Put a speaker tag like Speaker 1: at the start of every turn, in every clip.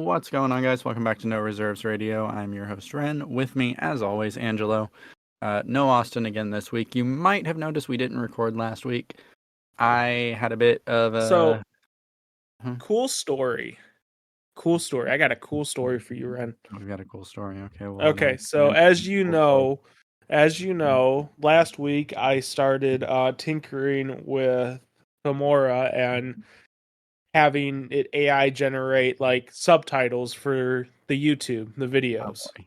Speaker 1: What's going on, guys? Welcome back to No Reserves Radio. I'm your host, Ren. With me, as always, Angelo. No Austin again this week. You might have noticed we didn't record last week. I had a bit of a...
Speaker 2: Cool story. Cool story. I got a cool story for you, Ren.
Speaker 1: We've got a cool story. Okay. Well,
Speaker 2: okay, so as you know, last week I started tinkering with Gamora and having it AI generate like subtitles for the YouTube, the videos.
Speaker 1: Oh,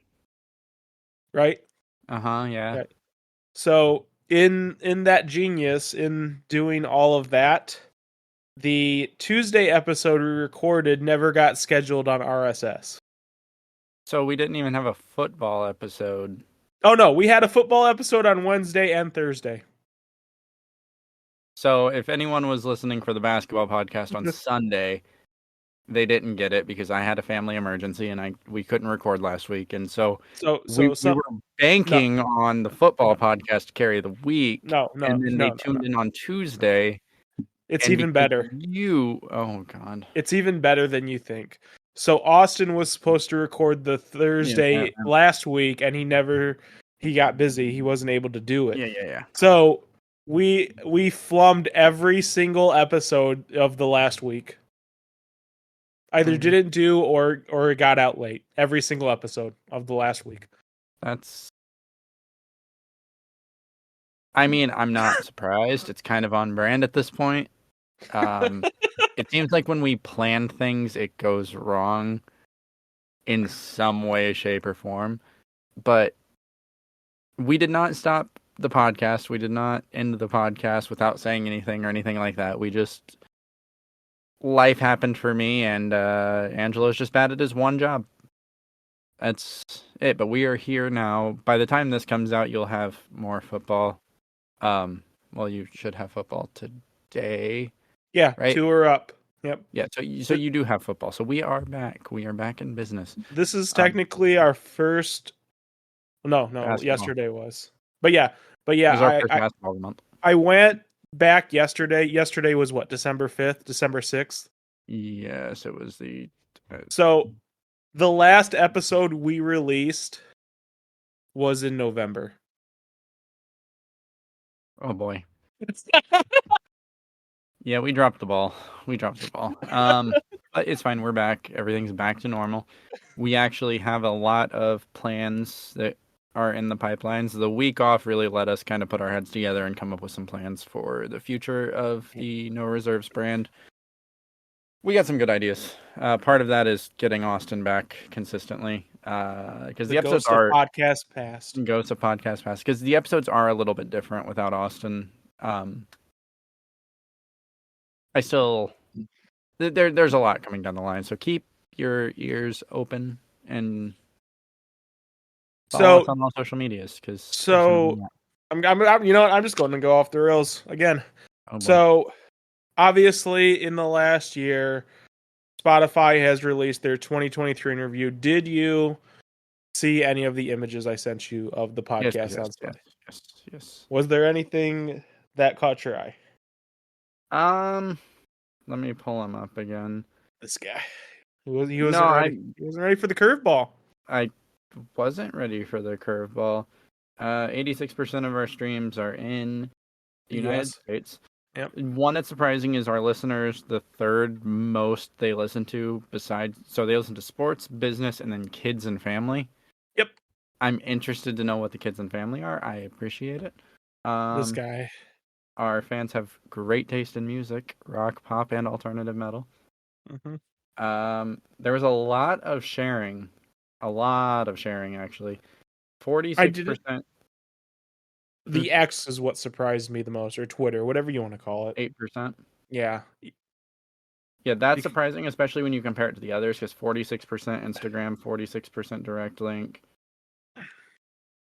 Speaker 2: right?
Speaker 1: Yeah.
Speaker 2: Right. So in that genius, in doing all of that, the Tuesday episode we recorded never got scheduled on RSS.
Speaker 1: So we didn't even have a football episode.
Speaker 2: Oh no, we had a football episode on Wednesday and Thursday.
Speaker 1: So if anyone was listening for the basketball podcast on Sunday, they didn't get it because I had a family emergency and we couldn't record last week. And so we were banking on the football podcast to carry the week. And then they tuned in on Tuesday.
Speaker 2: It's even better.
Speaker 1: Oh God.
Speaker 2: It's even better than you think. So Austin was supposed to record the Thursday last week, and he got busy. He wasn't able to do it.
Speaker 1: Yeah.
Speaker 2: So we flummed every single episode of the last week. Either didn't do or it got out late. Every single episode of the last week.
Speaker 1: I'm not surprised. It's kind of on brand at this point. It seems like when we plan things, it goes wrong in some way, shape, or form. But we did not stop the podcast. We did not end the podcast without saying anything or anything like that. Life happened for me, and Angelo's just bad at his one job. That's it. But we are here now. By the time this comes out, you'll have more football. Well, you should have football today.
Speaker 2: Yeah,
Speaker 1: right?
Speaker 2: 2 are up. Yep.
Speaker 1: Yeah, so you do have football. So we are back. We are back in business.
Speaker 2: This is technically our first. No, basketball. Yesterday was. But yeah,
Speaker 1: it was our first basketball month.
Speaker 2: I went back yesterday. Yesterday was what? December 5th, December 6th.
Speaker 1: Yes, it was the.
Speaker 2: So, the last episode we released was in November.
Speaker 1: Oh boy. Yeah, we dropped the ball. But it's fine. We're back. Everything's back to normal. We actually have a lot of plans that are in the pipelines. The week off really let us kind of put our heads together and come up with some plans for the future of the No Reserves brand. We got some good ideas. Part of that is getting Austin back consistently. Because the episodes are
Speaker 2: podcast past.
Speaker 1: Ghosts of podcast past. Because the episodes are a little bit different without Austin. There's a lot coming down the line, so keep your ears open and follow us on all social medias.
Speaker 2: I'm just going to go off the rails again. So obviously, in the last year, Spotify has released their 2023 review. Did you see any of the images I sent you of the podcast on Spotify?
Speaker 1: Yes.
Speaker 2: Was there anything that caught your eye?
Speaker 1: Let me pull him up again.
Speaker 2: This guy. He wasn't ready. He wasn't ready for the curveball.
Speaker 1: I wasn't ready for the curveball. 86% of our streams are in the United States.
Speaker 2: Yep.
Speaker 1: One that's surprising is our listeners, the third most they listen to so they listen to sports, business, and then kids and family.
Speaker 2: Yep.
Speaker 1: I'm interested to know what the kids and family are. I appreciate it.
Speaker 2: This guy.
Speaker 1: Our fans have great taste in music, rock, pop, and alternative metal.
Speaker 2: Mm-hmm.
Speaker 1: There was a lot of sharing actually. 46%.
Speaker 2: The X is what surprised me the most, or Twitter, whatever you want to call it.
Speaker 1: 8%.
Speaker 2: Yeah.
Speaker 1: Yeah, that's surprising, especially when you compare it to the others, because 46% Instagram, 46% direct link.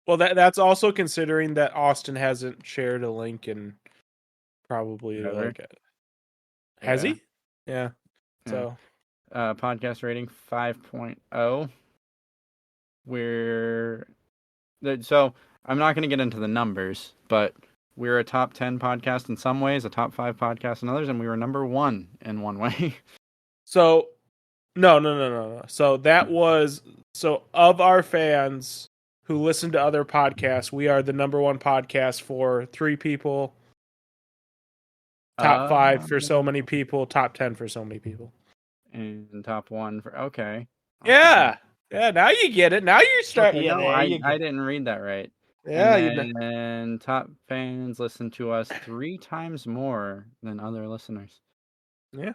Speaker 2: Well, that's also considering that Austin hasn't shared a link in probably Has he? Yeah. So,
Speaker 1: podcast rating 5.0. So I'm not going to get into the numbers, but we're a top 10 podcast in some ways, a top 5 podcast in others, and we were number 1 in one way.
Speaker 2: So No. So that was of our fans who listen to other podcasts, we are the number one podcast for 3 people, top 5 for so many
Speaker 1: Um,
Speaker 2: people, top 10 for so many people.
Speaker 1: and top one for okay.
Speaker 2: Yeah. Yeah, now you get it. Now you start.
Speaker 1: Okay,
Speaker 2: Yeah,
Speaker 1: no,
Speaker 2: there
Speaker 1: I
Speaker 2: you go.
Speaker 1: I didn't read that right. And
Speaker 2: Yeah, you know.
Speaker 1: then top fans listen to us 3 times more than other listeners.
Speaker 2: Yeah.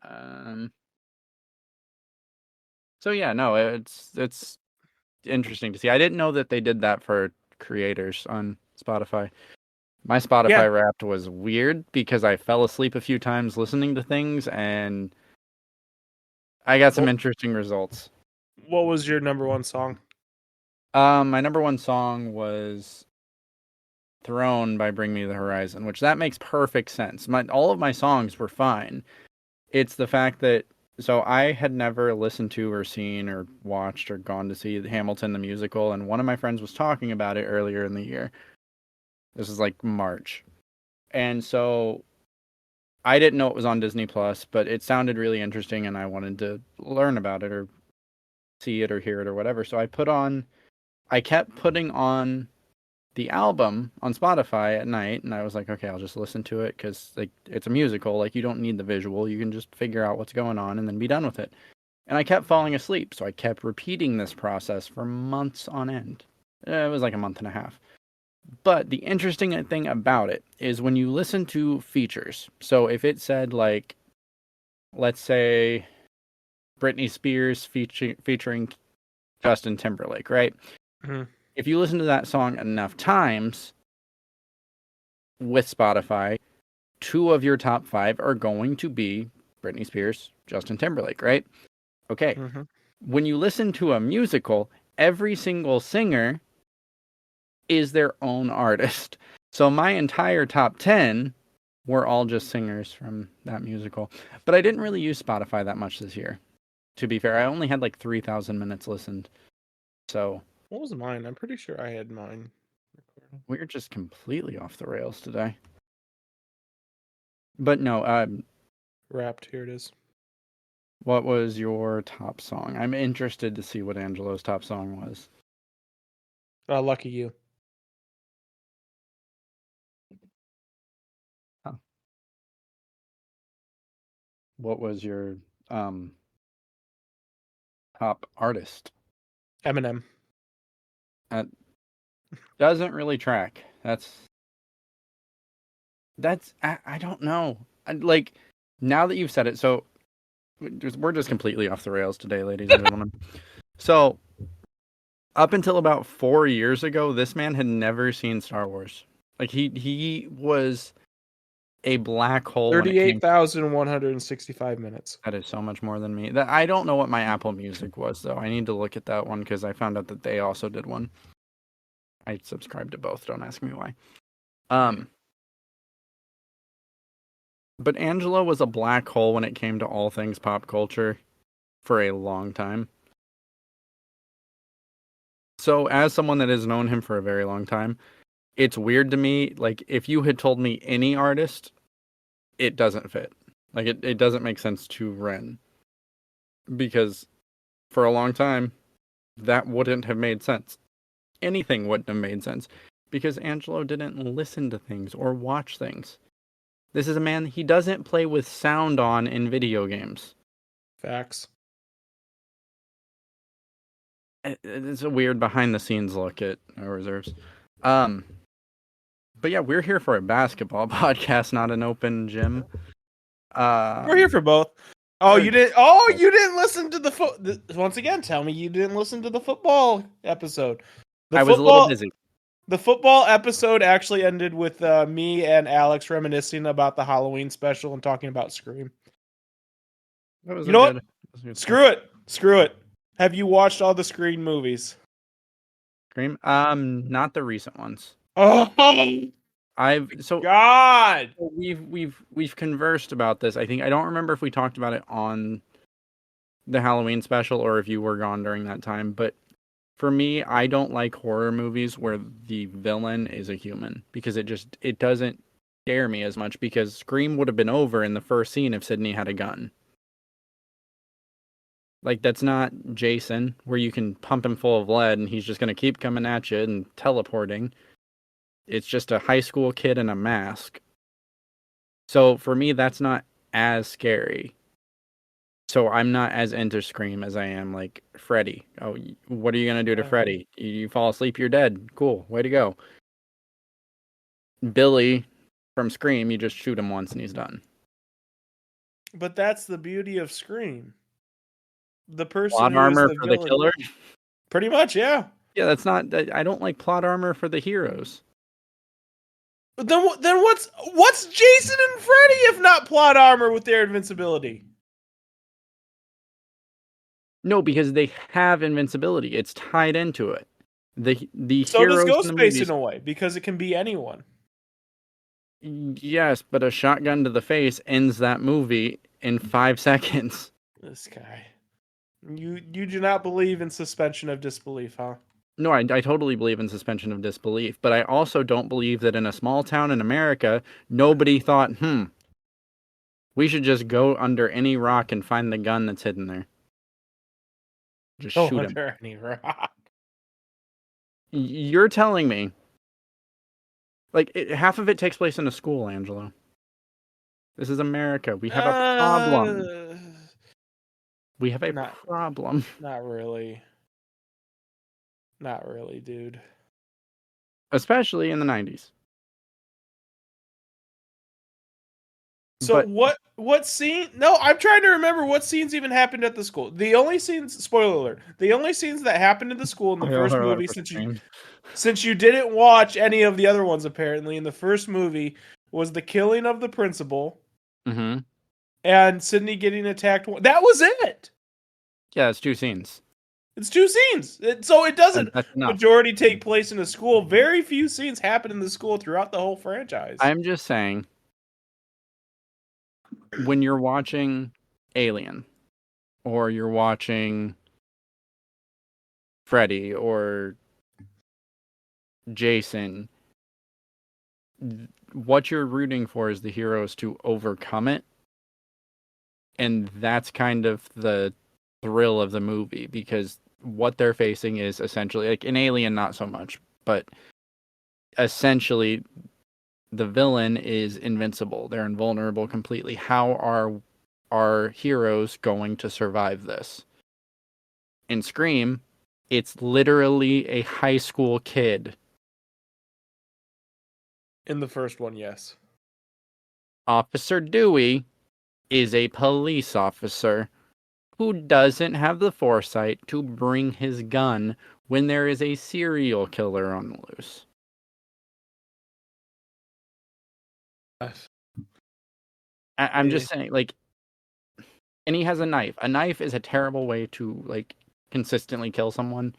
Speaker 1: Um. So yeah, no, it's interesting to see. I didn't know that they did that for creators on Spotify. My
Speaker 2: Yeah.
Speaker 1: Spotify Wrapped was weird because I fell asleep a few times listening to things, and I got some
Speaker 2: What,
Speaker 1: interesting results.
Speaker 2: what was your number one song?
Speaker 1: My number one song was Throne by Bring Me the Horizon, which that makes perfect sense. All of my songs were fine. It's the fact that so I had never listened to or seen or watched or gone to see Hamilton the musical, and one of my friends was talking about it earlier in the year. This is like March. And so I didn't know it was on Disney Plus, but it sounded really interesting and I wanted to learn about it or see it or hear it or whatever. So I kept putting on the album on Spotify at night, and I was like, okay, I'll just listen to it because like it's a musical. Like you don't need the visual, you can just figure out what's going on and then be done with it. And I kept falling asleep, so I kept repeating this process for months on end. It was like a month and a half. But the interesting thing about it is when you listen to features. So if it said like, let's say Britney Spears featuring Justin Timberlake, right?
Speaker 2: Mm-hmm.
Speaker 1: If you listen to that song enough times with Spotify, 2 of your top 5 are going to be Britney Spears, Justin Timberlake, right? Okay.
Speaker 2: Mm-hmm.
Speaker 1: When you listen to a musical, every single singer is their own artist. So my entire top 10 were all just singers from that musical. But I didn't really use Spotify that much this year. To be fair, I only had like 3,000 minutes listened. So
Speaker 2: What was mine? I'm pretty sure I had mine recorded.
Speaker 1: we're just completely off the rails today. But no,
Speaker 2: Wrapped. Here it is.
Speaker 1: what was your top song? I'm interested to see what Angelo's top song was.
Speaker 2: Lucky You.
Speaker 1: Huh. What was your um top artist?
Speaker 2: Eminem.
Speaker 1: That doesn't really track. I don't know. Like now that you've said it, so we're just completely off the rails today, ladies and gentlemen. So up until about 4 years ago, this man had never seen Star Wars. Like he was a black hole when it came.
Speaker 2: 38,165 minutes.
Speaker 1: That is so much more than me. That I don't know what my Apple Music was though. I need to look at that one because I found out that they also did one. I subscribed to both. Don't ask me why. Um, but Angelo was a black hole when it came to all things pop culture for a long time. So as someone that has known him for a very long time, it's weird to me. Like if you had told me any artist, it doesn't fit. Like it doesn't make sense to Ren because for a long time that wouldn't have made sense. Anything wouldn't have made sense because Angelo didn't listen to things or watch things. This is a man, he doesn't play with sound on in video games.
Speaker 2: Facts.
Speaker 1: It's a weird behind the scenes look at our reserves. Um, but yeah, we're here for a basketball podcast, not an open gym.
Speaker 2: We're here for both. Oh, you didn't. Oh, you didn't listen to the foot. Once again, tell me you didn't listen to the football episode. The
Speaker 1: I was a little
Speaker 2: football.
Speaker 1: busy.
Speaker 2: The football episode actually ended with me and Alex reminiscing about the Halloween special and talking about Scream.
Speaker 1: That was
Speaker 2: You know what?
Speaker 1: that was a good
Speaker 2: Screw it. Screw it. Have you watched all the Scream movies?
Speaker 1: Scream. Not the recent ones.
Speaker 2: Oh
Speaker 1: I've so
Speaker 2: God!
Speaker 1: we've conversed about this. I think I don't remember if we talked about it on the Halloween special or if you were gone during that time, but for me, I don't like horror movies where the villain is a human because it doesn't scare me as much because Scream would have been over in the first scene if Sydney had a gun. Like, that's not Jason, where you can pump him full of lead and he's just going to keep coming at you and teleporting. It's just a high school kid in a mask. So for me, that's not as scary. So I'm not as into Scream as I am like Freddy. Oh, what are you going to do to Freddy? You fall asleep, you're dead. Cool. Way to go. Billy from Scream, you just shoot him once and he's done.
Speaker 2: But that's the beauty of Scream. The person
Speaker 1: Plot
Speaker 2: who is
Speaker 1: armor
Speaker 2: the
Speaker 1: for the
Speaker 2: villain.
Speaker 1: killer?
Speaker 2: Pretty much, yeah.
Speaker 1: Yeah, that's not. I don't like plot armor for the heroes.
Speaker 2: Then what's Jason and Freddy if not plot armor with their invincibility?
Speaker 1: No, because they have invincibility. It's tied into it. The
Speaker 2: So does
Speaker 1: heroes in the
Speaker 2: Ghostface
Speaker 1: movies.
Speaker 2: in a way, because it can be anyone.
Speaker 1: Yes, but a shotgun to the face ends that movie in 5 seconds.
Speaker 2: This guy. You do not believe in suspension of disbelief, huh?
Speaker 1: No, I totally believe in suspension of disbelief, but I also don't believe that in a small town in America, nobody thought, we should just go under any rock and find the gun that's hidden there. Just
Speaker 2: Go
Speaker 1: shoot him.
Speaker 2: under any rock.
Speaker 1: You're telling me, like, half of it takes place in a school, Angelo. This is America. We have a problem. We have a problem.
Speaker 2: Not really. Not really, dude.
Speaker 1: Especially in the 90s.
Speaker 2: So
Speaker 1: but,
Speaker 2: what scene? No, I'm trying to remember what scenes even happened at the school. The only scenes, spoiler alert, the only scenes that happened in the school in the first movie, since you didn't watch any of the other ones apparently, in the first movie was the killing of the principal.
Speaker 1: Mm-hmm.
Speaker 2: And Sydney getting attacked. That was it.
Speaker 1: Yeah, it's 2 scenes.
Speaker 2: It's 2 scenes. So it doesn't majority take place in a school. Very few scenes happen in the school throughout the whole franchise.
Speaker 1: I'm just saying, when you're watching Alien, or you're watching Freddy, or Jason, what you're rooting for is the heroes to overcome it. And that's kind of the thrill of the movie, because what they're facing is essentially, like in Alien, not so much, but essentially the villain is invincible. They're invulnerable completely. How are our heroes going to survive this? In Scream, it's literally a high school kid.
Speaker 2: In the first one, yes.
Speaker 1: Officer Dewey is a police officer who doesn't have the foresight to bring his gun when there is a serial killer on the loose. I'm just saying, like, and he has a knife. A knife is a terrible way to, like, consistently kill someone.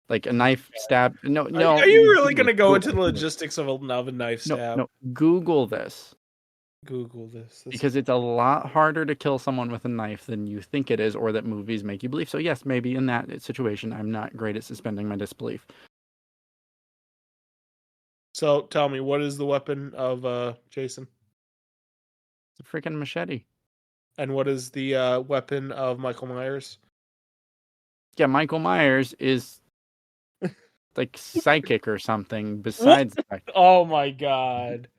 Speaker 1: Like, a knife stab. No.
Speaker 2: Are you really going to go into the logistics of a knife stab?
Speaker 1: No. Google this.
Speaker 2: Google this.
Speaker 1: Because it's a lot harder to kill someone with a knife than you think it is, or that movies make you believe. So yes, maybe in that situation, I'm not great at suspending my disbelief.
Speaker 2: So tell me, what is the weapon of Jason?
Speaker 1: It's a freaking machete.
Speaker 2: And what is the weapon of Michael Myers?
Speaker 1: Yeah, Michael Myers is like psychic or something besides that.
Speaker 2: Oh my god.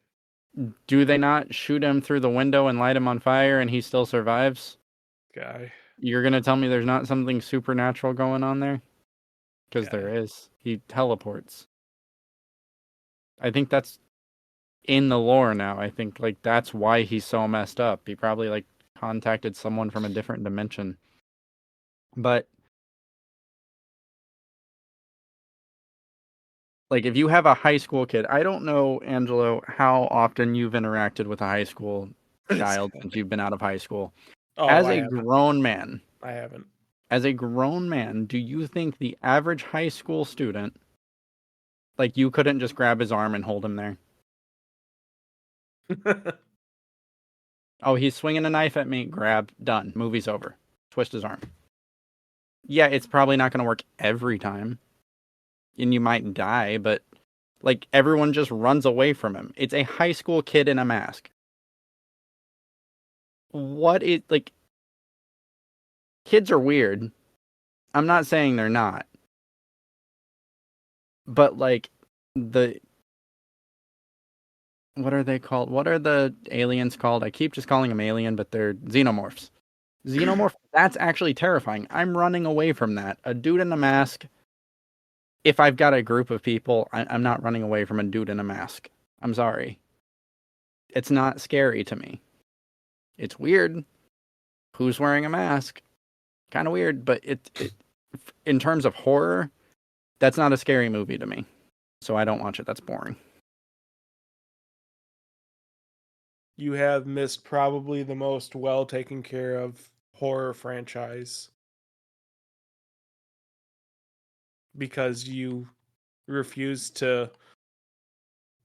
Speaker 1: Do they not shoot him through the window and light him on fire and he still survives?
Speaker 2: Guy.
Speaker 1: You're going to tell me there's not something supernatural going on there? Because there is. He teleports. I think that's in the lore now. I think, like, that's why he's so messed up. He probably, like, contacted someone from a different dimension. But, like, if you have a high school kid, I don't know, Angelo, how often you've interacted with a high school child since you've been out of high school. As a grown man.
Speaker 2: I haven't.
Speaker 1: As a grown man, do you think the average high school student, like, you couldn't just grab his arm and hold him there? Oh, he's swinging a knife at me. Grab. Done. Movie's over. Twist his arm. Yeah, it's probably not going to work every time. And you might die, but, Like everyone just runs away from him. It's a high school kid in a mask. What is like kids are weird. I'm not saying they're not. But like the what are they called? What are the aliens called? I keep just calling them alien, but they're xenomorphs. Xenomorph, that's actually terrifying. I'm running away from that. A dude in a mask. If I've got a group of people, I'm not running away from a dude in a mask. I'm sorry. It's not scary to me. It's weird. Who's wearing a mask? Kind of weird, but in terms of horror, that's not a scary movie to me. So I don't watch it. That's boring.
Speaker 2: You have missed probably the most well taken care of horror franchise because you refuse to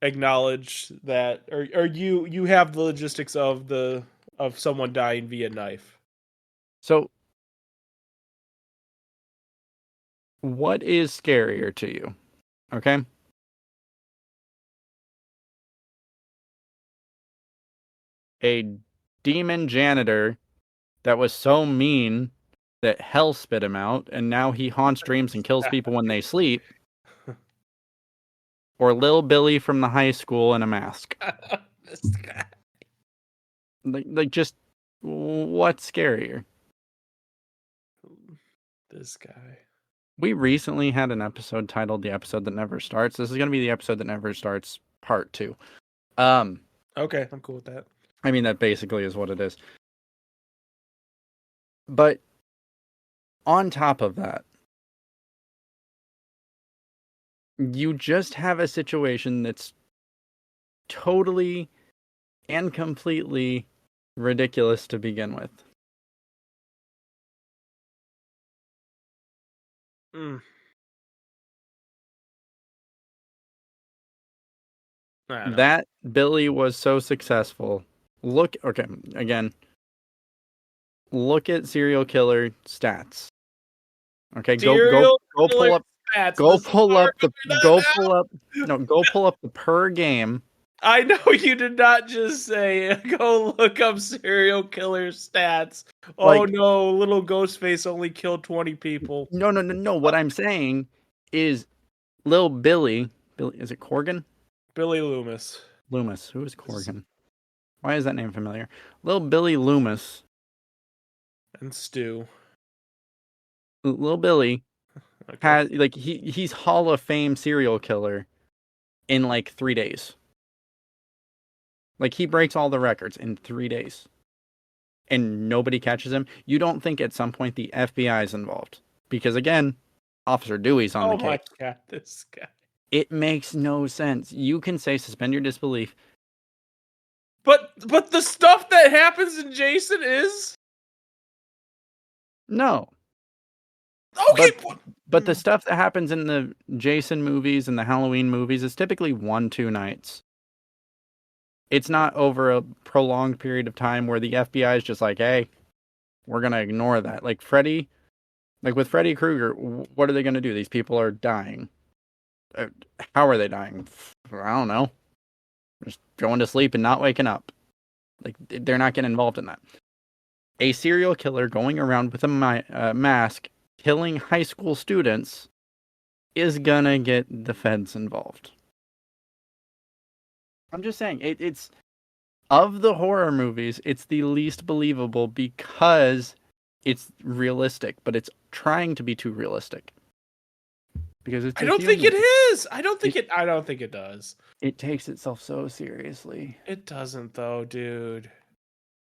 Speaker 2: acknowledge that, or you have the logistics of someone dying via knife.
Speaker 1: So what is scarier to you? Okay? A demon janitor that was so mean that hell spit him out, and now he haunts dreams and kills people when they sleep, or Lil Billy from the high school in a mask.
Speaker 2: This guy.
Speaker 1: Like just what's scarier?
Speaker 2: This guy.
Speaker 1: We recently had an episode titled "The Episode That Never Starts." This is going to be the episode that never starts, part 2.
Speaker 2: Okay, I'm cool with that.
Speaker 1: I mean that basically is what it is. But on top of that, you just have a situation that's totally and completely ridiculous to begin with. That Billy was so successful. Look, okay, again, look at serial killer stats. Okay, go pull up
Speaker 2: stats.
Speaker 1: go pull up the go pull up the per game.
Speaker 2: I know you did not just say go look up serial killer stats. Oh
Speaker 1: Like,
Speaker 2: no, little Ghostface only killed 20 people.
Speaker 1: No. What I'm saying is Lil Billy, is it Corgan?
Speaker 2: Billy Loomis.
Speaker 1: Loomis. Who is Corgan? Why is that name familiar? Lil Billy Loomis.
Speaker 2: And Stu.
Speaker 1: Lil Billy
Speaker 2: Okay.
Speaker 1: has like he's Hall of Fame serial killer in like 3 days. Like he breaks all the records in 3 days. And nobody catches him. You don't think at some point the FBI is involved. Because again, Officer Dewey's on the case.
Speaker 2: Oh my god, this guy.
Speaker 1: It makes no sense. You can say suspend your disbelief.
Speaker 2: But the stuff that happens in Jason is
Speaker 1: No.
Speaker 2: okay.
Speaker 1: But the stuff that happens in the Jason movies and the Halloween movies is typically 1-2 nights. It's not over a prolonged period of time where the FBI is just like, hey, we're going to ignore that. Like with Freddy Krueger, what are they going to do? These people are dying. How are they dying? I don't know. Just going to sleep and not waking up. Like, they're not getting involved in that. A serial killer going around with a mask, killing high school students, is gonna get the feds involved. I'm just saying, it's of the horror movies, it's the least believable because it's realistic, but it's trying to be too realistic. Because it's
Speaker 2: I don't think it is. I don't think it does.
Speaker 1: It takes itself so seriously.
Speaker 2: It doesn't though, dude.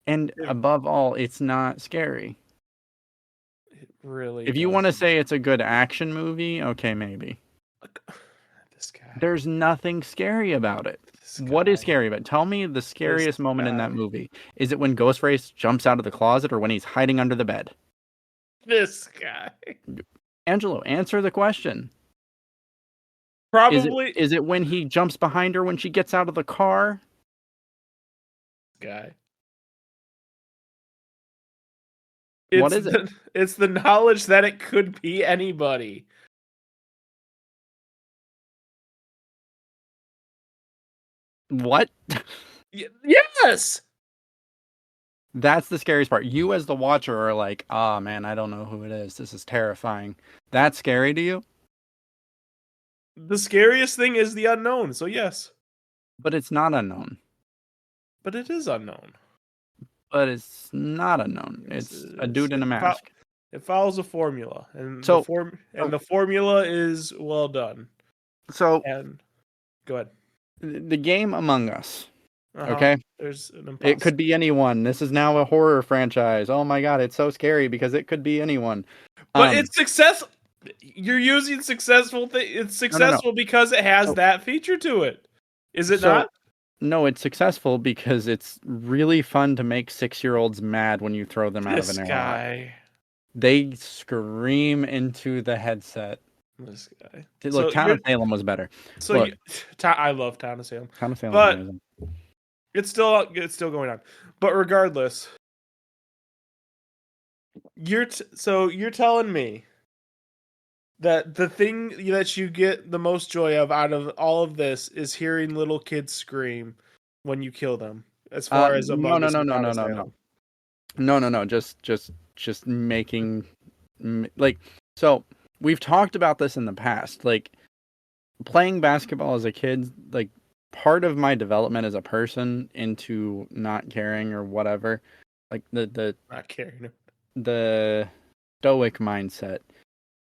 Speaker 1: And above all, it's not scary.
Speaker 2: It really
Speaker 1: If you want to say it's a good action movie, okay, maybe.
Speaker 2: This guy.
Speaker 1: There's nothing scary about it. What is scary about it? Tell me the scariest moment in that movie. Is it when Ghostface jumps out of the closet or when he's hiding under the bed?
Speaker 2: This guy.
Speaker 1: Angelo, answer the question.
Speaker 2: Probably.
Speaker 1: Is it when he jumps behind her when she gets out of the car?
Speaker 2: Guy.
Speaker 1: What is it?
Speaker 2: It's the knowledge that it could be anybody.
Speaker 1: What?
Speaker 2: Yes.
Speaker 1: That's the scariest part. You as the watcher are like, "Ah, man, I don't know who it is. This is terrifying." That's scary to you?
Speaker 2: The scariest thing is the unknown. So yes,
Speaker 1: But it's not unknown.
Speaker 2: but it is unknown.
Speaker 1: But it's not unknown. It's a dude in a mask.
Speaker 2: It follows a formula, and
Speaker 1: So, so,
Speaker 2: the formula is well done.
Speaker 1: so
Speaker 2: And go ahead.
Speaker 1: the game Among Us,
Speaker 2: Uh-huh.
Speaker 1: okay?
Speaker 2: There's an
Speaker 1: It
Speaker 2: imposter.
Speaker 1: could be anyone. This is now a horror franchise. Oh my god, it's so scary because it could be anyone.
Speaker 2: But
Speaker 1: Um,
Speaker 2: it's success. You're using successful it's
Speaker 1: no, no, no.
Speaker 2: successful because it has
Speaker 1: So,
Speaker 2: that feature to it. Is it
Speaker 1: so
Speaker 2: not?
Speaker 1: no, it's successful because it's really fun to make 6-year-olds mad when you throw them out of
Speaker 2: This
Speaker 1: an airlock.
Speaker 2: guy.
Speaker 1: They scream into the headset.
Speaker 2: This guy.
Speaker 1: Look, Town of Salem was better.
Speaker 2: So
Speaker 1: Look,
Speaker 2: you I love Town of Salem.
Speaker 1: Town of Salem's
Speaker 2: But
Speaker 1: amazing.
Speaker 2: it's still going on. But regardless, you're telling me that the thing that you get the most joy of out of all of this is hearing little kids scream when you kill them, as far as
Speaker 1: No,
Speaker 2: Among
Speaker 1: no,
Speaker 2: Us
Speaker 1: no,
Speaker 2: or
Speaker 1: no,
Speaker 2: Town
Speaker 1: no,
Speaker 2: of
Speaker 1: no, no,
Speaker 2: Salem.
Speaker 1: no, no, no. Just making like so. We've talked about this in the past. Like playing basketball as a kid, like part of my development as a person into not caring or whatever, like
Speaker 2: Not caring.
Speaker 1: the stoic mindset,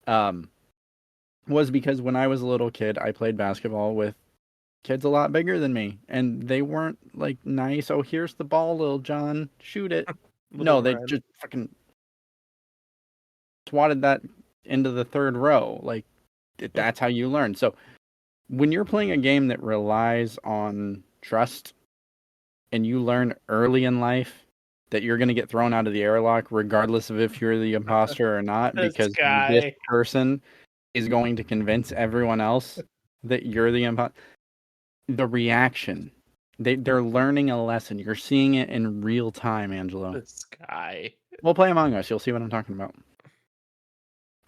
Speaker 1: um, was because when I was a little kid, I played basketball with kids a lot bigger than me, and they weren't like nice. Oh, here's the ball, little John, shoot it.
Speaker 2: Little
Speaker 1: No, they
Speaker 2: Ren.
Speaker 1: just fucking swatted that into the third row. Like that's how you learn. So when you're playing a game that relies on trust and you learn early in life that you're going to get thrown out of the airlock regardless of if you're the imposter or not
Speaker 2: This
Speaker 1: because this
Speaker 2: guy.
Speaker 1: person is going to convince everyone else that you're the imposter, the reaction, they're learning a lesson. You're seeing it in real time, Angelo.
Speaker 2: This guy.
Speaker 1: We'll play Among Us. You'll see what I'm talking about.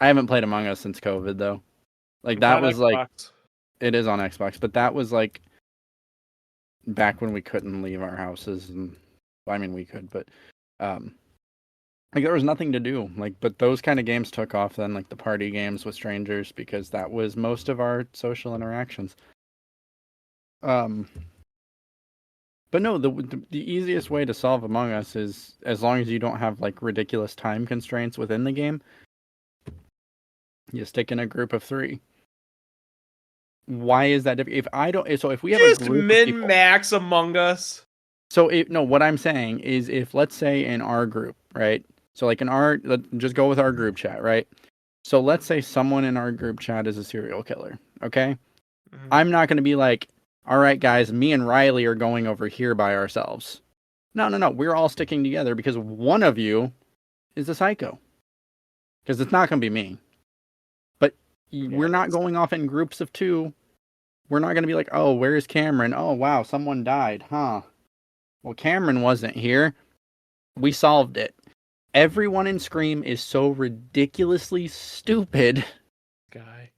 Speaker 1: I haven't played Among Us since COVID though. Like
Speaker 2: It's
Speaker 1: that
Speaker 2: on
Speaker 1: was like
Speaker 2: Xbox.
Speaker 1: it is on Xbox, but that was like back when we couldn't leave our houses, and well, I mean we could, but um, like there was nothing to do. Like, but those kind of games took off then, like the party games with strangers, because that was most of our social interactions. Um, but no, the easiest way to solve Among Us is as long as you don't have like ridiculous time constraints within the game, you stick in a group of 3. Why is that? If I don't, so if we have a
Speaker 2: Just
Speaker 1: group of
Speaker 2: min
Speaker 1: people,
Speaker 2: max Among Us.
Speaker 1: so no, what I'm saying is if let's say in our group, right? So like in our, just go with our group chat, right? So let's say someone in our group chat is a serial killer, okay?
Speaker 2: Mhm.
Speaker 1: I'm not going to be like, all right, guys, me and Riley are going over here by ourselves. No, no, no. We're all sticking together because one of you is a psycho. Because it's not going to be me. But
Speaker 2: Yeah,
Speaker 1: we're not going off in groups of 2. We're not going to be like, oh, where's Cameron? Oh, wow, someone died, huh? Well, Cameron wasn't here. We solved it. Everyone in Scream is so ridiculously stupid.
Speaker 2: guy.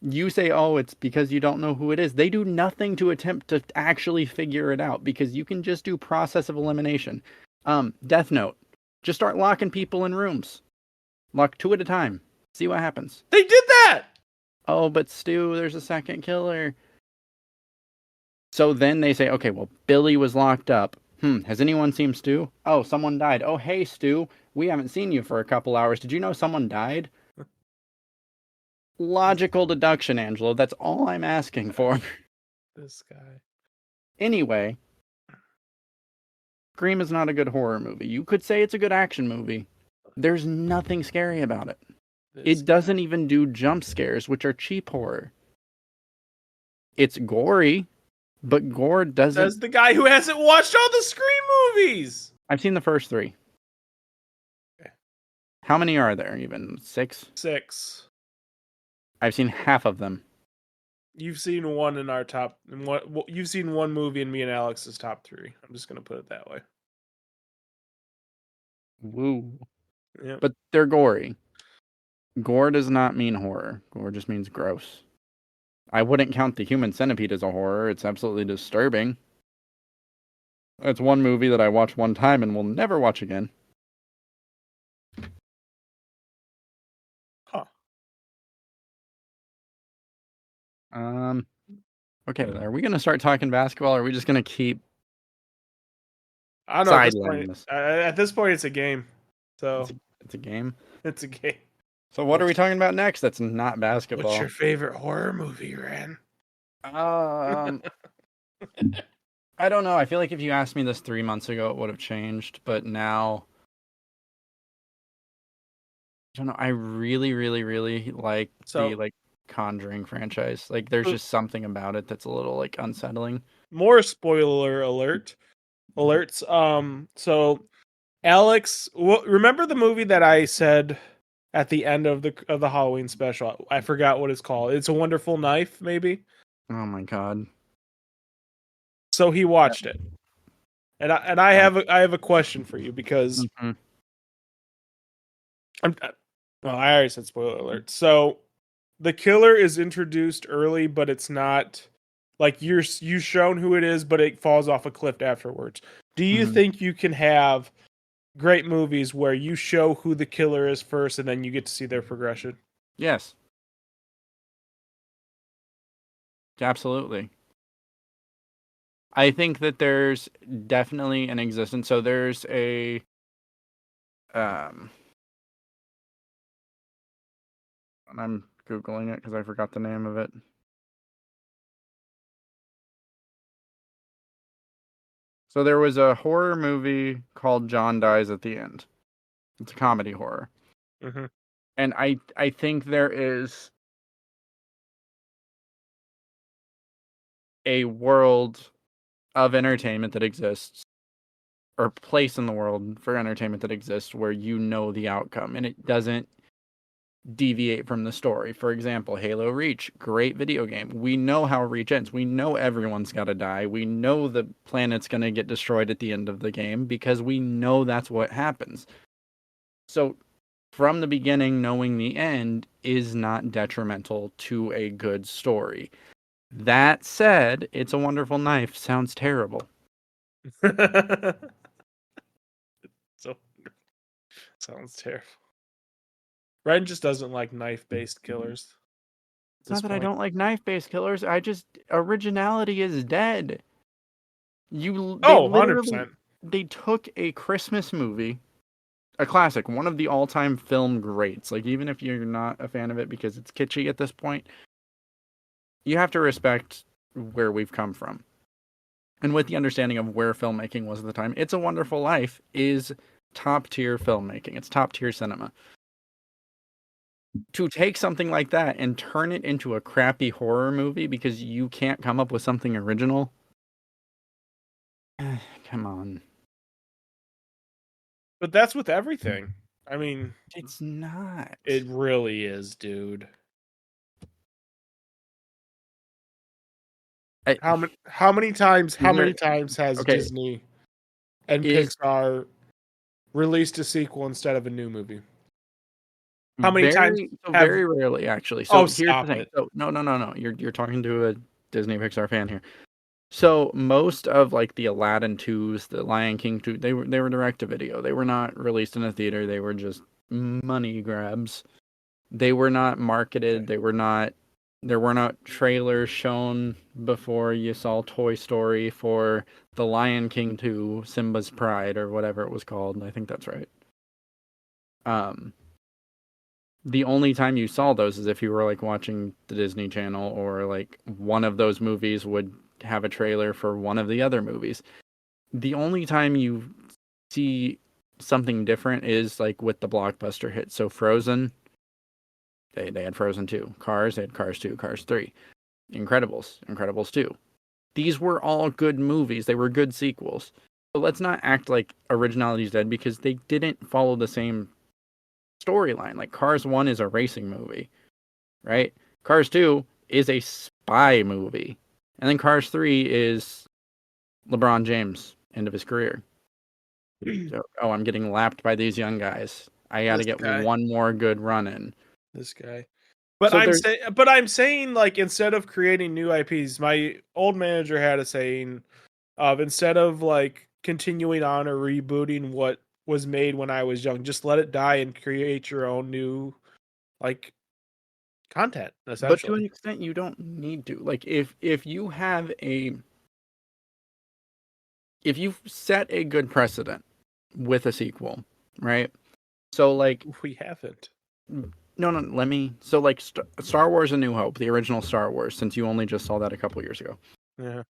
Speaker 1: You say, oh, it's because you don't know who it is. They do nothing to attempt to actually figure it out because you can just do process of elimination. Death Note. Just start locking people in rooms. Lock 2 at a time. See what happens.
Speaker 2: They did that.
Speaker 1: Oh, but Stu, there's a second killer. So then they say, okay, well, Billy was locked up. Has anyone seen Stu? Oh, someone died. Oh, hey, Stu, we haven't seen you for a couple hours. Did you know someone died? Logical deduction, Angelo. That's all I'm asking for.
Speaker 2: This guy.
Speaker 1: Anyway, Scream is not a good horror movie. You could say it's a good action movie. There's nothing scary about it.
Speaker 2: This
Speaker 1: It
Speaker 2: guy.
Speaker 1: doesn't even do jump scares, which are cheap horror. It's gory, but gore doesn't.
Speaker 2: Says the guy who hasn't watched all the Scream movies.
Speaker 1: I've seen the first 3.
Speaker 2: Okay.
Speaker 1: How many are there even? 6?
Speaker 2: 6.
Speaker 1: I've seen half of them.
Speaker 2: You've seen one in our top. You've seen one movie in me and Alex's top 3. I'm just gonna put it that way.
Speaker 1: Woo.
Speaker 2: Yep.
Speaker 1: But they're gory. Gore does not mean horror. Gore just means gross. I wouldn't count the Human Centipede as a horror. It's absolutely disturbing. It's one movie that I watched one time and will never watch again.
Speaker 2: Huh.
Speaker 1: Okay, are we gonna start talking basketball, or are we just gonna keep
Speaker 2: I don't know.
Speaker 1: sidelining this?
Speaker 2: At this point, it's a game.
Speaker 1: It's
Speaker 2: So
Speaker 1: a, it's a game.
Speaker 2: it's a game.
Speaker 1: So what are we talking about next? That's not
Speaker 2: What's
Speaker 1: basketball.
Speaker 2: your favorite horror movie, Ren?
Speaker 1: Um, I don't know. I feel like if you asked me this 3 months ago, it would have changed. But now, I don't know. I really, really, really like the
Speaker 2: So
Speaker 1: Conjuring franchise. Like, there's just something about it that's a little unsettling.
Speaker 2: more spoiler alerts. So Alex, remember the movie that I said at the end of the Halloween special? I forgot what it's called. It's a Wonderful Knife, maybe.
Speaker 1: Oh my god.
Speaker 2: So he watched it, and I have a question for you because
Speaker 1: Mhm.
Speaker 2: I'm. Well, I already said spoiler alert. So the killer is introduced early, but it's not like you've shown who it is, but it falls off a cliff afterwards. Do you
Speaker 1: Mhm.
Speaker 2: think you can have great movies where you show who the killer is first, and then you get to see their progression?
Speaker 1: Yes, absolutely. I think that there's definitely an existence. So there's a um and I'm googling it because I forgot the name of it. So there was a horror movie called John Dies at the End. It's a comedy horror.
Speaker 2: Mm-hmm.
Speaker 1: And I think there is a world of entertainment that exists, or place in the world for entertainment that exists, where you know the outcome and it doesn't deviate from the story. For example, Halo Reach, great video game. We know how Reach ends. We know everyone's got to die. We know the planet's going to get destroyed at the end of the game because we know that's what happens. So, from the beginning, knowing the end is not detrimental to a good story. That said, It's a Wonderful Knife sounds terrible.
Speaker 2: So sounds terrible. Ren just doesn't like knife-based killers at
Speaker 1: It's
Speaker 2: this
Speaker 1: not that I
Speaker 2: point.
Speaker 1: don't like knife-based killers. I just originality is dead. They
Speaker 2: Oh,
Speaker 1: literally
Speaker 2: 100%.
Speaker 1: they took a Christmas movie, a classic, one of the all-time film greats. Like even if you're not a fan of it because it's kitschy at this point, you have to respect where we've come from. And with the understanding of where filmmaking was at the time, It's a Wonderful Life is top-tier filmmaking. It's top-tier cinema. To take something like that and turn it into a crappy horror movie because you can't come up with something original. Come on.
Speaker 2: But that's with everything. I mean,
Speaker 1: It's not.
Speaker 2: it really is, dude.
Speaker 1: I,
Speaker 2: How many
Speaker 1: there
Speaker 2: times has
Speaker 1: okay,
Speaker 2: Disney and
Speaker 1: is
Speaker 2: Pixar released a sequel instead of a new movie? How many times have
Speaker 1: very rarely actually.
Speaker 2: Oh,
Speaker 1: So here's the
Speaker 2: stop
Speaker 1: thing.
Speaker 2: it.
Speaker 1: So no. You're talking to a Disney Pixar fan here. So most of like the Aladdin 2s, the Lion King 2, they were direct to video. They were not released in a theater. They were just money grabs. They were not marketed.
Speaker 2: Okay.
Speaker 1: There were not trailers shown before you saw Toy Story for the Lion King 2, Simba's Pride or whatever it was called. I think that's right. Um the only time you saw those is if you were like watching the Disney Channel or like one of those movies would have a trailer for one of the other movies. The only time you see something different is like with the blockbuster hit. So Frozen, they had Frozen 2. Cars, they had Cars 2, Cars 3. Incredibles, Incredibles 2. These were all good movies. They were good sequels. But let's not act like originality's dead because they didn't follow the same storyline. Like Cars 1 is a racing movie, right? Cars 2 is a spy movie. And then Cars 3 is LeBron James, end of his career. So, I'm getting lapped by these young guys. I got to
Speaker 2: This
Speaker 1: get
Speaker 2: guy.
Speaker 1: one more good run in.
Speaker 2: This guy. But
Speaker 1: So
Speaker 2: I'm saying like instead of creating new IPs, my old manager had a saying of instead of like continuing on or rebooting what was made when I was young, just let it die and create your own new like content
Speaker 1: but to an
Speaker 2: essentially.
Speaker 1: extent, you don't need to. Like if you've set a good precedent with a sequel, right? So like
Speaker 2: We haven't.
Speaker 1: no, let me. So like Star Wars: A New Hope, the original Star Wars, since you only just saw that a couple years ago.
Speaker 2: Yeah.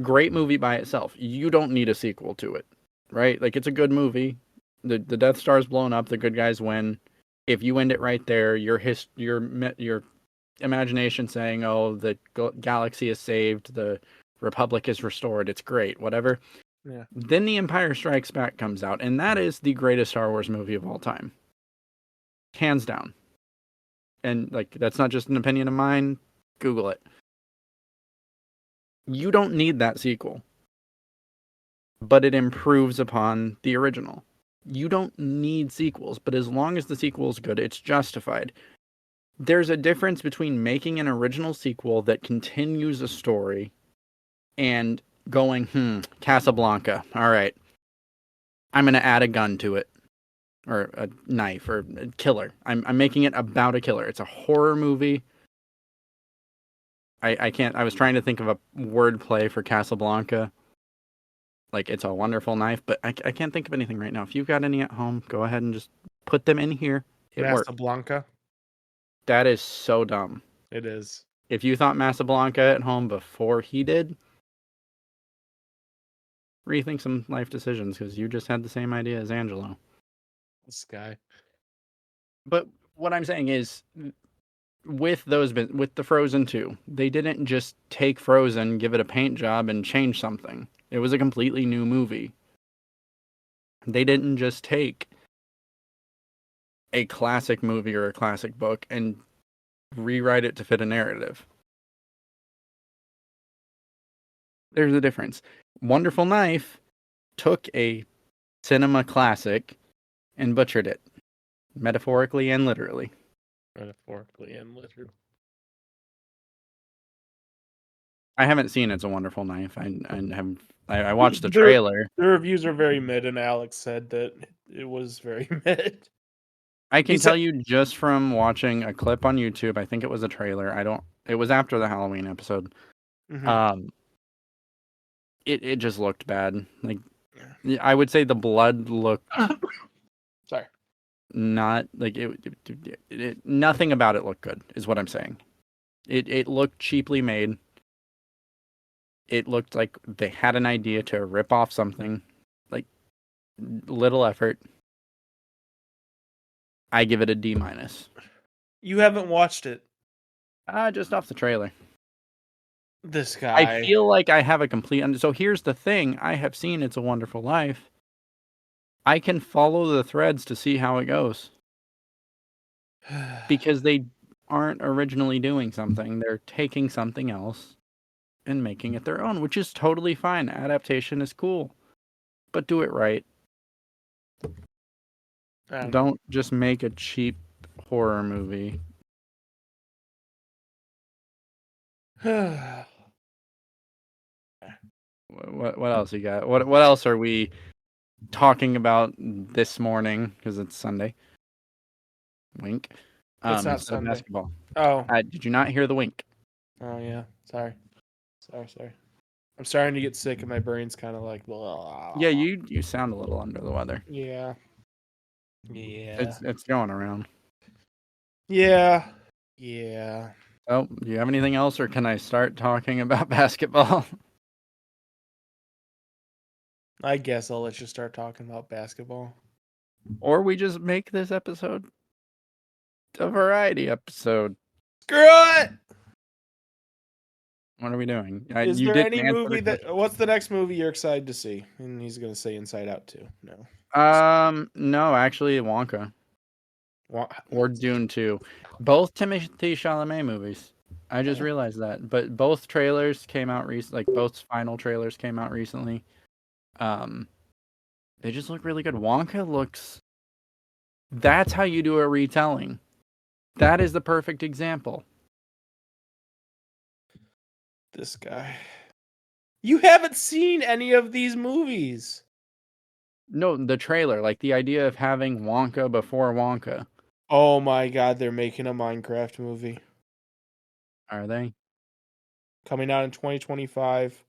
Speaker 1: Great movie by itself. You don't need a sequel to it, right? Like it's a good movie. The Death Star's blown up. The good guys win. If you end it right there, your imagination saying, "Oh, the galaxy is saved, the Republic is restored. It's great." Whatever.
Speaker 2: Yeah.
Speaker 1: Then The Empire Strikes Back comes out, and that is the greatest Star Wars movie of all time, hands down. And like that's not just an opinion of mine. Google it. You don't need that sequel, but it improves upon the original. You don't need sequels, but as long as the sequel is good, it's justified. There's a difference between making an original sequel that continues a story and going, Casablanca. All right, I'm going to add a gun to it, or a knife, or a killer. I'm making it about a killer. It's a horror movie. I can't. I was trying to think of a word play for Casablanca. Like it's a wonderful knife, but I can't think of anything right now. If you've got any at home, go ahead and just put them in here. It works.
Speaker 2: Blanca.
Speaker 1: That is so dumb.
Speaker 2: It is.
Speaker 1: If you thought Masablanca at home before he did, rethink some life decisions because you just had the same idea as Angelo.
Speaker 2: This guy.
Speaker 1: But what I'm saying is, with the Frozen 2, they didn't just take Frozen, give it a paint job, and change something. It was a completely new movie. They didn't just take a classic movie or a classic book and rewrite it to fit a narrative. There's a difference. Wonderful Knife took a cinema classic and butchered it, metaphorically and literally.
Speaker 2: Metaphorically and literally.
Speaker 1: I haven't seen It's a Wonderful Knife. I watched the trailer.
Speaker 2: The reviews are very mid, and Alex said that it was very mid.
Speaker 1: I
Speaker 2: He
Speaker 1: can
Speaker 2: said,
Speaker 1: tell you just from watching a clip on YouTube. I think it was a trailer. It was after the Halloween episode.
Speaker 2: mhm.
Speaker 1: Um, it just looked bad. Like I would say the blood looked
Speaker 2: Sorry.
Speaker 1: not like nothing about it looked good. Is what I'm saying. It looked cheaply made. It looked like they had an idea to rip off something. Like little effort. I give it a D minus.
Speaker 2: You haven't watched it.
Speaker 1: Just off the trailer.
Speaker 2: This
Speaker 1: I
Speaker 2: guy.
Speaker 1: feel like I have a complete. So here's the thing: I have seen It's a Wonderful Life. I can follow the threads to see how it goes because they aren't originally doing something; they're taking something else and making it their own, which is totally fine. Adaptation is cool, but do it right.
Speaker 2: I don't know.
Speaker 1: Don't just make a cheap horror movie. What else you got? What else are we talking about this morning? Because it's Sunday. Wink.
Speaker 2: It's not
Speaker 1: Instead of
Speaker 2: Sunday.
Speaker 1: basketball.
Speaker 2: Oh.
Speaker 1: Did you not hear the wink?
Speaker 2: Oh yeah. Sorry. Sorry. I'm starting to get sick, and my brain's kind of like. Blah.
Speaker 1: Yeah, you sound a little under the weather.
Speaker 2: Yeah. Yeah.
Speaker 1: It's going around.
Speaker 2: Yeah. Yeah.
Speaker 1: Oh, do you have anything else, or can I start talking about basketball?
Speaker 2: I guess I'll let you start talking about basketball.
Speaker 1: Or we just make this episode a variety episode?
Speaker 2: Screw it!
Speaker 1: What are we doing?
Speaker 2: Is
Speaker 1: You
Speaker 2: there
Speaker 1: didn't
Speaker 2: any
Speaker 1: answer
Speaker 2: movie
Speaker 1: the
Speaker 2: that? What's the next movie you're excited to see? And he's gonna say Inside Out too. No.
Speaker 1: question. No, actually, Wonka or Dune 2. Both Timothée Chalamet movies. I just realized that. But both trailers came out recently. Like both final trailers came out recently. They just look really good. Wonka looks. That's how you do a retelling. That is the perfect example.
Speaker 2: This guy. You haven't seen any of these movies.
Speaker 1: No, the trailer, like the idea of having Wonka before Wonka.
Speaker 2: Oh my god, they're making a Minecraft movie
Speaker 1: Are they?
Speaker 2: coming out in 2025.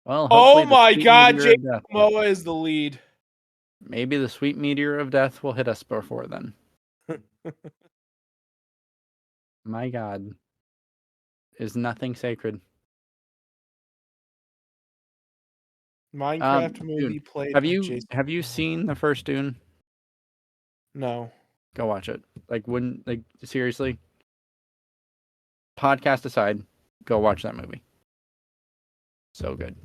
Speaker 1: Well,
Speaker 2: Oh
Speaker 1: hopefully the
Speaker 2: my
Speaker 1: sweet
Speaker 2: god,
Speaker 1: meteor
Speaker 2: Jason
Speaker 1: of death.
Speaker 2: Momoa is the lead.
Speaker 1: Maybe the sweet meteor of death will hit us before then. My God, is nothing sacred.
Speaker 2: Minecraft
Speaker 1: Dune.
Speaker 2: movie played
Speaker 1: Have
Speaker 2: by
Speaker 1: you
Speaker 2: Jason
Speaker 1: have you
Speaker 2: Momoa.
Speaker 1: seen the first Dune?
Speaker 2: No.
Speaker 1: Go watch it. Like, wouldn't like seriously? Podcast aside, go watch that movie. So good.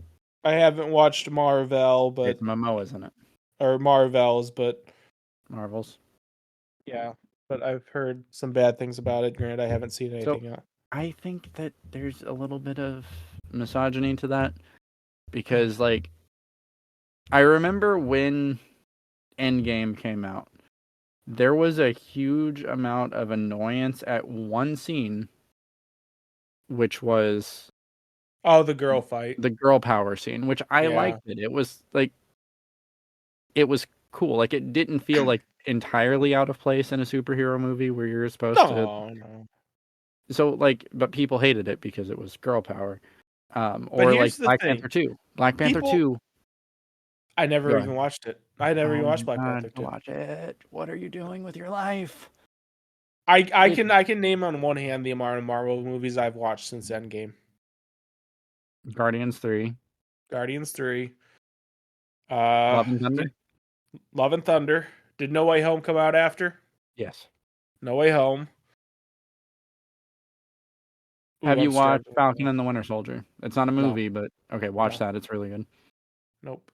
Speaker 2: I haven't watched Marvel, but
Speaker 1: Jason Momoa's in it.
Speaker 2: or Marvels, but
Speaker 1: Marvels.
Speaker 2: yeah, but I've heard some bad things about it. Granted, I haven't seen
Speaker 1: So
Speaker 2: anything yet.
Speaker 1: I think that there's a little bit of misogyny to that because, like, I remember when Endgame came out, there was a huge amount of annoyance at one scene, which was
Speaker 2: Oh, the girl fight.
Speaker 1: the girl power scene, which I
Speaker 2: Yeah.
Speaker 1: liked it. It was like it was cool. Like it didn't feel like entirely out of place in a superhero movie where you're supposed to.
Speaker 2: No, no.
Speaker 1: So like, but people hated it because it was girl power.
Speaker 2: But
Speaker 1: Or like
Speaker 2: here's the
Speaker 1: Black
Speaker 2: thing.
Speaker 1: Panther 2. Black Panther
Speaker 2: People
Speaker 1: 2.
Speaker 2: I never
Speaker 1: Go
Speaker 2: even
Speaker 1: ahead.
Speaker 2: watched it. I never
Speaker 1: Oh
Speaker 2: even
Speaker 1: my
Speaker 2: watched Black
Speaker 1: God,
Speaker 2: Panther
Speaker 1: go
Speaker 2: 2.
Speaker 1: watch it. What are you doing with your life?
Speaker 2: I
Speaker 1: It,
Speaker 2: can name on one hand the amount of Marvel movies I've watched since Endgame.
Speaker 1: Guardians 3.
Speaker 2: Guardians 3, uh
Speaker 1: Love and Thunder?
Speaker 2: Love and Thunder. Did No Way Home come out after?
Speaker 1: Yes.
Speaker 2: No Way Home. Ooh,
Speaker 1: Have
Speaker 2: I'm
Speaker 1: you watched
Speaker 2: struggling
Speaker 1: Falcon
Speaker 2: now.
Speaker 1: and the Winter Soldier? It's not a
Speaker 2: No,
Speaker 1: movie, but okay, watch
Speaker 2: no,
Speaker 1: that. It's really good.
Speaker 2: nope.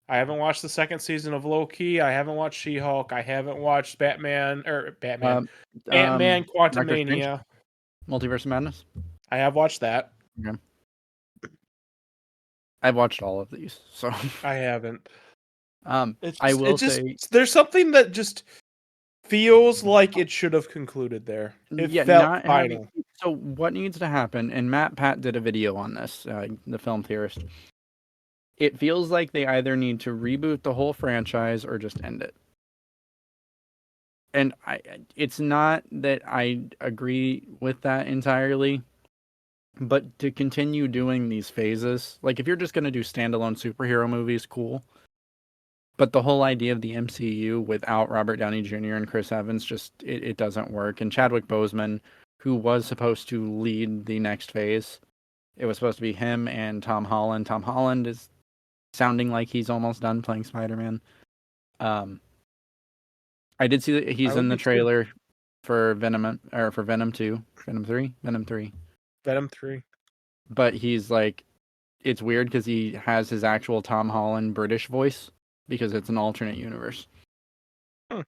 Speaker 2: I haven't watched the second season of Loki. I haven't watched She-Hulk. I haven't watched Batman,
Speaker 1: Um,
Speaker 2: Ant-Man
Speaker 1: Doctor Strange,
Speaker 2: Quantumania.
Speaker 1: Multiverse of Madness.
Speaker 2: I have watched that.
Speaker 1: Okay. I've watched all of these, so
Speaker 2: I haven't.
Speaker 1: I will
Speaker 2: It just
Speaker 1: say,
Speaker 2: there's something that just feels like it should have concluded there. It
Speaker 1: yeah,
Speaker 2: felt
Speaker 1: not having.
Speaker 2: final.
Speaker 1: So what needs to happen? And Matt Pat did a video on this, the film theorist. It feels like they either need to reboot the whole franchise or just end it. And it's not that I agree with that entirely, but to continue doing these phases, like if you're just going to do standalone superhero movies, cool. But the whole idea of the MCU without Robert Downey Jr. and Chris Evans just it doesn't work. And Chadwick Boseman, who was supposed to lead the next phase, it was supposed to be him and Tom Holland. Tom Holland is sounding like he's almost done playing Spider-Man. Um, I did see that
Speaker 2: I
Speaker 1: he's
Speaker 2: would
Speaker 1: in the
Speaker 2: be too.
Speaker 1: trailer for Venom or for Venom 2, Venom 3, Venom 3.
Speaker 2: Venom 3.
Speaker 1: But he's like it's weird because he has his actual Tom Holland British voice because it's an alternate universe.
Speaker 2: Hmm.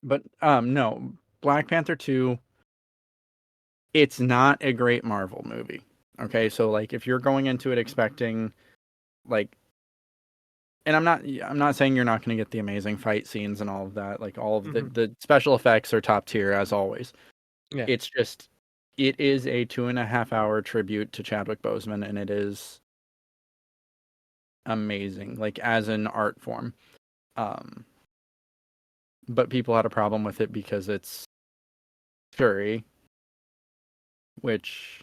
Speaker 1: But no, Black Panther 2, it's not a great Marvel movie. Okay, so like if you're going into it expecting like and I'm not saying you're not going to get the amazing fight scenes and all of that, like all of
Speaker 2: Hmm.
Speaker 1: the special effects are top tier as always.
Speaker 2: Yeah.
Speaker 1: It's just it is a 2.5 hour tribute to Chadwick Boseman and it is amazing, like as an art form. Um but people had a problem with it because it's Shuri, which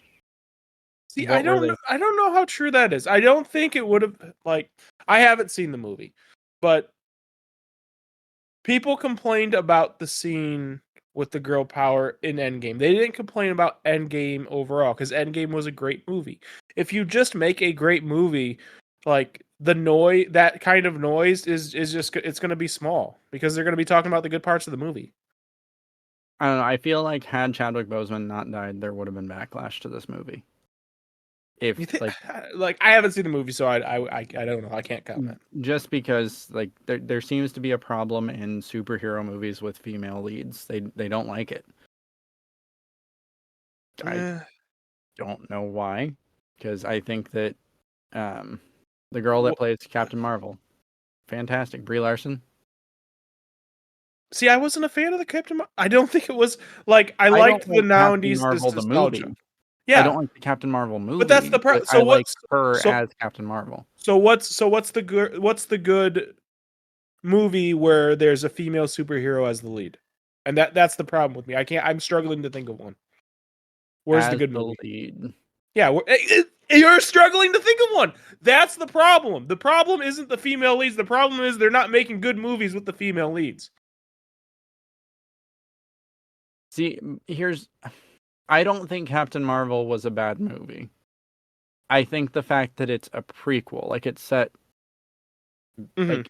Speaker 2: See,
Speaker 1: what were they?
Speaker 2: I don't know how true that is. I don't think it would have like I haven't seen the movie, but people complained about the scene with the girl power in Endgame. They didn't complain about Endgame overall because Endgame was a great movie. If you just make a great movie, like the noise, that kind of noise is just it's going to be small because they're going to be talking about the good parts of the movie.
Speaker 1: I don't know. I feel like had Chadwick Boseman not died, there would have been backlash to this movie.
Speaker 2: You
Speaker 1: If
Speaker 2: think
Speaker 1: like
Speaker 2: like I haven't seen the movie, so I don't know. I can't comment.
Speaker 1: just because like there seems to be a problem in superhero movies with female leads. They don't like it. I
Speaker 2: Eh,
Speaker 1: don't know why, because I think that um the girl that
Speaker 2: wh-
Speaker 1: plays Captain Marvel, fantastic, Brie Larson.
Speaker 2: See, I wasn't a fan of the I don't think it was like I
Speaker 1: I don't
Speaker 2: liked the
Speaker 1: like Captain
Speaker 2: 90s
Speaker 1: Marvel the
Speaker 2: nostalgia.
Speaker 1: movie. I
Speaker 2: Yeah,
Speaker 1: don't like the Captain Marvel
Speaker 2: but that's
Speaker 1: movie,
Speaker 2: the
Speaker 1: but
Speaker 2: so
Speaker 1: I like
Speaker 2: what's
Speaker 1: her
Speaker 2: so
Speaker 1: as Captain Marvel.
Speaker 2: what's the good movie where there's a female superhero as the lead? And that's the problem with me. I'm struggling to think of one. Where's the
Speaker 1: As
Speaker 2: good
Speaker 1: the
Speaker 2: movie?
Speaker 1: lead.
Speaker 2: Yeah, you're struggling to think of one. That's the problem. The problem isn't the female leads. The problem is they're not making good movies with the female leads.
Speaker 1: See, I don't think Captain Marvel was a bad movie. I think the fact that it's a prequel, like it's set,
Speaker 2: Mm-hmm.
Speaker 1: like,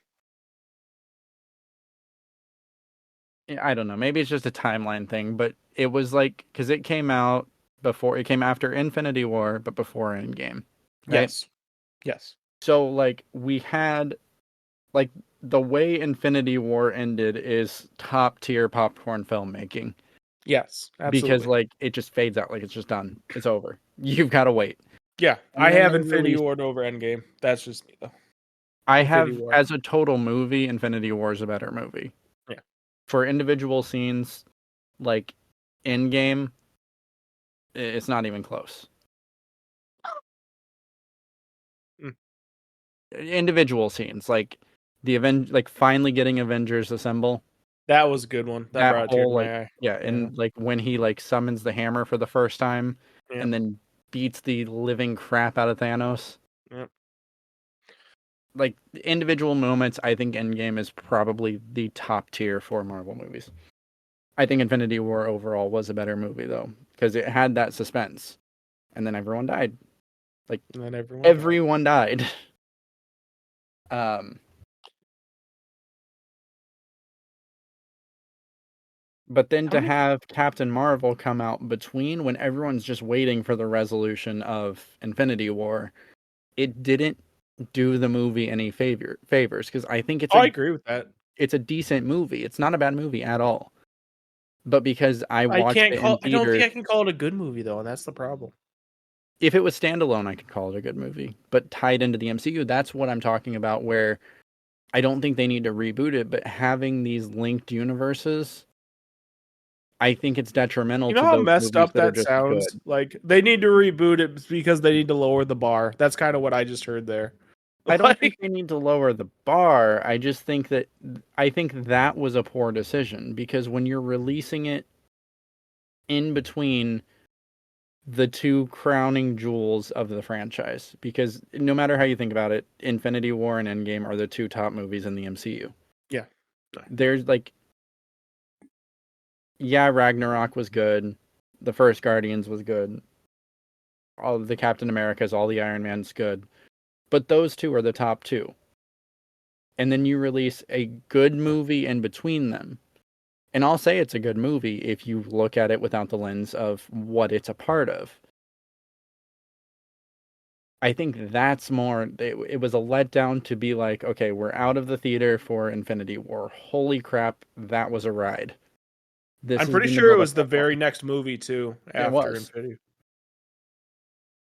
Speaker 1: I don't know, maybe it's just a timeline thing, but it was like, because it came after Infinity War, but before Endgame, right?
Speaker 2: Yes. Yes.
Speaker 1: So, like, we had, like, the way Infinity War ended is top tier popcorn filmmaking.
Speaker 2: Yes.
Speaker 1: Because,
Speaker 2: Absolutely.
Speaker 1: like, it just fades out, like, it's just done. It's over. You've got to wait.
Speaker 2: Yeah,
Speaker 1: And
Speaker 2: I
Speaker 1: then
Speaker 2: have
Speaker 1: they
Speaker 2: Infinity
Speaker 1: released
Speaker 2: War over Endgame. That's just me though.
Speaker 1: I
Speaker 2: Infinity
Speaker 1: have,
Speaker 2: War.
Speaker 1: as a total movie, Infinity War is a better movie.
Speaker 2: Yeah.
Speaker 1: For individual scenes, like Endgame, it's not even close.
Speaker 2: Mm.
Speaker 1: Individual scenes, like like finally getting Avengers Assemble.
Speaker 2: That was a good one. That
Speaker 1: That
Speaker 2: brought a tear to
Speaker 1: whole, like,
Speaker 2: my eye.
Speaker 1: yeah,
Speaker 2: Yeah.
Speaker 1: and like when he like summons the hammer for the first time,
Speaker 2: Yeah.
Speaker 1: and then beats the living crap out of Thanos.
Speaker 2: Yeah.
Speaker 1: Like individual moments, I think Endgame is probably the top tier for Marvel movies. I think Infinity War overall was a better movie though, because it had that suspense, and then everyone died. Like
Speaker 2: And then everyone died.
Speaker 1: everyone died. Um, but then
Speaker 2: How
Speaker 1: to
Speaker 2: many
Speaker 1: have Captain Marvel come out between when everyone's just waiting for the resolution of Infinity War, it didn't do the movie any favors because I think
Speaker 2: Oh, I agree with that.
Speaker 1: it's a decent movie. It's not a bad movie at all. But because I watched it in
Speaker 2: I don't think
Speaker 1: theaters,
Speaker 2: I can call it a good movie though, and that's the problem.
Speaker 1: if it was standalone, I could call it a good movie. But tied into the MCU, that's what I'm talking about. Where I don't think they need to reboot it, but having these linked universes, I think it's detrimental
Speaker 2: You know
Speaker 1: to
Speaker 2: how
Speaker 1: those
Speaker 2: messed
Speaker 1: movies
Speaker 2: up
Speaker 1: that are
Speaker 2: that
Speaker 1: just
Speaker 2: sounds?
Speaker 1: good.
Speaker 2: Like they need to reboot it because they need to lower the bar. That's kind of what I just heard there.
Speaker 1: I don't think
Speaker 2: Like
Speaker 1: they need to lower the bar. I think that was a poor decision because when you're releasing it in between the two crowning jewels of the franchise, because no matter how you think about it, Infinity War and Endgame are the two top movies in the MCU.
Speaker 2: yeah.
Speaker 1: There's like, yeah, Ragnarok was good. The first Guardians was good. All of the Captain Americas, all the Iron Man's good. But those two are the top two. And then you release a good movie in between them. And I'll say it's a good movie if you look at it without the lens of what it's a part of. I think that's more, it was a letdown to be like, okay, we're out of the theater for Infinity War. Holy crap, that was a ride. This
Speaker 2: I'm
Speaker 1: is
Speaker 2: pretty
Speaker 1: going to
Speaker 2: sure it
Speaker 1: build up
Speaker 2: was the
Speaker 1: that more.
Speaker 2: very next movie too
Speaker 1: It
Speaker 2: after
Speaker 1: was.
Speaker 2: Infinity.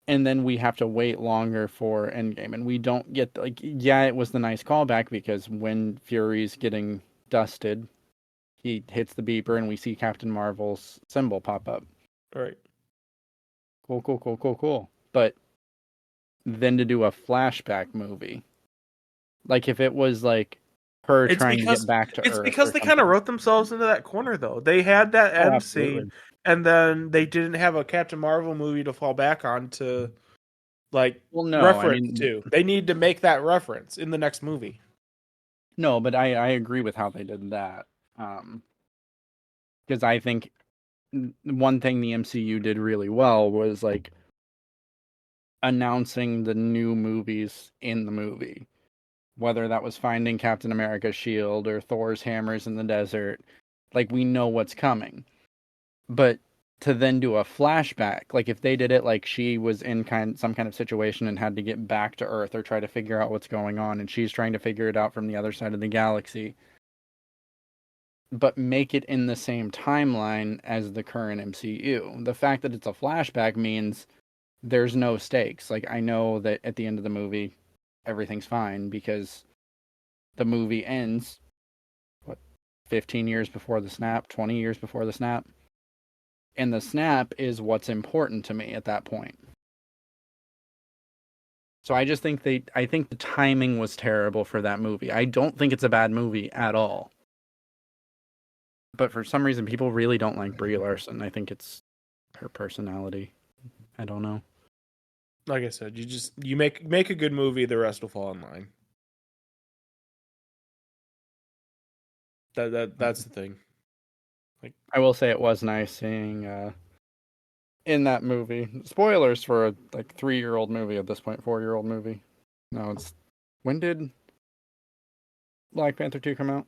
Speaker 1: And then we have to wait longer for Endgame. And we don't get, like, yeah, it was the nice callback because when Fury's getting dusted, he hits the beeper and we see Captain Marvel's symbol pop up.
Speaker 2: All right.
Speaker 1: Cool, cool, cool, cool, cool. But then to do a flashback movie, like if it was like her trying to get back to
Speaker 2: It's
Speaker 1: Earth
Speaker 2: because
Speaker 1: or
Speaker 2: they kind of
Speaker 1: something.
Speaker 2: wrote themselves into that corner though. They had that
Speaker 1: Oh,
Speaker 2: end scene
Speaker 1: absolutely.
Speaker 2: and then they didn't have a Captain Marvel movie to fall back on to like
Speaker 1: Well, no, I
Speaker 2: reference
Speaker 1: mean,
Speaker 2: to. They need to make that reference in the next movie.
Speaker 1: no, but I agree with how they did that. Because I think one thing the MCU did really well was like announcing the new movies in the movie, whether that was finding Captain America's shield or Thor's hammers in the desert. Like we know what's coming. But to then do a flashback, like if they did it like she was in some kind of situation and had to get back to Earth or try to figure out what's going on and she's trying to figure it out from the other side of the galaxy, but make it in the same timeline as the current MCU. The fact that it's a flashback means there's no stakes. Like I know that at the end of the movie everything's fine because the movie ends what 15 years before the snap, 20 years before the snap. And the snap is what's important to me at that point. So I just think I think the timing was terrible for that movie. I don't think it's a bad movie at all. But for some reason, people really don't like Brie Larson. I think it's her personality. I don't know.
Speaker 2: Like I said, you make a good movie, the rest will fall in line. That's the thing.
Speaker 1: Like, I will say it was nice seeing in that movie. Spoilers for a 3-year-old movie at this point, 4-year-old movie. No, it's when did Black Panther 2 come out?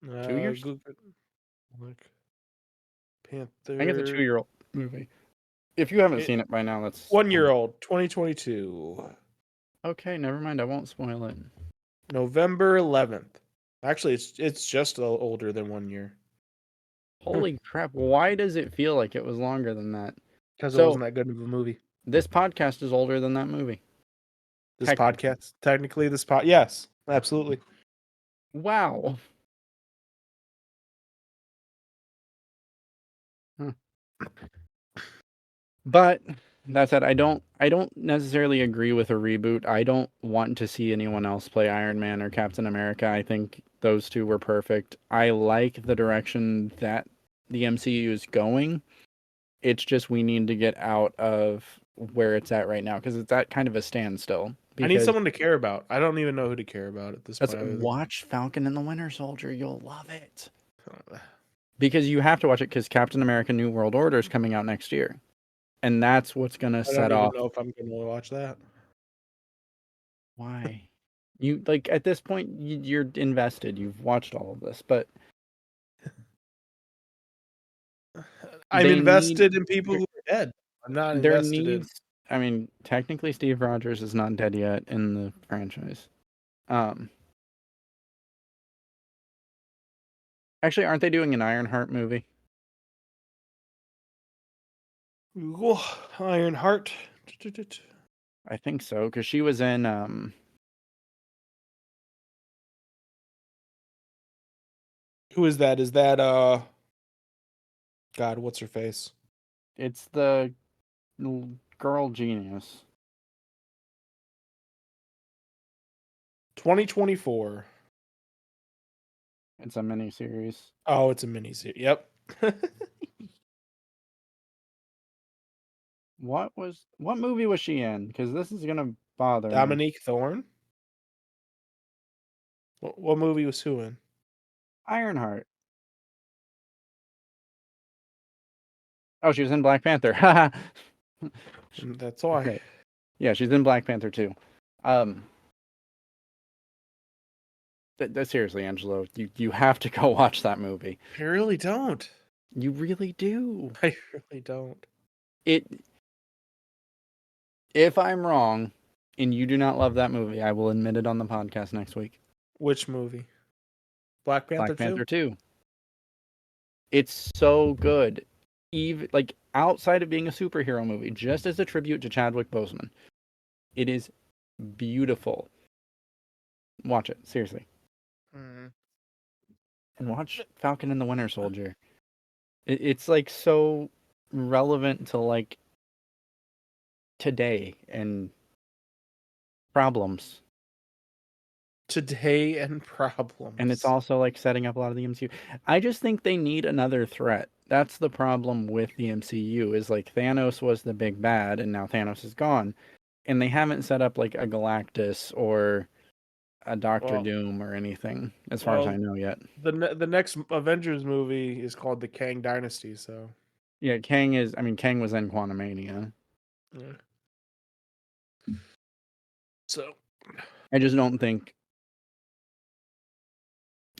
Speaker 1: 2 years?
Speaker 2: Black Panther.
Speaker 1: I think it's a 2-year-old movie. If you haven't seen it by now, that's
Speaker 2: 1-year-old, 2022.
Speaker 1: Okay, never mind. I won't spoil it.
Speaker 2: November 11th. Actually, it's just a little older than 1 year.
Speaker 1: Holy crap! Why does it feel like it was longer than that?
Speaker 2: Because it wasn't that good of a movie.
Speaker 1: This podcast is older than that movie.
Speaker 2: Technically, yes, absolutely.
Speaker 1: Wow. Huh. But that said, I don't necessarily agree with a reboot. I don't want to see anyone else play Iron Man or Captain America. I think those two were perfect. I like the direction that the MCU is going. It's just we need to get out of where it's at right now because it's at kind of a standstill.
Speaker 2: I need someone to care about. I don't even know who to care about at this point.
Speaker 1: Watch Falcon and the Winter Soldier. You'll love it. Because you have to watch it because Captain America New World Order is coming out next year. And that's what's going to set off.
Speaker 2: I don't even know if I'm going to watch that.
Speaker 1: Why? You at this point, you're invested. You've watched all of this, but
Speaker 2: I'm invested in people who are dead. I'm not invested in.
Speaker 1: I mean, technically, Steve Rogers is not dead yet in the franchise. Actually, aren't they doing an Ironheart movie?
Speaker 2: Google Ironheart.
Speaker 1: I think so, because she was in
Speaker 2: Who is that? Is that God, what's her face?
Speaker 1: It's the girl genius.
Speaker 2: 2024.
Speaker 1: It's a miniseries.
Speaker 2: Oh, it's a miniseries. Yep.
Speaker 1: What movie was she in? Because this is gonna bother
Speaker 2: Dominique
Speaker 1: me.
Speaker 2: Thorne. What movie was who in?
Speaker 1: Ironheart. Oh, she was in Black Panther.
Speaker 2: That's why.
Speaker 1: Okay. Yeah, she's in Black Panther too. Seriously, Angelo, you have to go watch that movie.
Speaker 2: I really don't.
Speaker 1: You really do.
Speaker 2: I really don't.
Speaker 1: If I'm wrong and you do not love that movie, I will admit it on the podcast next week.
Speaker 2: Which movie? Black Panther
Speaker 1: 2? It's so good. Even outside of being a superhero movie, just as a tribute to Chadwick Boseman, it is beautiful. Watch it, seriously. And watch Falcon and the Winter Soldier. It's so relevant to today and problems.
Speaker 2: Today and problems.
Speaker 1: And it's also setting up a lot of the MCU. I just think they need another threat. That's the problem with the MCU is Thanos was the big bad and now Thanos is gone. And they haven't set up a Galactus or a Doctor Doom or anything as far as I know yet.
Speaker 2: The next Avengers movie is called the Kang Dynasty, so.
Speaker 1: Yeah, Kang was in Quantumania.
Speaker 2: Yeah. So
Speaker 1: I just don't think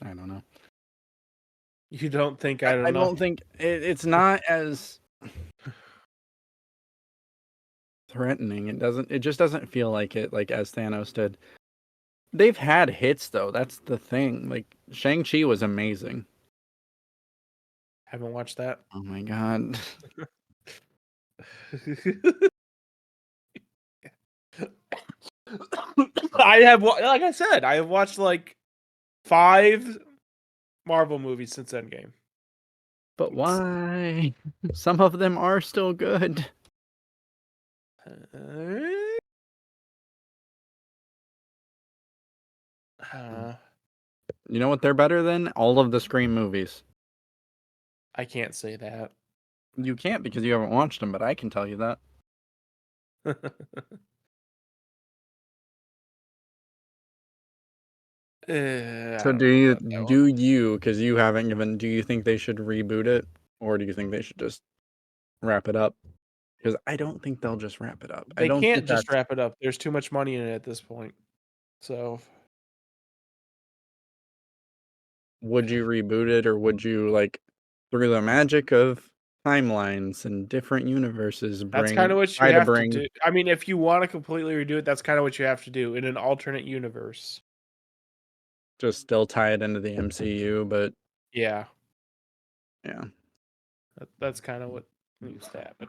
Speaker 1: I don't know.
Speaker 2: You don't think I don't know?
Speaker 1: I don't think it's not as threatening. It just doesn't feel like it as Thanos did. They've had hits though. That's the thing. Shang-Chi was amazing.
Speaker 2: Haven't watched that.
Speaker 1: Oh my god.
Speaker 2: I have, like I said, I have watched 5 Marvel movies since Endgame.
Speaker 1: But why? Some of them are still good. You know what they're better than? All of the Scream movies.
Speaker 2: I can't say that.
Speaker 1: You can't because you haven't watched them, but I can tell you that. So
Speaker 2: I don't know about that one.
Speaker 1: because you haven't given, do you think they should reboot it? Or do you think they should just wrap it up? Because I don't think they'll just wrap it up. I
Speaker 2: They
Speaker 1: don't
Speaker 2: can't
Speaker 1: think
Speaker 2: just
Speaker 1: that's,
Speaker 2: wrap it up. There's too much money in it at this point. So
Speaker 1: would you reboot it or would you, like, through the magic of timelines and different universes,
Speaker 2: that's kind of what you
Speaker 1: try to
Speaker 2: have to
Speaker 1: bring,
Speaker 2: do. I mean, if you want to completely redo it, that's kind of what you have to do in an alternate universe.
Speaker 1: just still tie it into the MCU, but
Speaker 2: Yeah,
Speaker 1: yeah.
Speaker 2: that's kind of what needs to happen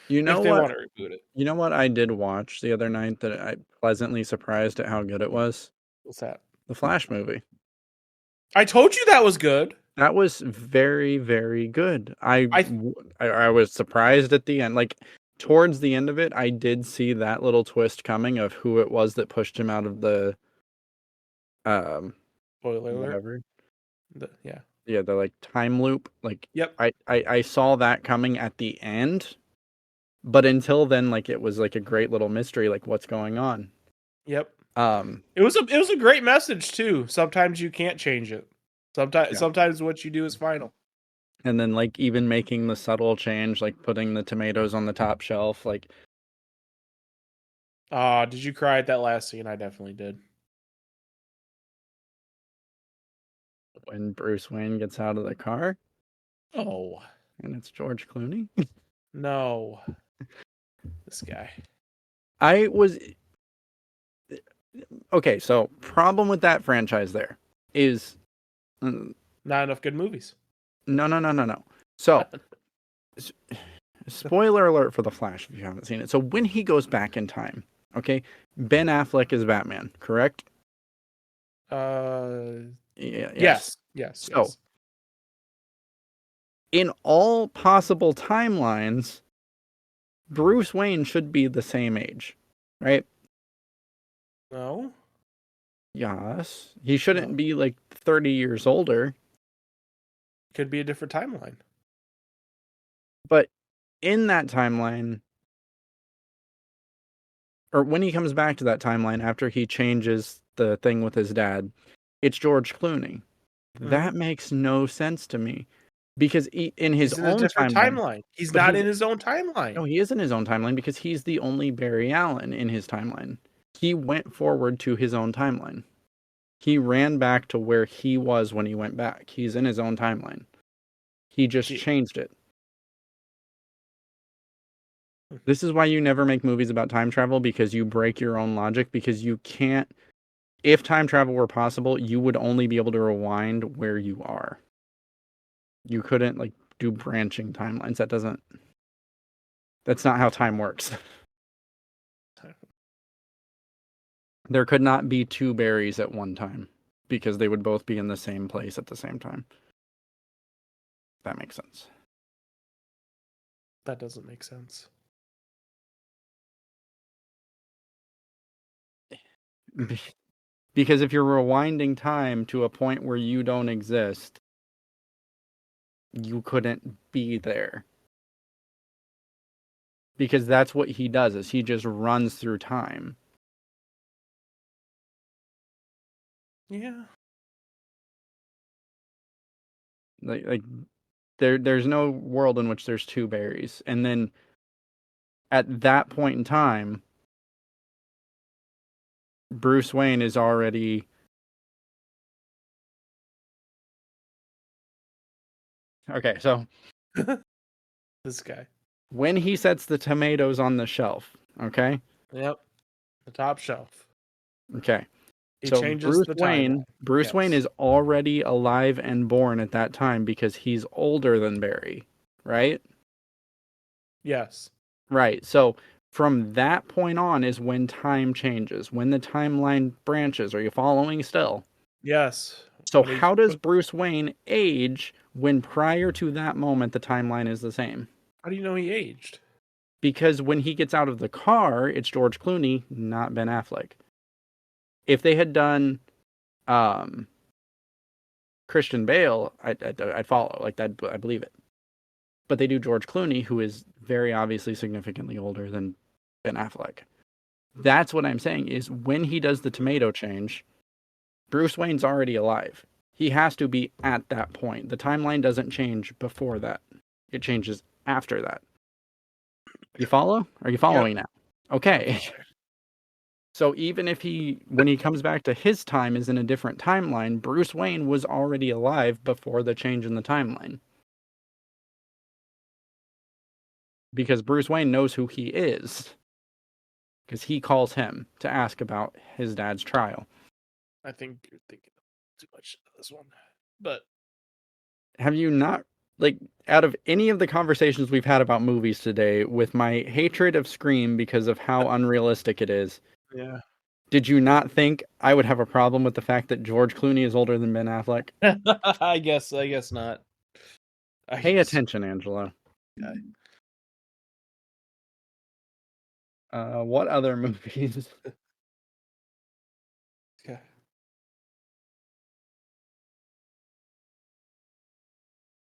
Speaker 1: You
Speaker 2: if
Speaker 1: know
Speaker 2: they
Speaker 1: what?
Speaker 2: want to reboot it.
Speaker 1: You know what I did watch the other night that I pleasantly surprised at how good it was?
Speaker 2: What's that?
Speaker 1: The Flash movie.
Speaker 2: I told you that was good.
Speaker 1: That was very, very good.
Speaker 2: I
Speaker 1: I was surprised at the end. Like, towards the end of it, I did see that little twist coming of who it was that pushed him out of the um
Speaker 2: spoiler alert.
Speaker 1: whatever.
Speaker 2: Yeah.
Speaker 1: Yeah, the like time loop. Like
Speaker 2: Yep.
Speaker 1: I saw that coming at the end, but until then, like it was like a great little mystery, like what's going on.
Speaker 2: Yep.
Speaker 1: Um
Speaker 2: It was a great message too. Sometimes you can't change it.
Speaker 1: yeah.
Speaker 2: Sometimes what you do is final.
Speaker 1: And then like even making the subtle change, like putting the tomatoes on the top shelf, like
Speaker 2: Did you cry at that last scene? I definitely did.
Speaker 1: when Bruce Wayne gets out of the car
Speaker 2: Oh
Speaker 1: and it's George Clooney.
Speaker 2: no, this guy.
Speaker 1: I was okay, so problem with that franchise there is
Speaker 2: Not enough good movies.
Speaker 1: no. So spoiler alert for The Flash if you haven't seen it. So when he goes back in time, okay, Ben Affleck is Batman, correct? Yeah, yes. So
Speaker 2: Yes.
Speaker 1: in all possible timelines, Bruce Wayne should be the same age, right?
Speaker 2: No,
Speaker 1: Yes. He shouldn't
Speaker 2: no.
Speaker 1: be like 30 years older,
Speaker 2: Could be a different timeline.
Speaker 1: but in that timeline, or when he comes back to that timeline after he changes the thing with his dad, it's George Clooney.
Speaker 2: Mm-hmm.
Speaker 1: That makes no sense to me because in his
Speaker 2: He's in a
Speaker 1: own
Speaker 2: different
Speaker 1: timeline,
Speaker 2: timeline. He's
Speaker 1: but
Speaker 2: not in his own
Speaker 1: no,
Speaker 2: timeline.
Speaker 1: he is in his own timeline because he's the only Barry Allen in his timeline. He went forward to his own timeline. He ran back to where he was when he went back. He's in his own timeline. He just
Speaker 2: See,
Speaker 1: changed it. This is why you never make movies about time travel because you break your own logic because you can't. If time travel were possible, you would only be able to rewind where you are. You couldn't like do branching timelines. That's not how time works. There could not be two Barrys at one time because they would both be in the same place at the same time. That makes sense.
Speaker 2: that doesn't make sense.
Speaker 1: Because if you're rewinding time to a point where you don't exist, you couldn't be there. Because that's what he does is he just runs through time.
Speaker 2: Yeah.
Speaker 1: Like there's no world in which there's two Barrys. And then at that point in time, Bruce Wayne is already okay, so
Speaker 2: This guy.
Speaker 1: when he sets the tomatoes on the shelf, okay?
Speaker 2: Yep. The top shelf.
Speaker 1: Okay.
Speaker 2: He
Speaker 1: So
Speaker 2: changes the timeline.
Speaker 1: Bruce Wayne
Speaker 2: Yes.
Speaker 1: is already alive and born at that time because he's older than Barry, right?
Speaker 2: Yes.
Speaker 1: Right. So from that point on is when time changes, when the timeline branches. Are you following still?
Speaker 2: Yes.
Speaker 1: So how does Bruce Wayne age when prior to that moment the timeline is the same?
Speaker 2: How do you know he aged?
Speaker 1: Because when he gets out of the car, it's George Clooney, not Ben Affleck. If they had done Christian Bale, I'd follow. Like that, I believe it. But they do George Clooney, who is very obviously significantly older than Ben Affleck. That's what I'm saying is when he does the tomato change, Bruce Wayne's already alive. He has to be at that point. The timeline doesn't change before that. It changes after that. You follow? Are you following now? Okay. So even if when he comes back to his time is in a different timeline, Bruce Wayne was already alive before the change in the timeline. Because Bruce Wayne knows who he is. Because he calls him to ask about his dad's trial.
Speaker 2: I think you're thinking too much of this one. But
Speaker 1: have you not, like, out of any of the conversations we've had about movies today, with my hatred of Scream because of how unrealistic it is,
Speaker 2: yeah,
Speaker 1: did you not think I would have a problem with the fact that George Clooney is older than Ben Affleck?
Speaker 2: I guess not.
Speaker 1: Pay attention, Angelo.
Speaker 2: Okay.
Speaker 1: What other movies?
Speaker 2: Okay.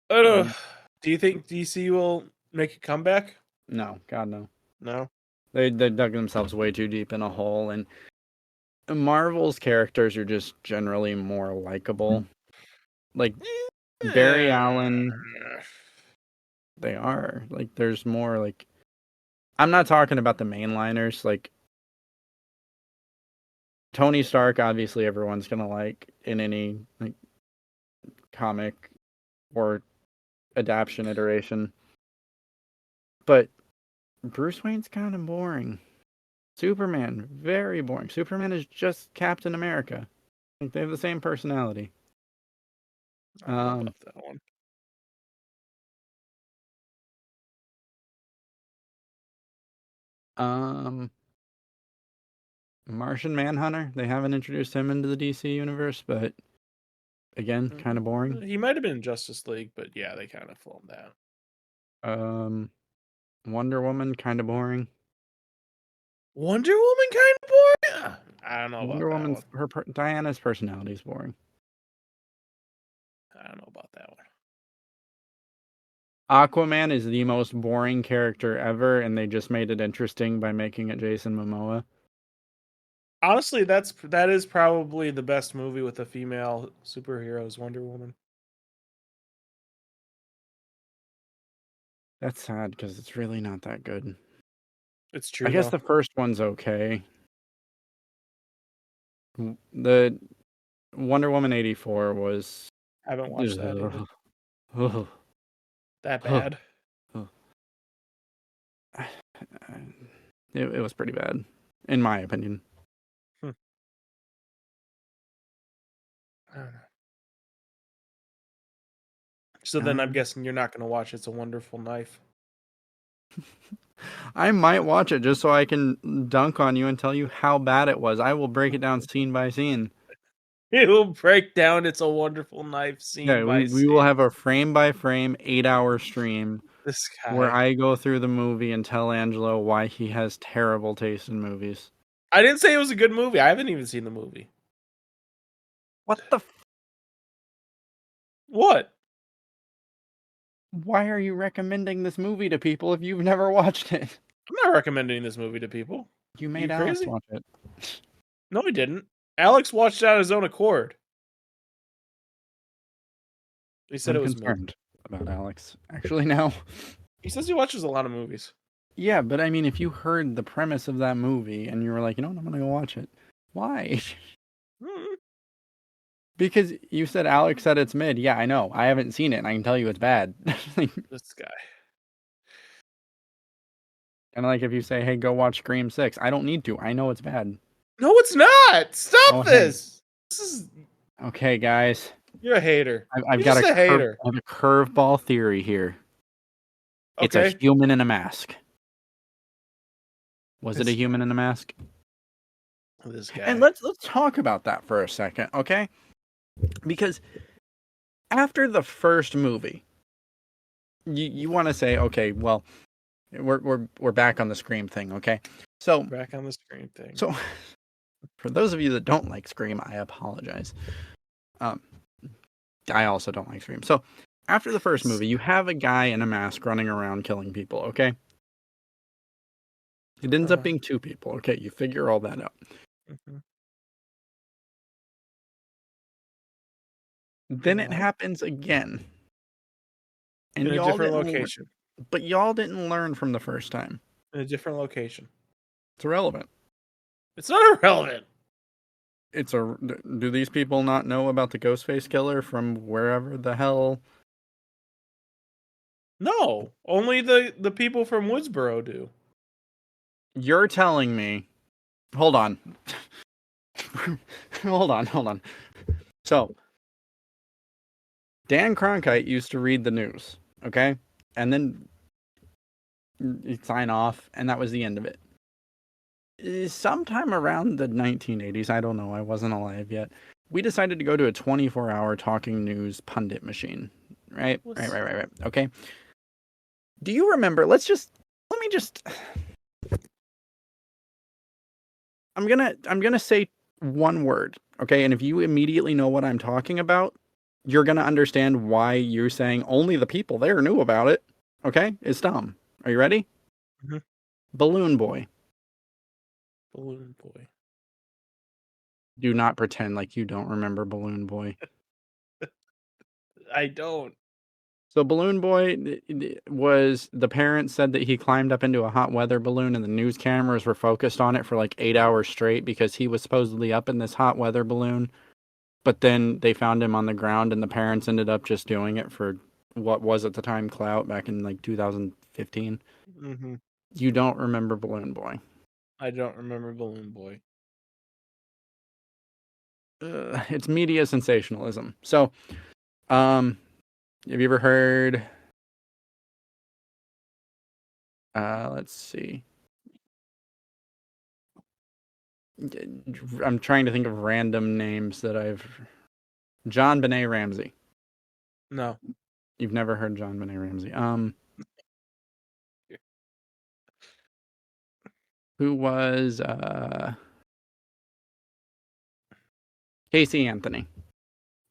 Speaker 2: I don't know. Do you think DC will make a comeback?
Speaker 1: No, God no.
Speaker 2: No.
Speaker 1: They dug themselves way too deep in a hole, and Marvel's characters are just generally more likable. Like Barry Allen, they are. Like there's more like I'm not talking about the mainliners, like Tony Stark, obviously everyone's gonna like in any like comic or adaptation iteration. But Bruce Wayne's kind of boring. Superman, very boring. Superman is just Captain America. Like they have the same personality.
Speaker 2: I don't know about that one.
Speaker 1: Martian Manhunter, they haven't introduced him into the DC universe, but again, kind of boring.
Speaker 2: He might have been in Justice League, but yeah, they kind of filmed that.
Speaker 1: Wonder Woman, kind of boring.
Speaker 2: Wonder Woman kind of boring? I don't know
Speaker 1: Wonder
Speaker 2: about
Speaker 1: Woman's
Speaker 2: that one.
Speaker 1: Diana's personality is boring.
Speaker 2: I don't know about that one.
Speaker 1: Aquaman is the most boring character ever, and they just made it interesting by making it Jason Momoa.
Speaker 2: Honestly, that is probably the best movie with a female superhero is Wonder Woman.
Speaker 1: That's sad because it's really not that good.
Speaker 2: It's true.
Speaker 1: I guess
Speaker 2: though.
Speaker 1: the first one's okay. The Wonder Woman 84 was.
Speaker 2: I haven't watched that either. That bad.
Speaker 1: It was pretty bad, in my opinion.
Speaker 2: I don't know. So then I'm guessing you're not going to watch It's a Wonderful Knife.
Speaker 1: I might watch it just so I can dunk on you and tell you how bad it was. I will break it down scene by scene.
Speaker 2: It will break down It's a Wonderful Knife scene by scene.
Speaker 1: We will have a frame by frame 8-hour stream
Speaker 2: This guy.
Speaker 1: where I go through the movie and tell Angelo why he has terrible taste in movies.
Speaker 2: I didn't say it was a good movie. I haven't even seen the movie.
Speaker 1: What the?
Speaker 2: What?
Speaker 1: Why are you recommending this movie to people if you've never watched it?
Speaker 2: I'm not recommending this movie to people.
Speaker 1: You made Alex watch it.
Speaker 2: No, he didn't. Alex watched it on his own accord. He said
Speaker 1: I'm
Speaker 2: it was
Speaker 1: concerned about Alex. Actually, now.
Speaker 2: He says he watches a lot of movies.
Speaker 1: Yeah, but I mean, if you heard the premise of that movie and you were like, you know what, I'm going to go watch it. Why? Because you said Alex said it's mid. Yeah, I know. I haven't seen it, and I can tell you it's bad.
Speaker 2: This guy.
Speaker 1: And like if you say, hey, go watch Scream 6. I don't need to. I know it's bad.
Speaker 2: No, it's not. Stop this. This is...
Speaker 1: Okay, guys.
Speaker 2: You're a hater.
Speaker 1: I've got a hater. I have a curveball theory here. Okay. It's a human in a mask. Was it a human in a mask?
Speaker 2: This guy.
Speaker 1: And let's talk about that for a second, okay? Because after the first movie, you want to say, okay, well, we're back on the Scream thing, okay? So
Speaker 2: Back on the screen thing.
Speaker 1: so for those of you that don't like Scream, I apologize. Um, I also don't like Scream. So after the first movie, you have a guy in a mask running around killing people, okay? It ends up being two people, okay? You figure all that out.
Speaker 2: Mm-hmm.
Speaker 1: Then it
Speaker 2: Yeah.
Speaker 1: happens again. And
Speaker 2: In a
Speaker 1: y'all
Speaker 2: different
Speaker 1: didn't
Speaker 2: location.
Speaker 1: but y'all didn't learn from the first time.
Speaker 2: In a different location.
Speaker 1: It's irrelevant.
Speaker 2: It's not irrelevant.
Speaker 1: Do these people not know about the Ghostface killer from wherever the hell?
Speaker 2: No, only the people from Woodsboro do.
Speaker 1: You're telling me. Hold on. hold on. So, Dan Cronkite used to read the news, okay? And then he'd sign off, and that was the end of it. Sometime around the 1980s, I don't know, I wasn't alive yet, we decided to go to a 24-hour talking news pundit machine. Right? Right. Okay. Do you remember? Let me just. I'm gonna say one word, okay? And if you immediately know what I'm talking about, you're gonna understand why you're saying only the people there knew about it. Okay? It's dumb. Are you ready?
Speaker 2: Mm-hmm.
Speaker 1: Balloon Boy.
Speaker 2: Balloon Boy.
Speaker 1: Do not pretend like you don't remember Balloon Boy.
Speaker 2: I don't.
Speaker 1: So Balloon Boy was the parents said that he climbed up into a hot weather balloon and the news cameras were focused on it for like 8 hours straight because he was supposedly up in this hot weather balloon. But then they found him on the ground and the parents ended up just doing it for what was at the time clout back in like 2015.
Speaker 2: Mm-hmm.
Speaker 1: You don't remember Balloon Boy.
Speaker 2: I don't remember Balloon Boy.
Speaker 1: It's media sensationalism. So, have you ever heard let's see. I'm trying to think of random names that I've. John Benet Ramsey.
Speaker 2: No.
Speaker 1: You've never heard John Benet Ramsey. Who was Casey Anthony?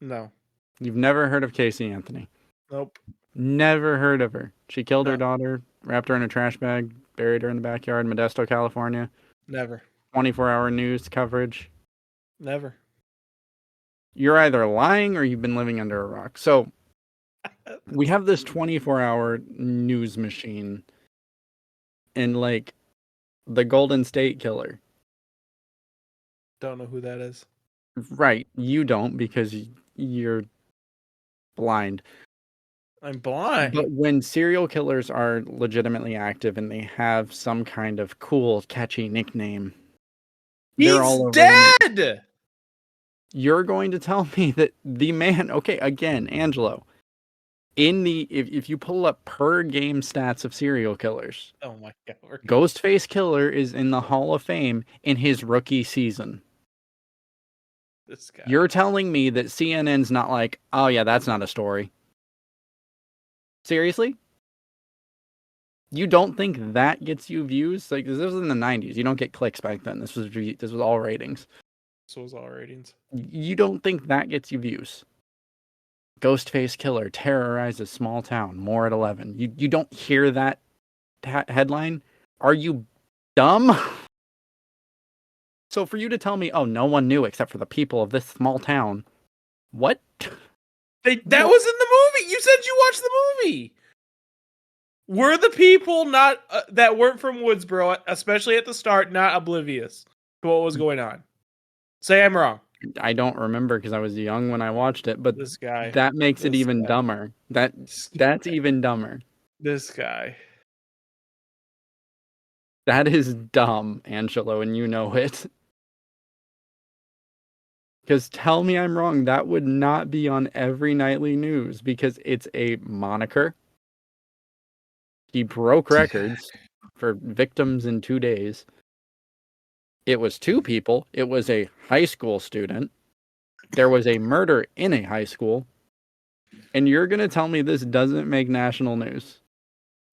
Speaker 2: No.
Speaker 1: You've never heard of Casey Anthony.
Speaker 2: Nope.
Speaker 1: Never heard of her. She killed her
Speaker 2: No.
Speaker 1: daughter, wrapped her in a trash bag, buried her in the backyard in Modesto, California.
Speaker 2: Never.
Speaker 1: 24-hour news coverage.
Speaker 2: Never.
Speaker 1: You're either lying or you've been living under a rock. So we have this 24-hour news machine and like the Golden State Killer.
Speaker 2: Don't know who that is.
Speaker 1: Right. You don't because you're blind.
Speaker 2: I'm blind.
Speaker 1: But when serial killers are legitimately active and they have some kind of cool, catchy nickname, they're
Speaker 2: He's
Speaker 1: all over the
Speaker 2: dead.
Speaker 1: You're going to tell me that the man, okay, again, Angelo, if you pull up per game stats of serial killers,
Speaker 2: Oh my god.
Speaker 1: Ghostface Killer is in the Hall of Fame in his rookie season.
Speaker 2: This guy.
Speaker 1: You're telling me that CNN's not like, oh yeah, that's not a story. Seriously? You don't think that gets you views? Like this was in the 90s. You don't get clicks back then. This was all ratings.
Speaker 2: This was all ratings.
Speaker 1: You don't think that gets you views? Ghostface Killer terrorizes small town. More at 11. You don't hear that headline? Are you dumb? So for you to tell me, oh, no one knew except for the people of this small town, what?
Speaker 2: That was in the movie. You said you watched the movie. Were the people not that weren't from Woodsboro, especially at the start, not oblivious to what was going on? Say I'm wrong.
Speaker 1: I don't remember because I was young when I watched it, but
Speaker 2: This guy.
Speaker 1: that makes it
Speaker 2: This
Speaker 1: even
Speaker 2: guy.
Speaker 1: dumber. That's even dumber.
Speaker 2: This guy.
Speaker 1: That is dumb, Angelo, and you know it. Because tell me I'm wrong, that would not be on every nightly news because it's a moniker. He broke records for victims in 2 days. It was two people. It was a high school student. There was a murder in a high school, and you're going to tell me this doesn't make national news?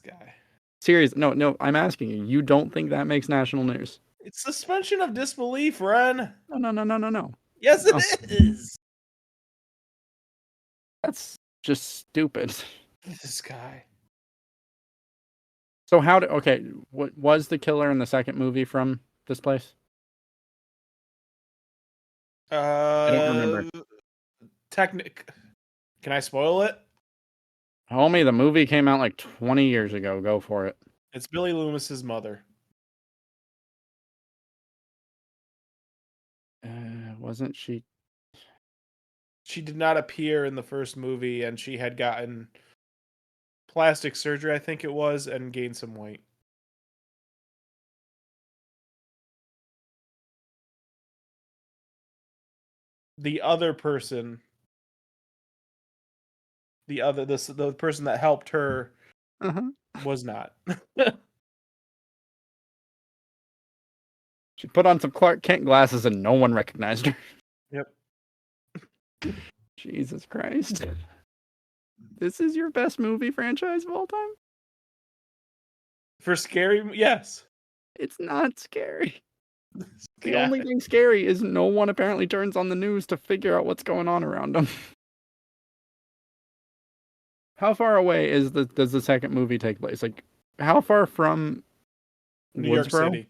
Speaker 2: Guy.
Speaker 1: Serious? No, I'm asking you. You don't think that makes national news?
Speaker 2: It's suspension of disbelief, Ren.
Speaker 1: No.
Speaker 2: Yes,
Speaker 1: No.
Speaker 2: it is.
Speaker 1: That's just stupid.
Speaker 2: This guy.
Speaker 1: So what was the killer in the second movie from this place? I don't remember.
Speaker 2: Technic. Can I spoil it?
Speaker 1: Homie, the movie came out like 20 years ago. Go for it.
Speaker 2: It's Billy Loomis's mother.
Speaker 1: Wasn't she?
Speaker 2: She did not appear in the first movie, and she had gotten plastic surgery, I think it was, and gained some weight. The other person, the person that helped her,
Speaker 1: Uh-huh.
Speaker 2: was not.
Speaker 1: She put on some Clark Kent glasses and no one recognized her.
Speaker 2: Yep.
Speaker 1: Jesus Christ. This is your best movie franchise of all time?
Speaker 2: For scary, yes.
Speaker 1: It's not scary. The
Speaker 2: Yeah.
Speaker 1: only thing scary is no one apparently turns on the news to figure out what's going on around them. How far away does the second movie take place? Like, how far from
Speaker 2: New York
Speaker 1: Woodsboro?
Speaker 2: City.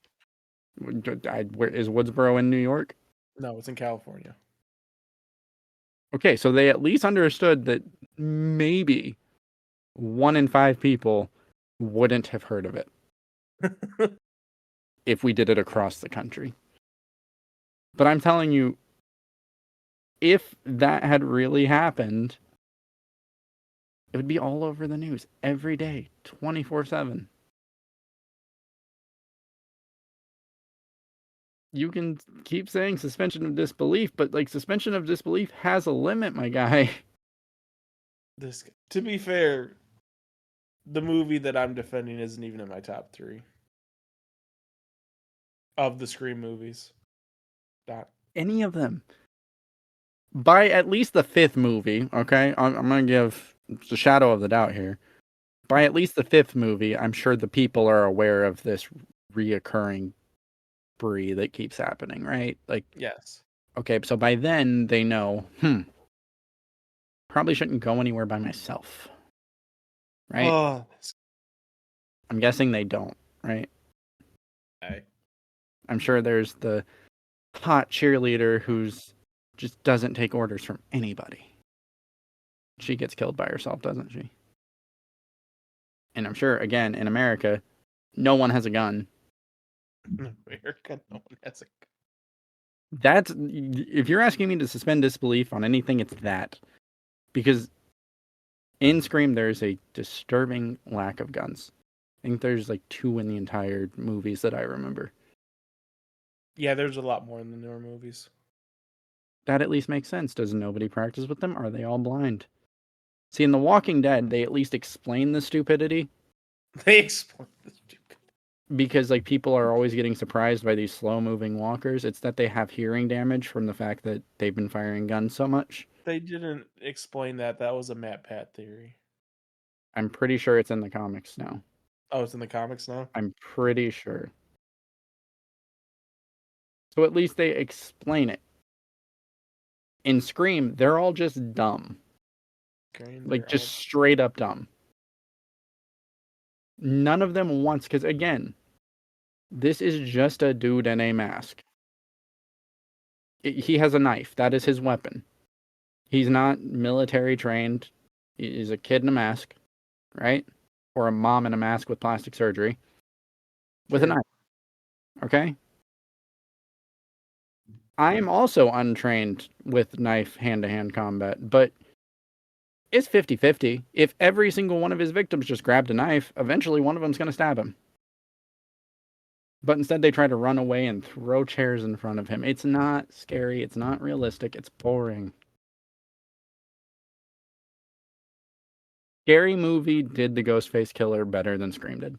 Speaker 1: Where is Woodsboro in New York?
Speaker 2: No, it's in California.
Speaker 1: Okay, so they at least understood that maybe 1 in 5 people wouldn't have heard of it if we did it across the country. But I'm telling you, if that had really happened, it would be all over the news every day, 24/7. You can keep saying suspension of disbelief, but like suspension of disbelief has a limit, my guy.
Speaker 2: To be fair, the movie that I'm defending isn't even in my top 3 of the Scream movies. Not
Speaker 1: Any of them. By at least the 5th movie, okay? I'm going to give the shadow of the doubt here. By at least the 5th movie, I'm sure the people are aware of this reoccurring spree that keeps happening, right? Like,
Speaker 2: yes.
Speaker 1: okay, so by then they know, probably shouldn't go anywhere by myself, right?
Speaker 2: Oh,
Speaker 1: I'm guessing they don't, right?
Speaker 2: okay.
Speaker 1: I'm sure there's the hot cheerleader who's just doesn't take orders from anybody. She gets killed by herself, doesn't she? And I'm sure, again, in America, no one has a gun.
Speaker 2: In America, no one has a.
Speaker 1: That's, if you're asking me to suspend disbelief on anything, it's that. Because in Scream, there's a disturbing lack of guns. I think there's like 2 in the entire movies that I remember.
Speaker 2: Yeah, there's a lot more in the newer movies.
Speaker 1: That at least makes sense. Does nobody practice with them? Are they all blind? See, in The Walking Dead, they at least explain the stupidity.
Speaker 2: They explain the stupid.
Speaker 1: Because like people are always getting surprised by these slow-moving walkers. It's that they have hearing damage from the fact that they've been firing guns so much.
Speaker 2: They didn't explain that. That was a Matt Pat theory.
Speaker 1: I'm pretty sure it's in the comics now.
Speaker 2: Oh, it's in the comics now?
Speaker 1: I'm pretty sure. So at least they explain it. In Scream, they're all just dumb. Like, just straight up dumb. None of them wants, because again, this is just a dude in a mask. He has a knife. That is his weapon. He's not military trained. He's a kid in a mask, right? Or a mom in a mask with plastic surgery. With a knife. Okay? I am also untrained with knife hand-to-hand combat, but it's 50-50. If every single one of his victims just grabbed a knife, eventually one of them's going to stab him. But instead they try to run away and throw chairs in front of him. It's not scary. It's not realistic. It's boring. Scary Movie did the Ghostface Killer better than Scream did.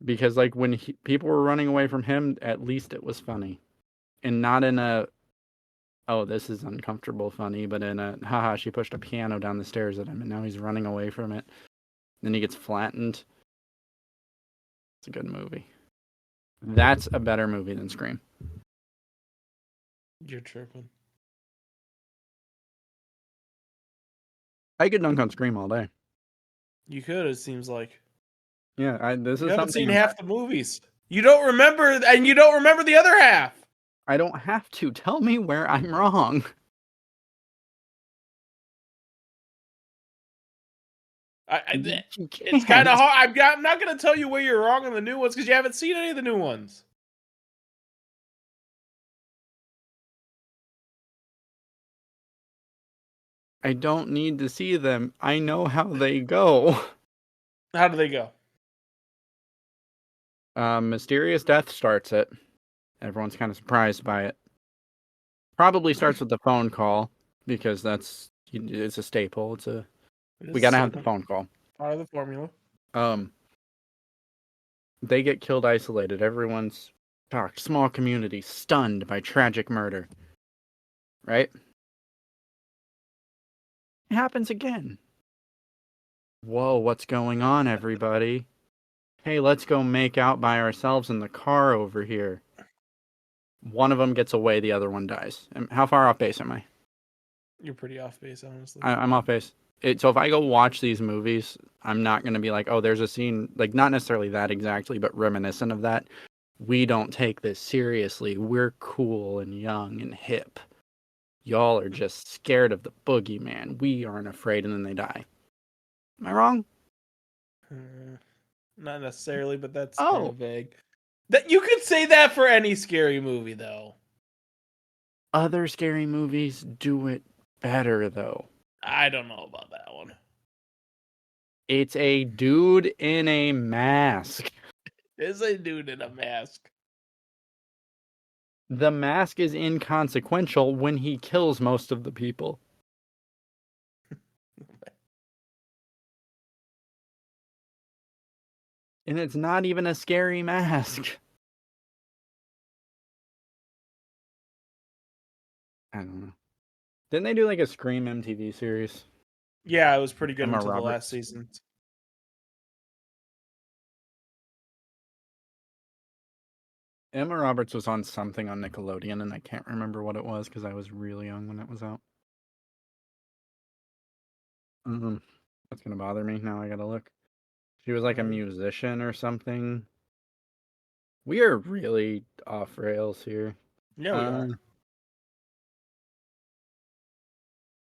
Speaker 1: because like when people were running away from him, at least it was funny, and not in a oh this is uncomfortable funny, but in a haha she pushed a piano down the stairs at him and now he's running away from it. Then he gets flattened. It's a good movie. That's a better movie than Scream.
Speaker 2: You're tripping.
Speaker 1: I could dunk on Scream all day.
Speaker 2: You could, it seems like.
Speaker 1: Yeah, this
Speaker 2: You
Speaker 1: is
Speaker 2: haven't
Speaker 1: something
Speaker 2: seen half the movies. You don't remember, and you don't remember the other half.
Speaker 1: I don't have to. Tell me where I'm wrong.
Speaker 2: It's kind of hard. I'm not going to tell you where you're wrong on the new ones because you haven't seen any of the new ones.
Speaker 1: I don't need to see them. I know how they go.
Speaker 2: How do they go?
Speaker 1: Mysterious death starts it. Everyone's kind of surprised by it. Probably starts with the phone call because it's a staple. We gotta have the phone call.
Speaker 2: Part of the formula.
Speaker 1: They get killed isolated. Everyone's shocked. Small community stunned by tragic murder. Right? It happens again. Whoa, what's going on, everybody? Hey, let's go make out by ourselves in the car over here. One of them gets away, the other one dies. How far off base am I?
Speaker 2: You're pretty off base, honestly.
Speaker 1: I'm off base. So if I go watch these movies, I'm not going to be like, oh, there's a scene, like not necessarily that exactly, but reminiscent of that. We don't take this seriously. We're cool and young and hip. Y'all are just scared of the boogeyman. We aren't afraid, and then they die. Am I wrong?
Speaker 2: Not necessarily, but that's kind
Speaker 1: Oh,
Speaker 2: of vague. That you could say that for any scary movie, though.
Speaker 1: other scary movies do it better, though.
Speaker 2: I don't know about that one.
Speaker 1: It's a dude in a mask.
Speaker 2: There's a dude in a mask.
Speaker 1: The mask is inconsequential when he kills most of the people. And it's not even a scary mask. I don't know. Didn't they do like a Scream MTV series?
Speaker 2: Yeah, it was pretty good
Speaker 1: Emma
Speaker 2: until the last
Speaker 1: Roberts.
Speaker 2: season.
Speaker 1: Emma Roberts was on something on Nickelodeon, and I can't remember what it was because I was really young when it was out. That's gonna bother me. Now I gotta look. She was like a musician or something. We are really off rails here.
Speaker 2: Yeah, we are.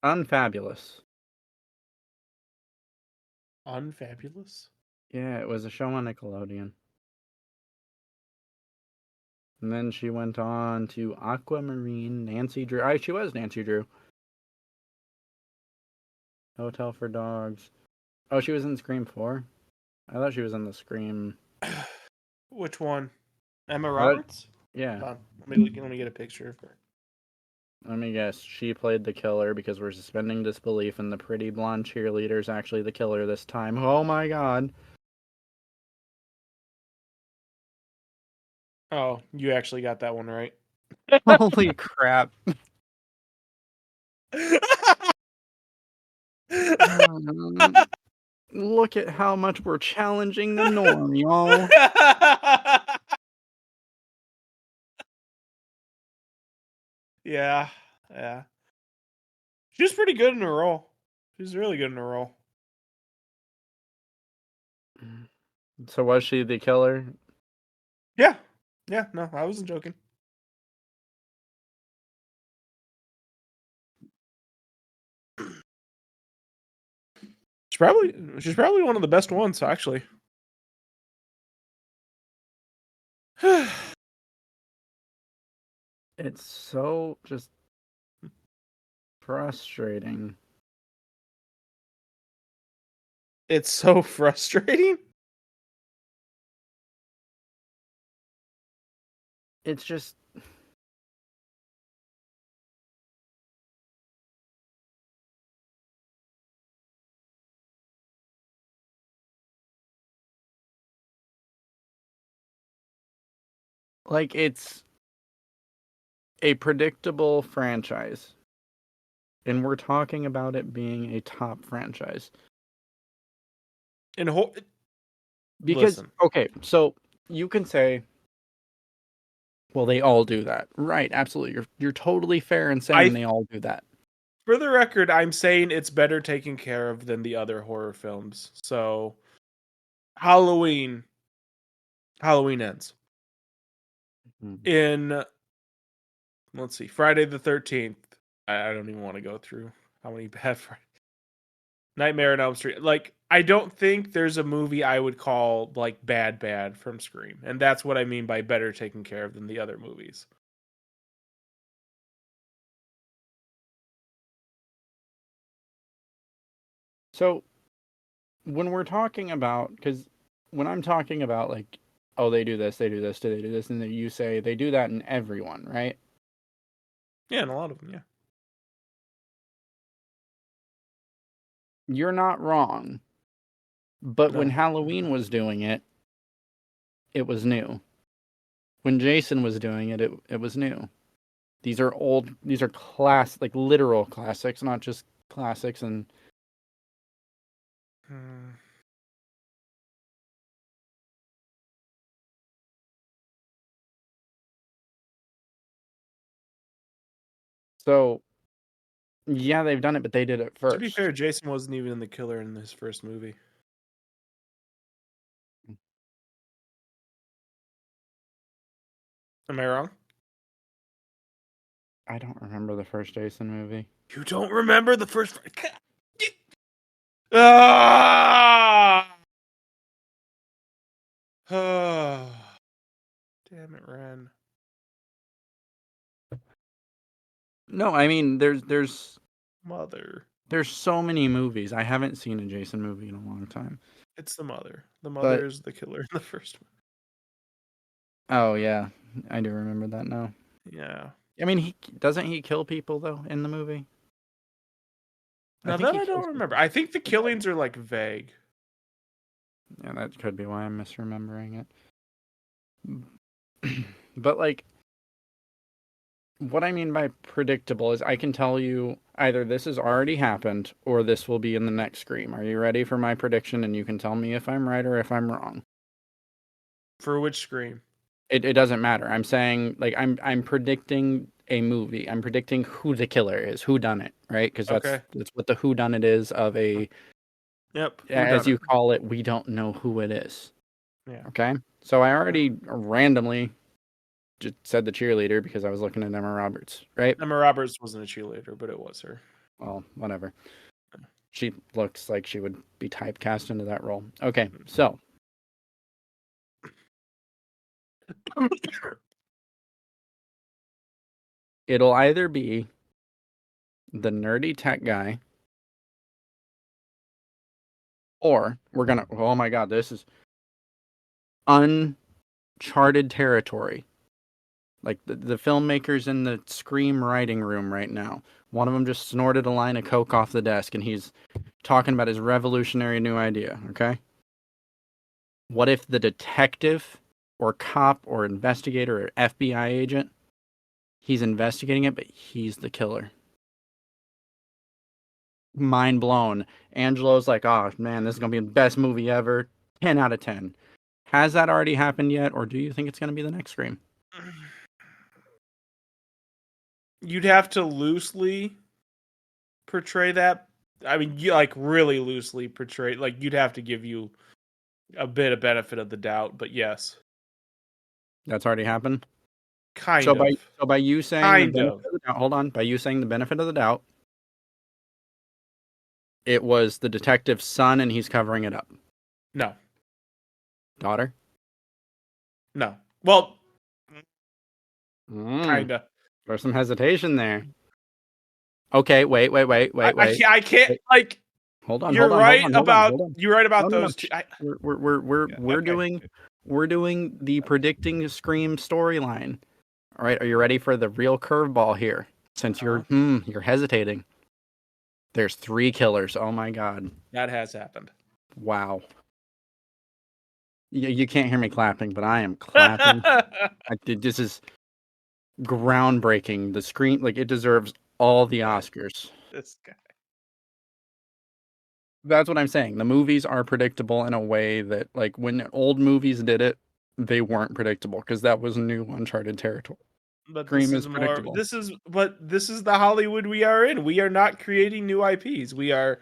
Speaker 1: Unfabulous.
Speaker 2: Unfabulous?
Speaker 1: Yeah, it was a show on Nickelodeon. And then she went on to Aquamarine, Nancy Drew. She was Nancy Drew. Hotel for Dogs. Oh, she was in Scream 4? I thought she was in the Scream.
Speaker 2: Which one? Emma Roberts?
Speaker 1: Yeah.
Speaker 2: Let me get a picture of her.
Speaker 1: Let me guess. She played the killer because we're suspending disbelief and the pretty blonde cheerleader's actually the killer this time. Oh my god.
Speaker 2: Oh, you actually got that one right.
Speaker 1: Holy crap. Look at how much we're challenging the norm, y'all.
Speaker 2: Yeah. She was pretty good in her role. She was really good in her role.
Speaker 1: So was she the killer?
Speaker 2: Yeah. Yeah, no, I wasn't joking. She's probably one of the best ones, actually.
Speaker 1: It's so just frustrating.
Speaker 2: It's so frustrating.
Speaker 1: It's just Like, it's a predictable franchise, and we're talking about it being a top franchise.
Speaker 2: And
Speaker 1: Because,
Speaker 2: listen,
Speaker 1: okay, so you can say, well, they all do that. Right, absolutely. You're totally fair in saying
Speaker 2: I
Speaker 1: they all do that.
Speaker 2: for the record, I'm saying it's better taken care of than the other horror films. So Halloween, Halloween ends
Speaker 1: Mhm.
Speaker 2: in, let's see, Friday the 13th. I don't even want to go through how many bad Nightmare on Elm Street. Like, I don't think there's a movie I would call like bad from Scream, and that's what I mean by better taken care of than the other movies.
Speaker 1: So when we're talking about, because when I'm talking about like, oh, they do this, they do this, they do this, and then you say they do that in everyone, right?
Speaker 2: Yeah, and a lot of them, yeah.
Speaker 1: You're not wrong. But when
Speaker 2: No.
Speaker 1: Halloween was doing it, it was new. When Jason was doing it, it was new. These are old, these are like literal classics, not just classics. And
Speaker 2: Hmm.
Speaker 1: so, yeah, they've done it, but they did it
Speaker 2: To be
Speaker 1: first.
Speaker 2: fair, Jason wasn't even the killer in his first movie. Am I wrong?
Speaker 1: I don't remember the first Jason movie.
Speaker 2: You don't remember the first? Ah! Oh, damn it, Ren.
Speaker 1: No, I mean
Speaker 2: Mother.
Speaker 1: there's so many movies. I haven't seen a Jason movie in a long time.
Speaker 2: It's the mother. The mother
Speaker 1: But
Speaker 2: is the killer in the first one.
Speaker 1: oh yeah, I do remember that now.
Speaker 2: Yeah.
Speaker 1: I mean, he doesn't he kill people though in the movie? I
Speaker 2: Now
Speaker 1: think
Speaker 2: that
Speaker 1: he
Speaker 2: I don't
Speaker 1: kills
Speaker 2: remember.
Speaker 1: people.
Speaker 2: I think the killings are like vague.
Speaker 1: Yeah, that could be why I'm misremembering it. But like what I mean by predictable is I can tell you either this has already happened or this will be in the next Scream. Are you ready for my prediction? And you can tell me if I'm right or if I'm wrong.
Speaker 2: For which Scream?
Speaker 1: It doesn't matter. I'm saying like I'm predicting a movie. I'm predicting who the killer is, who done it, right? Because
Speaker 2: Okay.
Speaker 1: that's what the who done it is of a,
Speaker 2: Yep. Who
Speaker 1: as
Speaker 2: done
Speaker 1: you
Speaker 2: it?
Speaker 1: call it, we don't know who it is.
Speaker 2: Yeah.
Speaker 1: Okay? So I
Speaker 2: Yep.
Speaker 1: already randomly just said the cheerleader because I was looking at Emma Roberts, right?
Speaker 2: Emma Roberts wasn't a cheerleader, but it was her.
Speaker 1: Well, whatever. She looks like she would be typecast into that role. Okay, so it'll either be the nerdy tech guy or we're gonna, oh my god, this is uncharted territory. Like the filmmakers in the Scream writing room right now. One of them just snorted a line of coke off the desk and he's talking about his revolutionary new idea, okay? What if the detective or cop or investigator or FBI agent, he's investigating it, but he's the killer? Mind blown. Angelo's like, oh man, this is going to be the best movie ever. 10 out of 10. Has that already happened yet, or do you think it's going to be the next Scream?
Speaker 2: You'd have to loosely portray that. I mean, you like really loosely portray. Like you'd have to give you a bit of benefit of the doubt, but yes,
Speaker 1: That's already happened. So
Speaker 2: kind
Speaker 1: by
Speaker 2: of,
Speaker 1: so by you saying the
Speaker 2: kind
Speaker 1: benefit
Speaker 2: of.
Speaker 1: of the doubt, hold on, by you saying the benefit of the doubt, it was the detective's son and he's covering it up.
Speaker 2: No,
Speaker 1: Daughter?
Speaker 2: no. Well,
Speaker 1: Mm,
Speaker 2: kind of.
Speaker 1: there's some hesitation there. Okay, wait, wait, wait,
Speaker 2: I,
Speaker 1: wait,
Speaker 2: I
Speaker 1: wait.
Speaker 2: can't. I can't.
Speaker 1: Wait.
Speaker 2: Like
Speaker 1: Hold on,
Speaker 2: you're
Speaker 1: hold on, hold
Speaker 2: right
Speaker 1: on, hold on,
Speaker 2: about
Speaker 1: hold on.
Speaker 2: you're right
Speaker 1: No,
Speaker 2: about
Speaker 1: no, no.
Speaker 2: those two. Yeah,
Speaker 1: We're
Speaker 2: okay.
Speaker 1: doing the predicting Scream storyline. All right, are you ready for the real curveball here? Since
Speaker 2: Uh-huh.
Speaker 1: you're hesitating. There's three killers. Oh my god.
Speaker 2: That has happened.
Speaker 1: Wow. You can't hear me clapping, but I am clapping. This is groundbreaking. The screen, like, it deserves all the Oscars.
Speaker 2: This guy.
Speaker 1: That's what I'm saying. The movies are predictable in a way that, like, when old movies did it, they weren't predictable because that was new, uncharted territory.
Speaker 2: But this
Speaker 1: Scream is
Speaker 2: is more.
Speaker 1: predictable.
Speaker 2: This is the Hollywood we are in. We are not creating new IPs. We are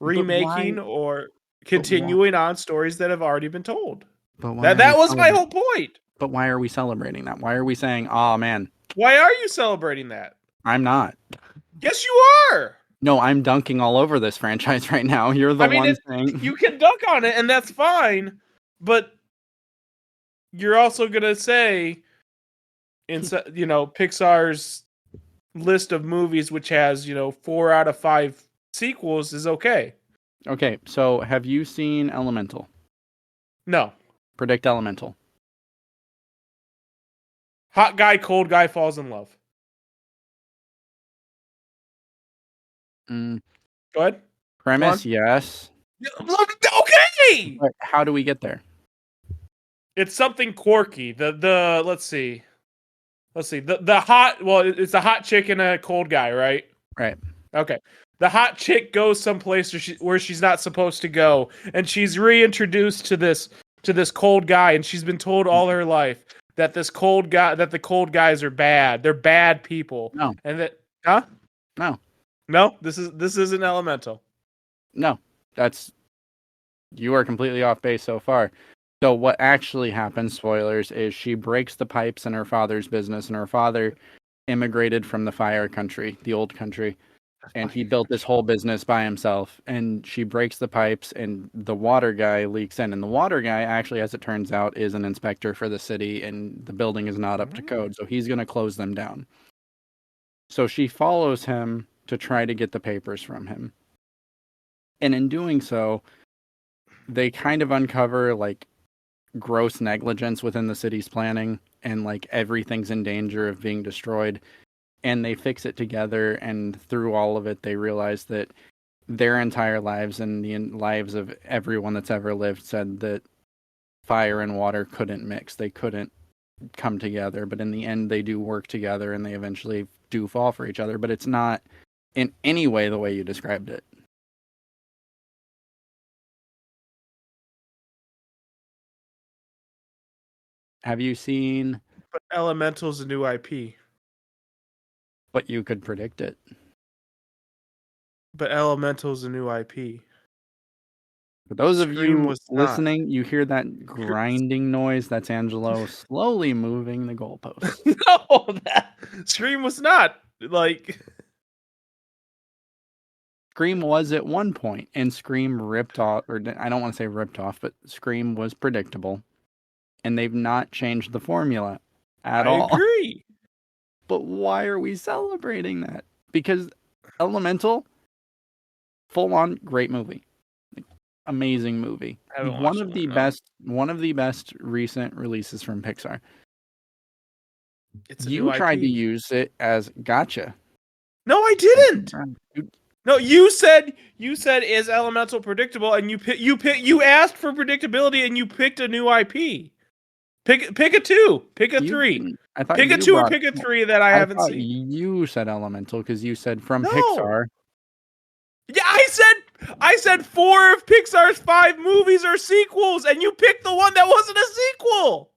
Speaker 1: But why?
Speaker 2: remaking or
Speaker 1: But why?
Speaker 2: continuing on stories that have already been told.
Speaker 1: But why
Speaker 2: That
Speaker 1: are we
Speaker 2: that was my
Speaker 1: celebrating?
Speaker 2: whole point.
Speaker 1: But why are we celebrating that? Why are we saying, "Oh man,
Speaker 2: Why are you celebrating that?
Speaker 1: I'm not"?
Speaker 2: Yes, you are.
Speaker 1: No, I'm dunking all over this franchise right now. You're the
Speaker 2: I mean,
Speaker 1: one saying,
Speaker 2: you can dunk on it, and that's fine. But you're also gonna say, Pixar's list of movies, which has 4 out of 5 sequels, is okay.
Speaker 1: okay, so have you seen Elemental?
Speaker 2: No,
Speaker 1: Predict Elemental.
Speaker 2: hot guy, cold guy falls in love.
Speaker 1: Mm,
Speaker 2: Go ahead.
Speaker 1: premise, yes.
Speaker 2: Okay.
Speaker 1: But how do we get there?
Speaker 2: It's something quirky. The let's see. The hot, well, it's a hot chick and a cold guy, right?
Speaker 1: Right.
Speaker 2: Okay. The hot chick goes someplace where she's not supposed to go, and she's reintroduced to this cold guy, and she's been told all her life that the cold guys are bad. They're bad people.
Speaker 1: No.
Speaker 2: And that
Speaker 1: No.
Speaker 2: No, this isn't Elemental.
Speaker 1: No. You are completely off base so far. So what actually happens, spoilers, is she breaks the pipes in her father's business, and her father immigrated from the fire country, the old country, and he built this whole business by himself. And she breaks the pipes, and the water guy leaks in. And the water guy, actually, as it turns out, is an inspector for the city, and the building is not up to code, so he's going to close them down. So she follows him to try to get the papers from him. And in doing so, they kind of uncover, like, gross negligence within the city's planning, and like everything's in danger of being destroyed, and they fix it together. And through all of it, they realize that their entire lives and the lives of everyone that's ever lived said that fire and water couldn't mix, they couldn't come together, but in the end they do work together, and they eventually do fall for each other, but it's not in any way the way you described it. Have you seen?
Speaker 2: But Elemental's a new IP.
Speaker 1: But you could predict it.
Speaker 2: But Elemental's a new IP.
Speaker 1: For those of
Speaker 2: Scream
Speaker 1: you
Speaker 2: was not.
Speaker 1: listening, you hear that grinding noise. That's Angelo slowly moving the goalposts.
Speaker 2: No, that Scream was not. Like,
Speaker 1: Scream was at one point, and Scream ripped off, or I don't want to say ripped off, but Scream was predictable, and they've not changed the formula at
Speaker 2: I
Speaker 1: all.
Speaker 2: agree.
Speaker 1: But why are we celebrating that? Because Elemental, full on great movie. Amazing movie.
Speaker 2: I haven't
Speaker 1: One
Speaker 2: watched
Speaker 1: of
Speaker 2: it,
Speaker 1: the
Speaker 2: no.
Speaker 1: best recent releases from Pixar.
Speaker 2: It's a
Speaker 1: You
Speaker 2: new
Speaker 1: tried to
Speaker 2: IP.
Speaker 1: use it as gotcha.
Speaker 2: No, I didn't. No, you said is Elemental predictable, and you asked for predictability, and you picked a new IP. Pick a 2, pick a
Speaker 1: You
Speaker 2: 3,
Speaker 1: didn't. I thought
Speaker 2: pick a
Speaker 1: you
Speaker 2: 2 or
Speaker 1: brought.
Speaker 2: pick a 3 that I
Speaker 1: I
Speaker 2: haven't
Speaker 1: thought
Speaker 2: seen.
Speaker 1: you said Elemental because you said from
Speaker 2: No.
Speaker 1: Pixar.
Speaker 2: Yeah, I said 4 of Pixar's 5 movies are sequels, and you picked the one that wasn't a sequel.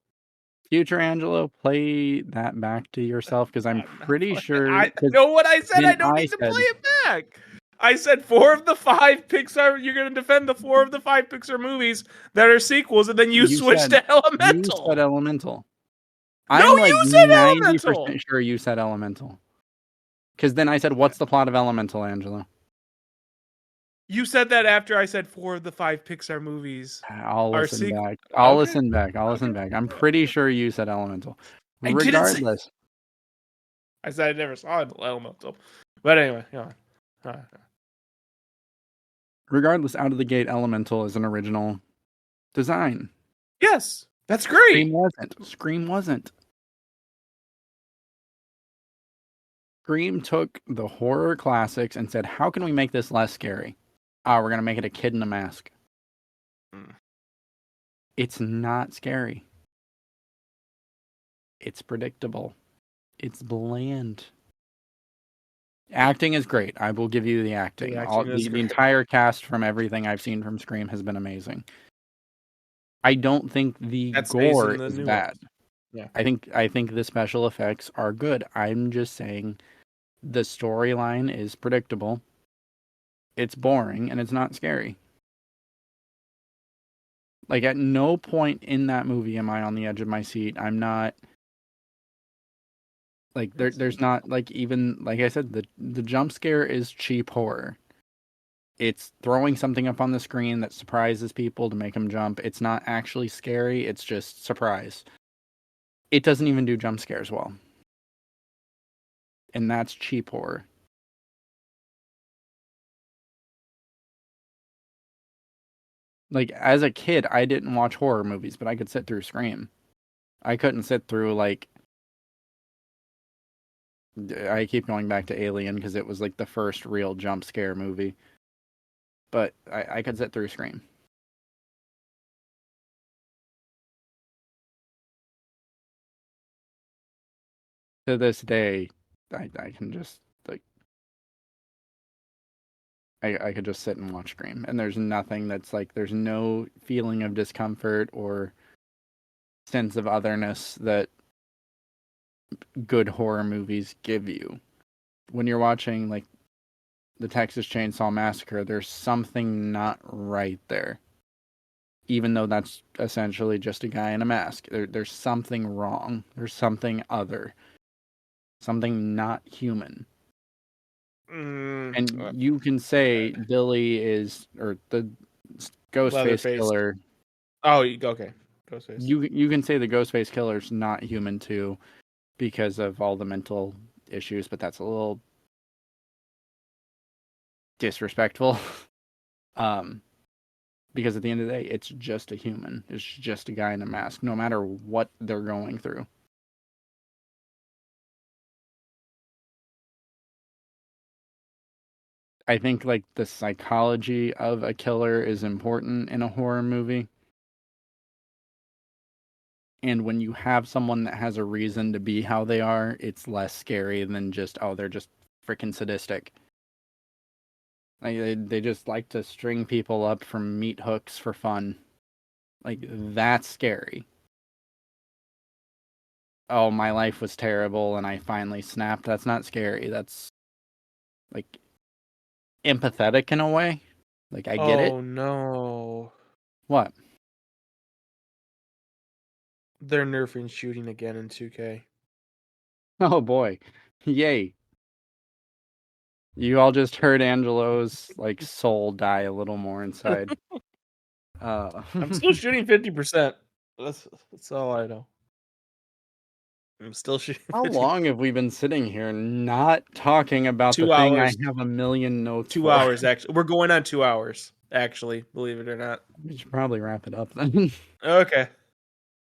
Speaker 1: Future Angelo, play that back to yourself because I'm pretty sure.
Speaker 2: I know what I said. I
Speaker 1: Then
Speaker 2: don't
Speaker 1: I
Speaker 2: need to
Speaker 1: said
Speaker 2: play it back. I said 4 of the 5 Pixar. You're going to defend the 4 of the 5 Pixar movies that are sequels, and then you switched to
Speaker 1: you said
Speaker 2: Elemental.
Speaker 1: Elemental.
Speaker 2: No,
Speaker 1: I'm like
Speaker 2: you said
Speaker 1: 90%
Speaker 2: Elemental.
Speaker 1: sure you said Elemental. Because then I said, "What's the plot of Elemental, Angelo?"
Speaker 2: You said that after I said 4 of the 5 Pixar movies
Speaker 1: I'll
Speaker 2: are
Speaker 1: listen
Speaker 2: sequels.
Speaker 1: back. I'll
Speaker 2: Okay.
Speaker 1: listen back. I'll listen
Speaker 2: Okay.
Speaker 1: back. I'm pretty sure you said Elemental.
Speaker 2: I didn't say.
Speaker 1: Regardless,
Speaker 2: I said I never saw Elemental. But anyway,
Speaker 1: regardless, out of the gate, Elemental is an original design.
Speaker 2: yes, that's
Speaker 1: Scream
Speaker 2: great.
Speaker 1: wasn't. Scream wasn't. Scream took the horror classics and said, "How can we make this less scary? We're gonna make it a kid in a mask." It's not scary. It's predictable. It's bland. Acting is great. I will give you the
Speaker 2: The
Speaker 1: acting.
Speaker 2: acting is
Speaker 1: The
Speaker 2: great.
Speaker 1: entire cast from everything I've seen from Scream has been amazing. I don't think the
Speaker 2: That stays in
Speaker 1: gore
Speaker 2: the
Speaker 1: is
Speaker 2: new
Speaker 1: bad.
Speaker 2: ones. Yeah.
Speaker 1: I think the special effects are good. I'm just saying the storyline is predictable. It's boring and it's not scary. Like at no point in that movie am I on the edge of my seat. I'm not like there's not like even like I said the jump scare is cheap horror. It's throwing something up on the screen that surprises people to make them jump. It's not actually scary, it's just surprise. It doesn't even do jump scares well. And that's cheap horror. Like as a kid, I didn't watch horror movies, but I could sit through Scream. I couldn't sit through like I keep going back to Alien because it was like the first real jump scare movie. But I could sit through Scream. To this day, I can just like I could just sit and watch Scream, and there's nothing that's like there's no feeling of discomfort or sense of otherness that good horror movies give you. When you're watching like the Texas Chainsaw Massacre, there's something not right there. Even though that's essentially just a guy in a mask, there's something wrong. There's something other, something not human. And you can say Billy is, or the Ghostface
Speaker 2: Leatherface.
Speaker 1: killer.
Speaker 2: Oh, okay. Ghostface.
Speaker 1: You can say the Ghostface killer's not human too, because of all the mental issues, but that's a little disrespectful. um, because at the end of the day, it's just a human. It's just a guy in a mask, no matter what they're going through. I think like the psychology of a killer is important in a horror movie. And when you have someone that has a reason to be how they are, it's less scary than just, oh, they're just freaking sadistic. Like they just like to string people up from meat hooks for fun. Like that's scary. Oh, my life was terrible and I finally snapped. That's not scary. That's like empathetic in a way. Like I get it.
Speaker 2: Oh no.
Speaker 1: What?
Speaker 2: They're nerfing shooting again in 2K.
Speaker 1: Oh boy. Yay. You all just heard Angelo's like soul die a little more inside.
Speaker 2: I'm still shooting 50%. That's all I know. I'm still shooting
Speaker 1: How
Speaker 2: 50.
Speaker 1: long have we been sitting here not talking about the
Speaker 2: 2
Speaker 1: thing I
Speaker 2: hours.
Speaker 1: have a million notes
Speaker 2: 2
Speaker 1: for?
Speaker 2: hours actually. We're going on 2 hours actually, believe it or not.
Speaker 1: We should probably wrap it up then.
Speaker 2: Okay.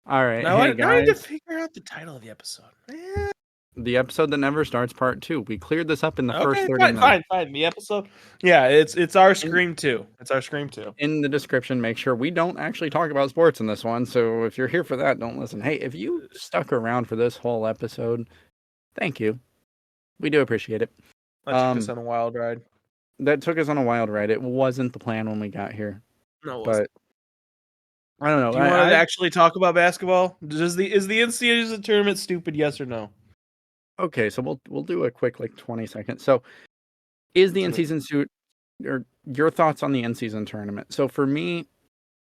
Speaker 1: All right.
Speaker 2: Now
Speaker 1: Hey
Speaker 2: I need to
Speaker 1: guys,
Speaker 2: figure out the title of the episode.
Speaker 1: the episode that never starts part 2. We cleared this up in the first
Speaker 2: Okay,
Speaker 1: 30 minutes.
Speaker 2: fine. The episode. Yeah, it's our
Speaker 1: In,
Speaker 2: Scream 2. It's our Scream 2.
Speaker 1: in the description, make sure we don't actually talk about sports in this one. So if you're here for that, don't listen. Hey, if you stuck around for this whole episode, thank you. We do appreciate it.
Speaker 2: That took us on a wild ride.
Speaker 1: That took us on a wild ride. It wasn't the plan when we got here,
Speaker 2: No, it wasn't.
Speaker 1: but I don't know.
Speaker 2: Do you want to actually talk about basketball? Is the NCAA tournament stupid? Yes or no?
Speaker 1: Okay, so we'll do a quick like 20 seconds. So, is the in season suit or your thoughts on the in season tournament? So for me,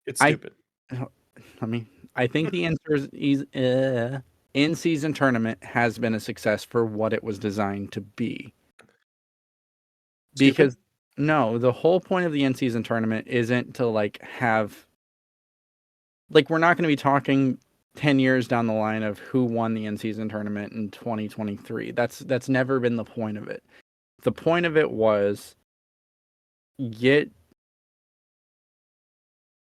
Speaker 2: It's stupid.
Speaker 1: I think the in season tournament has been a success for what it was designed to be.
Speaker 2: Stupid?
Speaker 1: Because no, the whole point of the in season tournament isn't to like have like we're not going to be talking 10 years down the line of who won the in season tournament in 2023. That's never been the point of it. The point of it was get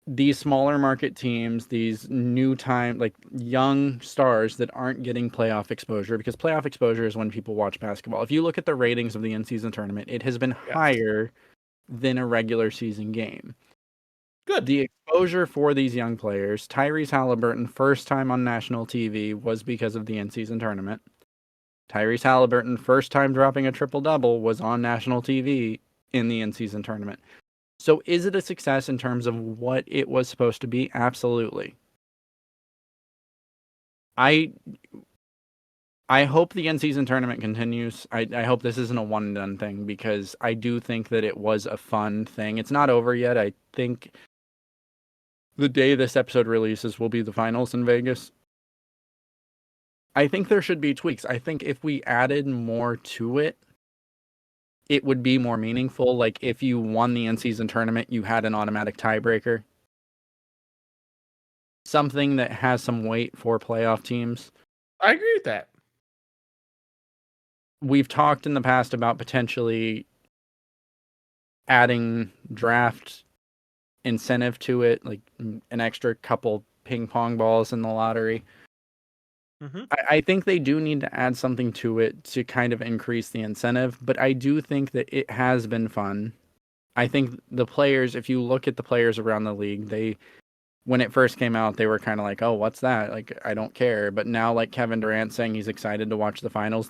Speaker 1: these smaller market teams, these new time, like young stars that aren't getting playoff exposure, because playoff exposure is when people watch basketball. If you look at the ratings of the in season tournament, it has been higher than a regular season game.
Speaker 2: Good.
Speaker 1: The exposure for these young players, Tyrese Halliburton, first time on national TV was because of the in-season tournament. Tyrese Halliburton, first time dropping a triple-double, was on national TV in the in-season tournament. So is it a success in terms of what it was supposed to be? Absolutely. I hope the in-season tournament continues. I hope this isn't a one-and-done thing because I do think that it was a fun thing. It's not over yet. I think the day this episode releases will be the finals in Vegas. I think there should be tweaks. I think if we added more to it, it would be more meaningful. Like if you won the in-season tournament, you had an automatic tiebreaker. Something that has some weight for playoff teams.
Speaker 2: I agree with that.
Speaker 1: We've talked in the past about potentially adding draft incentive to it, like an extra couple ping pong balls in the lottery.
Speaker 2: Mm-hmm.
Speaker 1: I think they do need to add something to it to kind of increase the incentive, but I do think that it has been fun. I think the players, if you look at the players around the league, when it first came out, they were kind of like, oh, what's that? Like, I don't care. But now, like Kevin Durant saying he's excited to watch the finals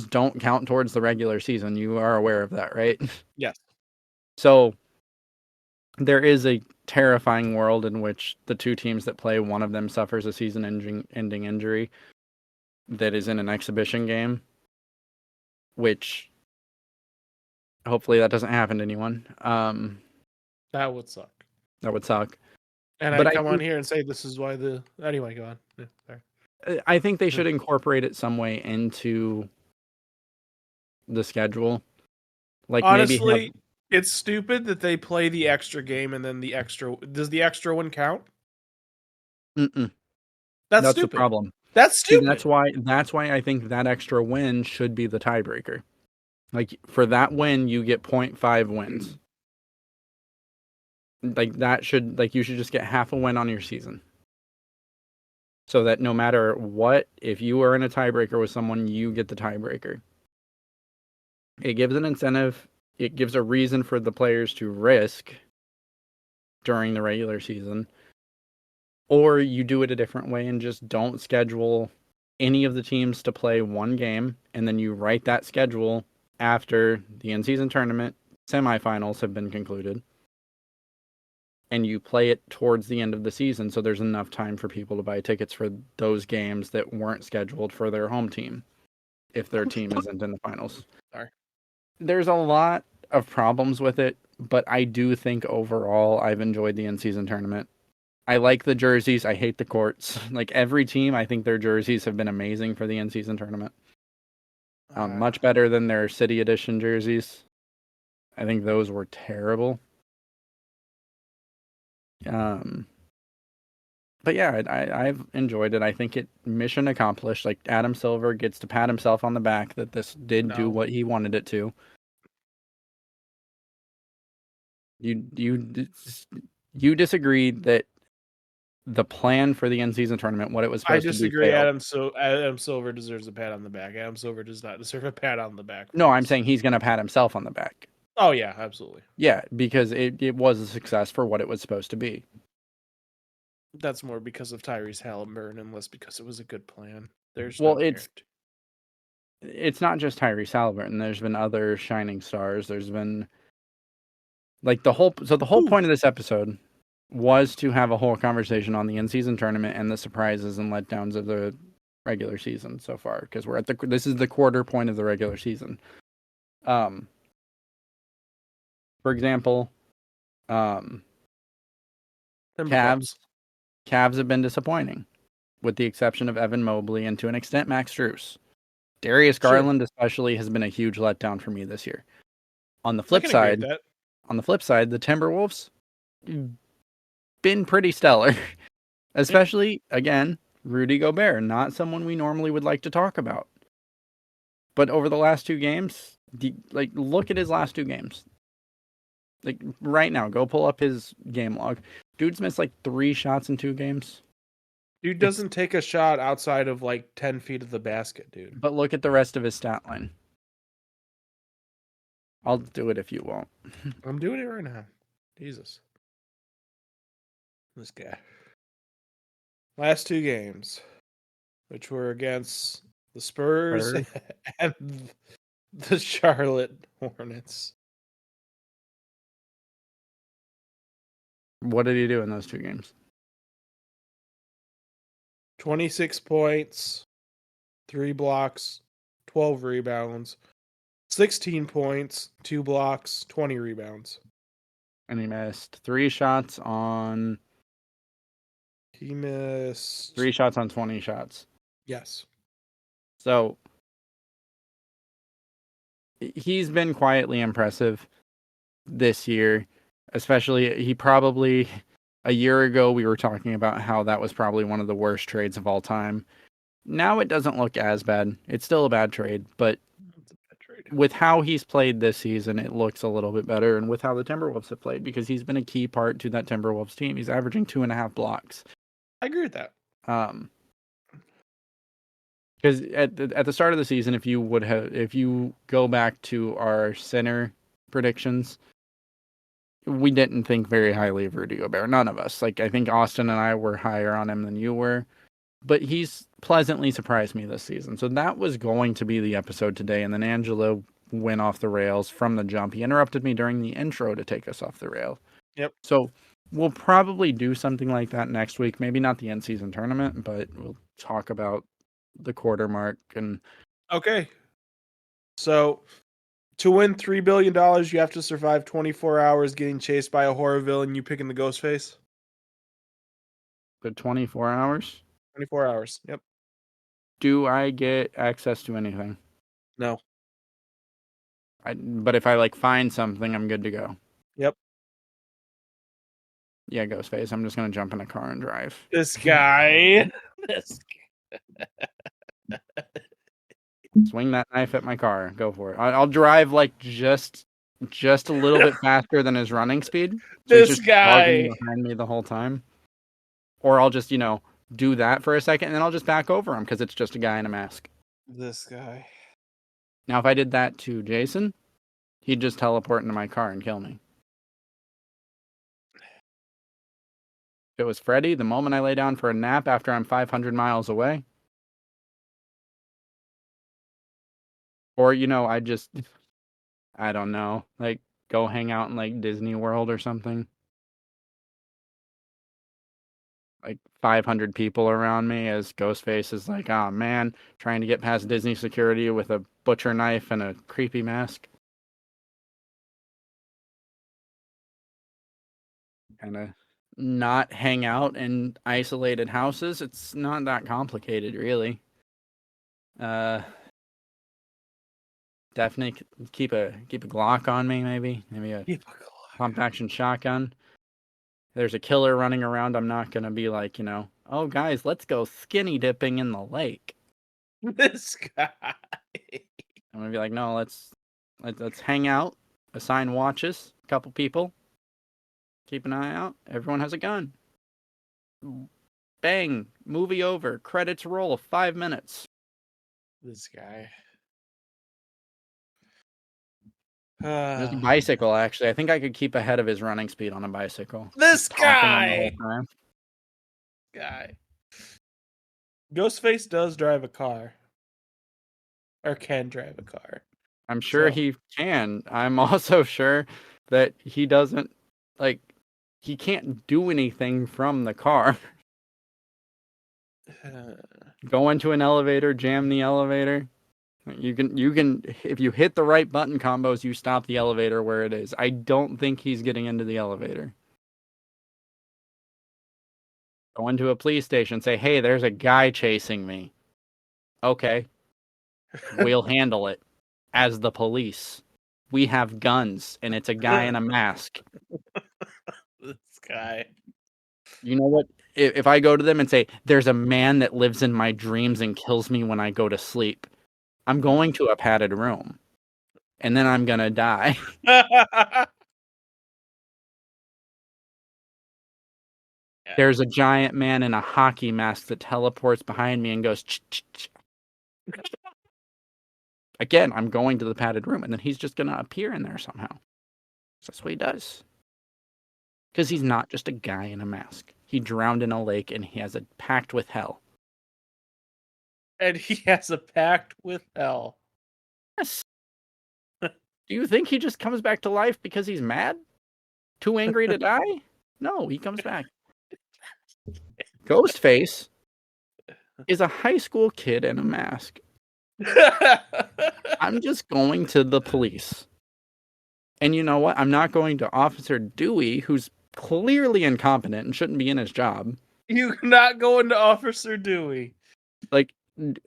Speaker 1: don't count towards the regular season. You are aware of that, right?
Speaker 2: Yes.
Speaker 1: So there is a terrifying world in which the two teams that play, one of them suffers a season-ending injury that is in an exhibition game, which hopefully that doesn't happen to anyone.
Speaker 2: That would suck.
Speaker 1: That would suck.
Speaker 2: And I
Speaker 1: But
Speaker 2: come on here and say this is why the anyway, go on. Yeah, sorry.
Speaker 1: I think they should incorporate it some way into the schedule. Like
Speaker 2: Honestly,
Speaker 1: maybe
Speaker 2: it's stupid that they play the extra game and then does the extra one count?
Speaker 1: have.
Speaker 2: That's
Speaker 1: That's the
Speaker 2: stupid.
Speaker 1: problem.
Speaker 2: That's
Speaker 1: See,
Speaker 2: stupid.
Speaker 1: that's why I think that extra win should be the tiebreaker. Like for that win, you get 0.5 wins. Like that should you should just get half a win on your season. So that no matter what, if you are in a tiebreaker with someone, you get the tiebreaker. It gives an incentive. It gives a reason for the players to risk during the regular season. Or you do it a different way and just don't schedule any of the teams to play one game, and then you write that schedule after the in-season tournament semifinals have been concluded, and you play it towards the end of the season so there's enough time for people to buy tickets for those games that weren't scheduled for their home team if their team isn't in the finals.
Speaker 2: Sorry.
Speaker 1: There's a lot of problems with it, but I do think overall I've enjoyed the in-season tournament. I like the jerseys. I hate the courts. Like every team, I think their jerseys have been amazing for the in-season tournament. Much better than their City Edition jerseys. I think those were terrible. But yeah, I've enjoyed it. I think it mission accomplished. Like Adam Silver gets to pat himself on the back that this did do what he wanted it to. You disagreed that the plan for the in-season tournament, what it was
Speaker 2: I
Speaker 1: supposed to be,
Speaker 2: disagree.
Speaker 1: failed.
Speaker 2: Adam Silver deserves a pat on the back. Adam Silver does not deserve a pat on the back.
Speaker 1: No, I'm saying he's going to pat himself on the back.
Speaker 2: Oh yeah, absolutely.
Speaker 1: Yeah, because it was a success for what it was supposed to be.
Speaker 2: That's more because of Tyrese Halliburton and less because it was a good plan. There's
Speaker 1: it's not just Tyrese Halliburton. There's been other shining stars. There's been like the whole point of this episode was to have a whole conversation on the in-season tournament and the surprises and letdowns of the regular season so far, because this is the quarter point of the regular season. For example, Cavs have been disappointing, with the exception of Evan Mobley and to an extent Max Strus. Darius Garland especially has been a huge letdown for me this year. On the flip side, the Timberwolves been pretty stellar. Especially, again, Rudy Gobert, not someone we normally would like to talk about. But over the last two games, look at his last two games. Like, right now, go pull up his game log. Dude's missed, 3 shots in 2 games.
Speaker 2: Dude doesn't take a shot outside of, 10 feet of the basket, dude.
Speaker 1: But look at the rest of his stat line. I'll do it if you won't.
Speaker 2: I'm doing it right now. Jesus. This guy. Last two games, which were against the Spurs and the Charlotte Hornets.
Speaker 1: What did he do in those two games?
Speaker 2: 26 points, 3 blocks, 12 rebounds, 16 points, 2 blocks, 20 rebounds.
Speaker 1: And he missed 3 shots on.
Speaker 2: He missed
Speaker 1: 3 shots on 20 shots.
Speaker 2: Yes.
Speaker 1: So he's been quietly impressive this year, especially he probably a year ago we were talking about how that was probably one of the worst trades of all time. Now it doesn't look as bad. It's still a bad trade, but with how he's played this season, it looks a little bit better, and with how the Timberwolves have played, because he's been a key part to that Timberwolves team. He's averaging 2.5 blocks.
Speaker 2: I agree with that.
Speaker 1: Because at the start of the season, if you go back to our center predictions, we didn't think very highly of Rudy Gobert. None of us. Like, I think Austin and I were higher on him than you were. But he's pleasantly surprised me this season. So that was going to be the episode today. And then Angelo went off the rails from the jump. He interrupted me during the intro to take us off the rail.
Speaker 2: Yep.
Speaker 1: So we'll probably do something like that next week. Maybe not the in-season tournament, but we'll talk about the quarter mark. And
Speaker 2: okay. So to win $3 billion, you have to survive 24 hours getting chased by a horror villain. You picking the ghost face?
Speaker 1: The 24 hours?
Speaker 2: 24 hours. Yep.
Speaker 1: Do I get access to anything?
Speaker 2: No.
Speaker 1: But if I find something, I'm good to go.
Speaker 2: Yep.
Speaker 1: Yeah, Ghostface. I'm just gonna jump in a car and drive.
Speaker 2: This guy.
Speaker 1: Swing that knife at my car. Go for it. I'll drive just a little bit faster than his running speed. So
Speaker 2: This
Speaker 1: he's just
Speaker 2: guy
Speaker 1: bugging behind me the whole time. Or I'll just do that for a second, and then I'll just back over him because it's just a guy in a mask.
Speaker 2: This guy.
Speaker 1: Now, if I did that to Jason, he'd just teleport into my car and kill me. If it was Freddy, the moment I lay down for a nap after I'm 500 miles away, or I don't know, go hang out in Disney World or something. 500 people around me as Ghostface is oh man, trying to get past Disney security with a butcher knife and a creepy mask. Kind of not hang out in isolated houses. It's not that complicated, really. Definitely keep a Glock on me, maybe a pump action shotgun. There's a killer running around, I'm not gonna be oh guys, let's go skinny dipping in the lake.
Speaker 2: This guy.
Speaker 1: I'm gonna be no, let's hang out, assign watches, a couple people, keep an eye out. Everyone has a gun. Bang, movie over, credits roll, 5 minutes.
Speaker 2: This guy.
Speaker 1: There's a bicycle, actually. I think I could keep ahead of his running speed on a bicycle.
Speaker 2: This guy. Ghostface does drive a car. Or can drive a car.
Speaker 1: I'm sure he can. I'm also sure that he doesn't, he can't do anything from the car. Go into an elevator, jam the elevator. You can if you hit the right button combos, you stop the elevator where it is. I don't think he's getting into the elevator. Go into a police station, say, hey, there's a guy chasing me. Okay. We'll handle it. As the police. We have guns, and it's a guy in a mask.
Speaker 2: This guy.
Speaker 1: You know what? If I go to them and say, there's a man that lives in my dreams and kills me when I go to sleep, I'm going to a padded room. And then I'm going to die. There's a giant man in a hockey mask that teleports behind me and goes, ch-ch-ch. Again, I'm going to the padded room, and then he's just going to appear in there somehow. That's what he does. Because he's not just a guy in a mask. He drowned in a lake and he has a pact with hell.
Speaker 2: And he has a pact with hell.
Speaker 1: Yes. Do you think he just comes back to life because he's mad? Too angry to die? No, he comes back. Ghostface is a high school kid in a mask. I'm just going to the police. And you know what? I'm not going to Officer Dewey, who's clearly incompetent and shouldn't be in his job.
Speaker 2: You're not going to Officer Dewey.
Speaker 1: Like,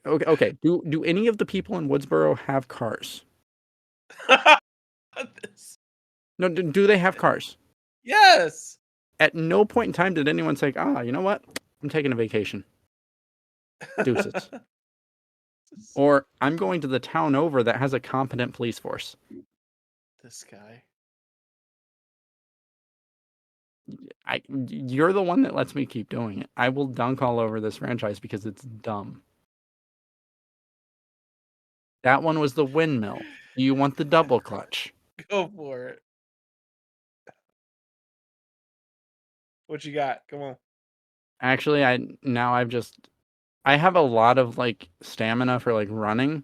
Speaker 1: okay. Do any of the people in Woodsboro have cars? No, do they have cars?
Speaker 2: Yes.
Speaker 1: At no point in time did anyone say, you know what? I'm taking a vacation. Deuces. Or I'm going to the town over that has a competent police force.
Speaker 2: This guy.
Speaker 1: You're the one that lets me keep doing it. I will dunk all over this franchise because it's dumb. That one was the windmill. Do you want the double clutch?
Speaker 2: Go for it. What you got? Come on.
Speaker 1: Actually, I have a lot of like stamina for like running.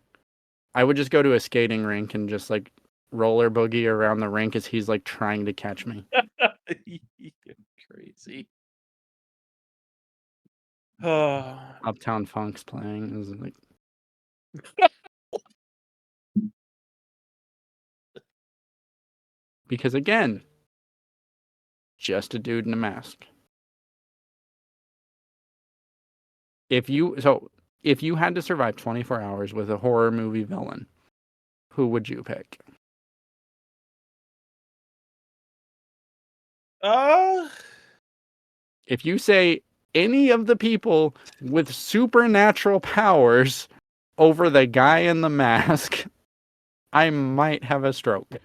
Speaker 1: I would just go to a skating rink and just like roller boogie around the rink as he's like trying to catch me.
Speaker 2: Crazy. Oh.
Speaker 1: Uptown Funk's playing. It was like because again, just a dude in a mask. If you had to survive 24 hours with a horror movie villain, who would you pick? If you say any of the people with supernatural powers over the guy in the mask, I might have a stroke.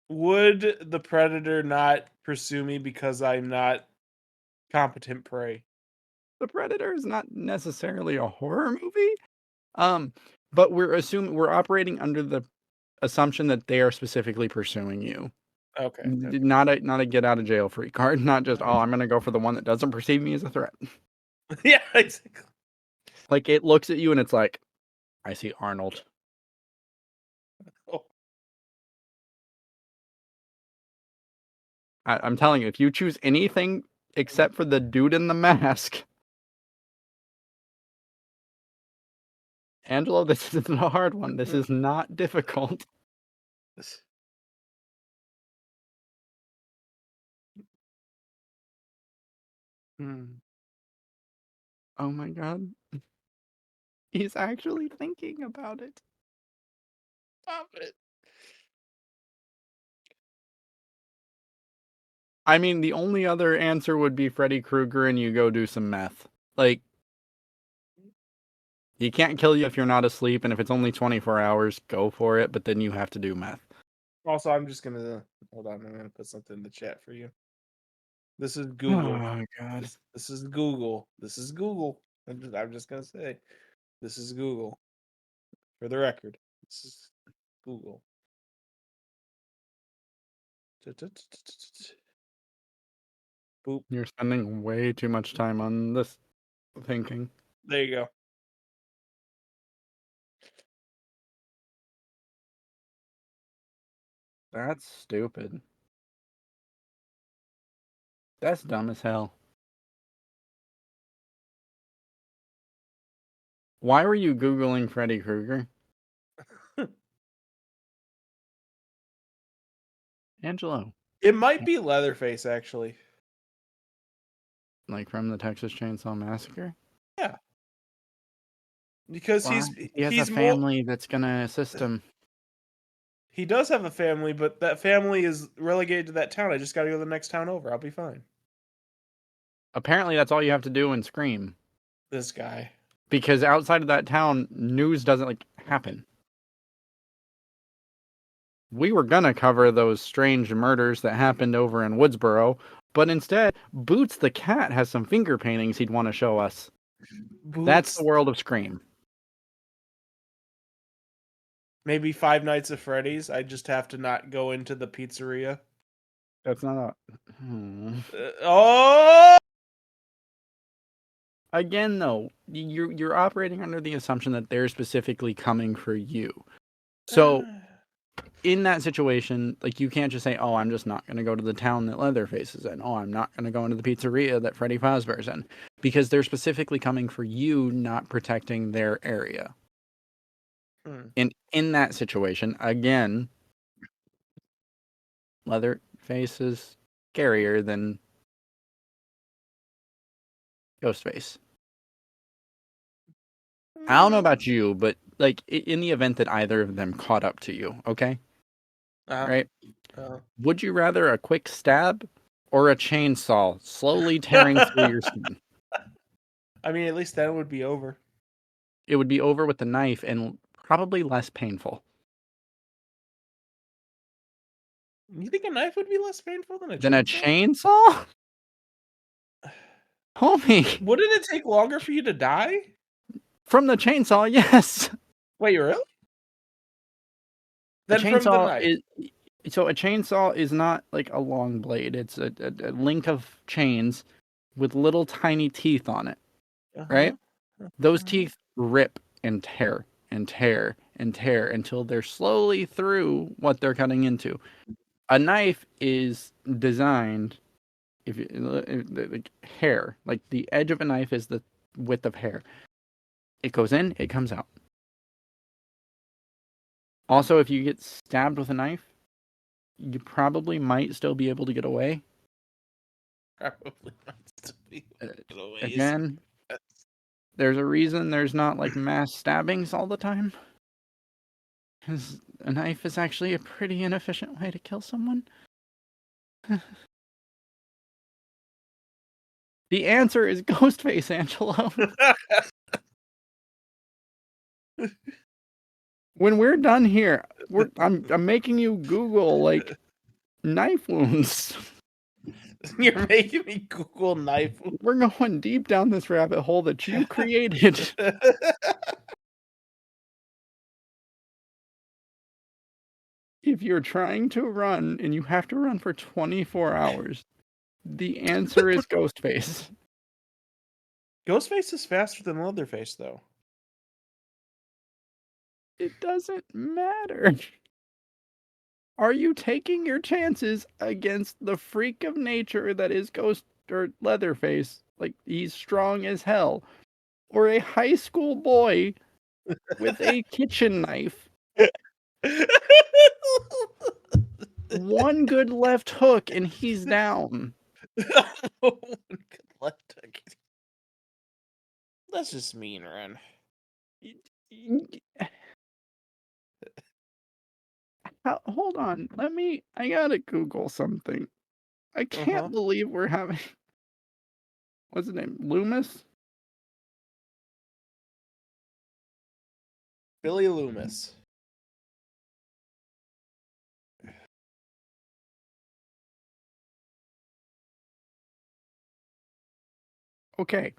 Speaker 2: Would the predator not pursue me because I'm not competent prey?
Speaker 1: The Predator is not necessarily a horror movie, but we're operating under the assumption that they are specifically pursuing you.
Speaker 2: Okay.
Speaker 1: Not a get out of jail free card. Not just I'm gonna go for the one that doesn't perceive me as a threat.
Speaker 2: Yeah, exactly.
Speaker 1: Like it looks at you and it's like, I see Arnold.
Speaker 2: Oh.
Speaker 1: I'm telling you, if you choose anything except for the dude in the mask, Angelo, this isn't a hard one. This is not difficult. Oh my god. He's actually thinking about it.
Speaker 2: Stop it.
Speaker 1: I mean, the only other answer would be Freddy Krueger and you go do some meth. Like, he can't kill you if you're not asleep, and if it's only 24 hours, go for it, but then you have to do meth.
Speaker 2: Also, I'm just gonna hold on. I'm gonna put something in the chat for you. This is Google.
Speaker 1: Oh god.
Speaker 2: This is Google. This is Google. I'm just gonna say, this is Google. For the record, this is Google. Boop.
Speaker 1: You're spending way too much time on this thinking.
Speaker 2: There you go.
Speaker 1: That's stupid. That's dumb as hell. Why were you Googling Freddy Krueger? Angelo.
Speaker 2: It might be Leatherface, actually.
Speaker 1: Like from the Texas Chainsaw Massacre?
Speaker 2: Yeah. Because
Speaker 1: Why? He has
Speaker 2: he's
Speaker 1: a family that's gonna assist him.
Speaker 2: He does have a family, but that family is relegated to that town. I just gotta go to the next town over. I'll be fine.
Speaker 1: Apparently that's all you have to do in Scream.
Speaker 2: This guy.
Speaker 1: Because outside of that town, news doesn't like happen. We were gonna cover those strange murders that happened over in Woodsboro, but instead, Boots the cat has some finger paintings he'd want to show us.
Speaker 2: Boots.
Speaker 1: That's the world of Scream.
Speaker 2: Maybe Five Nights at Freddy's. I just have to not go into the pizzeria.
Speaker 1: That's not a.
Speaker 2: Oh!
Speaker 1: Again, though, you're operating under the assumption that they're specifically coming for you. So in that situation, like, you can't just say, "Oh, I'm just not going to go to the town that Leatherface is in. Oh, I'm not going to go into the pizzeria that Freddy Fazbear's in," because they're specifically coming for you, not protecting their area. And in that situation, again, Leatherface is scarier than Ghostface. I don't know about you, but like, in the event that either of them caught up to you, okay, right? Would you rather a quick stab or a chainsaw slowly tearing through your skin?
Speaker 2: I mean, at least that would be over.
Speaker 1: It would be over with the knife and probably less painful
Speaker 2: You think a knife would be less painful than a
Speaker 1: than a
Speaker 2: chainsaw?
Speaker 1: chainsaw. Homie,
Speaker 2: Wouldn't it take longer for you to die?
Speaker 1: from the chainsaw, yes.
Speaker 2: Wait, really?
Speaker 1: A
Speaker 2: Then from the
Speaker 1: chainsaw
Speaker 2: knife.
Speaker 1: is so a chainsaw is not like a long blade. It's a link of chains with little tiny teeth on it, right? Those teeth rip and tear and tear and tear until they're slowly through what they're cutting into. A knife is designed, like hair, like the edge of a knife is the width of hair. It goes in, it comes out. Also, if you get stabbed with a knife, you probably might still be able to get away.
Speaker 2: Probably might still be ways.
Speaker 1: Again, there's a reason there's not like mass stabbings all the time. Because a knife is actually a pretty inefficient way to kill someone. The answer is Ghostface, Angelo. When we're done here, I'm making you Google like knife wounds.
Speaker 2: You're making me Google knife.
Speaker 1: We're going deep down this rabbit hole that you created. If you're trying to run and you have to run for 24 hours, the answer is Ghostface.
Speaker 2: Ghostface is faster than Leatherface, though.
Speaker 1: It doesn't matter. Are you taking your chances against the freak of nature that is Ghost or Leatherface? Like, he's strong as hell. Or a high school boy with a kitchen knife? One good left hook and he's down.
Speaker 2: That's just mean, Ren.
Speaker 1: Hold on. I gotta Google something. I can't believe we're having. What's his name? Loomis?
Speaker 2: Billy Loomis.
Speaker 1: Okay.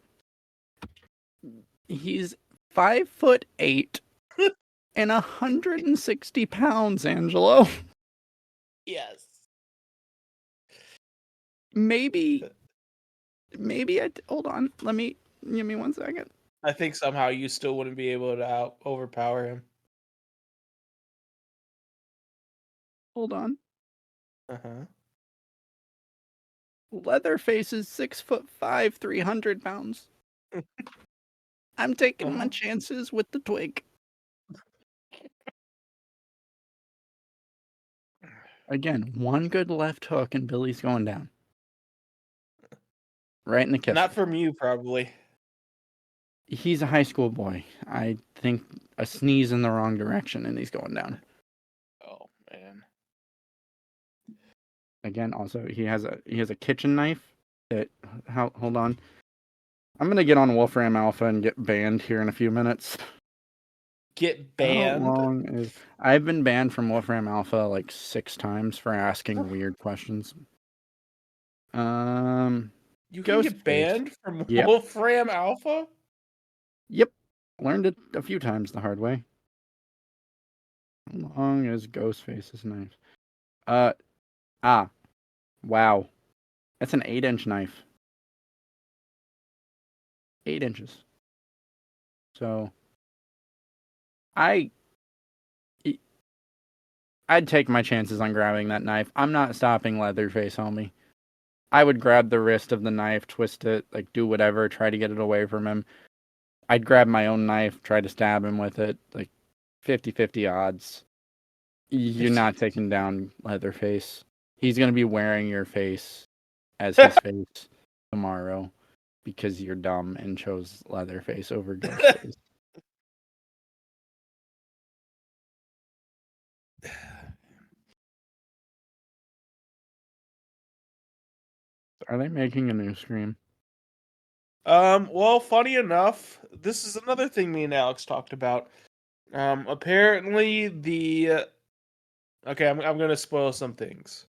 Speaker 1: He's 5'8" and 160 pounds, Angelo.
Speaker 2: Yes.
Speaker 1: Maybe hold on. Give me 1 second.
Speaker 2: I think somehow you still wouldn't be able to overpower him.
Speaker 1: Hold on.
Speaker 2: Uh-huh.
Speaker 1: Leatherface is 6'5", 300 pounds. I'm taking my chances with the twig. Again, one good left hook and Billy's going down. Right in the kisser.
Speaker 2: Not from you, probably.
Speaker 1: He's a high school boy. I think a sneeze in the wrong direction and he's going down.
Speaker 2: Oh, man.
Speaker 1: Again, also he has a kitchen knife that hold on. I'm gonna get on Wolfram Alpha and get banned here in a few minutes.
Speaker 2: Get banned?
Speaker 1: How long is I've been banned from Wolfram Alpha like 6 times for asking weird questions.
Speaker 2: You can get banned from Wolfram Alpha?
Speaker 1: Yep. Learned it a few times the hard way. How long is Ghostface's knife? Wow. That's an 8-inch knife. 8 inches. So I I'd take my chances on grabbing that knife. I'm not stopping Leatherface, homie. I would grab the wrist of the knife, twist it, like do whatever, try to get it away from him. I'd grab my own knife, try to stab him with it, like 50-50 odds. You're
Speaker 2: 50.
Speaker 1: not taking down Leatherface. He's going to be wearing your face as his face tomorrow because you're dumb and chose Leatherface over Ghostface. Are they making a new Scream?
Speaker 2: Well, funny enough, this is another thing me and Alex talked about. Apparently okay, I'm gonna spoil some things.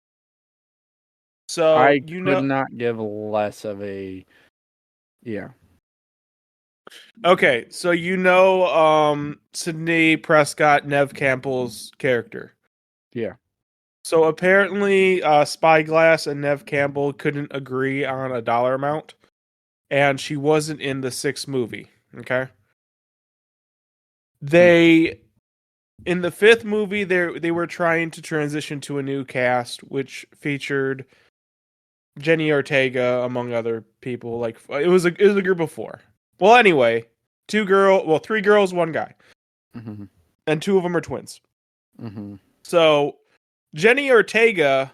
Speaker 2: So
Speaker 1: I could not give less of a yeah.
Speaker 2: okay, so Sidney Prescott, Nev Campbell's character.
Speaker 1: Yeah.
Speaker 2: So apparently, Spyglass and Nev Campbell couldn't agree on a dollar amount, and she wasn't in the sixth movie. Okay, they in the fifth movie they were trying to transition to a new cast, which featured Jenny Ortega among other people. Like it was a group of four. Well, anyway, three girls, one guy,
Speaker 1: Mm-hmm.
Speaker 2: and two of them are twins.
Speaker 1: Mm-hmm.
Speaker 2: So Jenny Ortega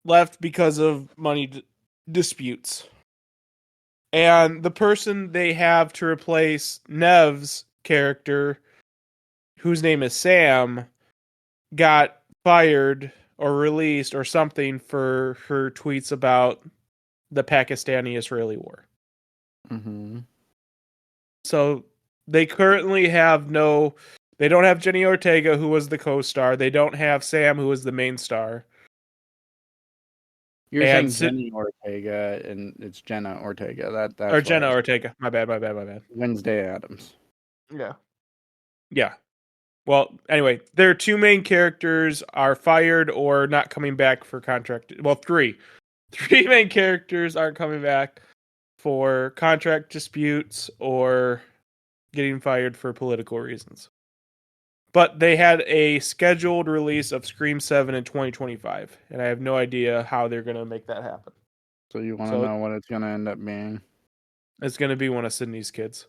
Speaker 2: left because of money disputes. And the person they have to replace Nev's character, whose name is Sam, got fired or released or something for her tweets about the Pakistani-Israeli war.
Speaker 1: Mm-hmm.
Speaker 2: So they currently they don't have Jenny Ortega, who was the co-star. They don't have Sam, who was the main star.
Speaker 1: You're
Speaker 2: And
Speaker 1: saying Jenny Ortega, and it's Jenna Ortega.
Speaker 2: or
Speaker 1: That's why I
Speaker 2: Jenna
Speaker 1: was
Speaker 2: Ortega. My bad.
Speaker 1: Wednesday Adams.
Speaker 2: Yeah. Yeah. Well, anyway, their two main characters are fired or not coming back for contract. Well, three. Three main characters aren't coming back for contract disputes or getting fired for political reasons. But they had a scheduled release of Scream 7 in 2025, and I have no idea how they're going to make that happen.
Speaker 1: So you want to
Speaker 2: So
Speaker 1: know what it's going to end up being?
Speaker 2: it's going to be one of Sydney's kids.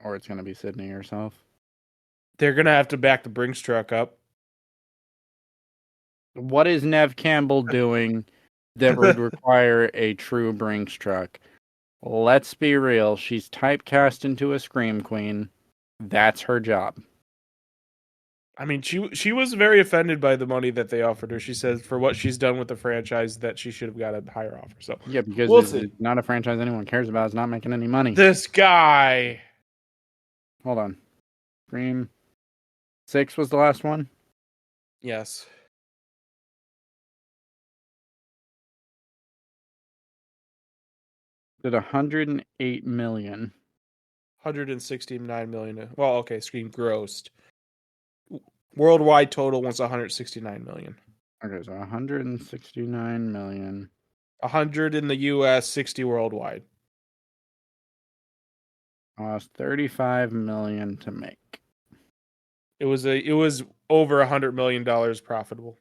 Speaker 1: Or it's going to be Sydney herself?
Speaker 2: They're going to have to back the Brinks truck up.
Speaker 1: What is Nev Campbell doing that would require a true Brinks truck? Let's be real. She's typecast into a Scream Queen. That's her job.
Speaker 2: I mean, she was very offended by the money that they offered her. She says for what she's done with the franchise that she should have got a higher offer. So
Speaker 1: Yeah, because
Speaker 2: we'll see.
Speaker 1: it's not a franchise anyone cares about. It's not making any money.
Speaker 2: This guy.
Speaker 1: Hold on. Scream 6 was the last one?
Speaker 2: Yes.
Speaker 1: Did 108 million.
Speaker 2: 169 million. Well, okay, Scream grossed. Worldwide total was 169 million.
Speaker 1: Okay, so 169 million.
Speaker 2: 100 in the US, 60 worldwide.
Speaker 1: Cost 35 million to make.
Speaker 2: It was over $100 million profitable.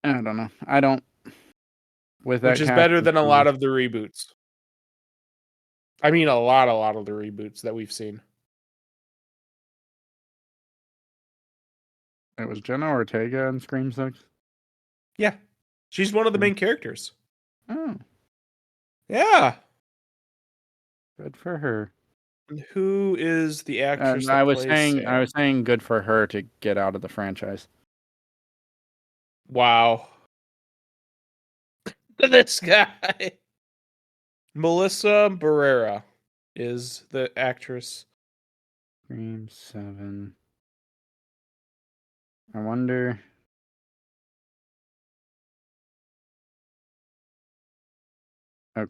Speaker 1: I don't know. I don't. With that,
Speaker 2: Which is better than a lot of the reboots. I mean, a lot of the reboots that we've seen.
Speaker 1: It was Jenna Ortega in Scream 6?
Speaker 2: Yeah. She's one of the main characters.
Speaker 1: Oh,
Speaker 2: Yeah.
Speaker 1: good for her.
Speaker 2: Who is the actress that
Speaker 1: I was
Speaker 2: plays
Speaker 1: saying,
Speaker 2: Sam?
Speaker 1: I was saying, good for her to get out of the franchise.
Speaker 2: Wow. This guy. Melissa Barrera is the actress.
Speaker 1: Scream 7. I wonder.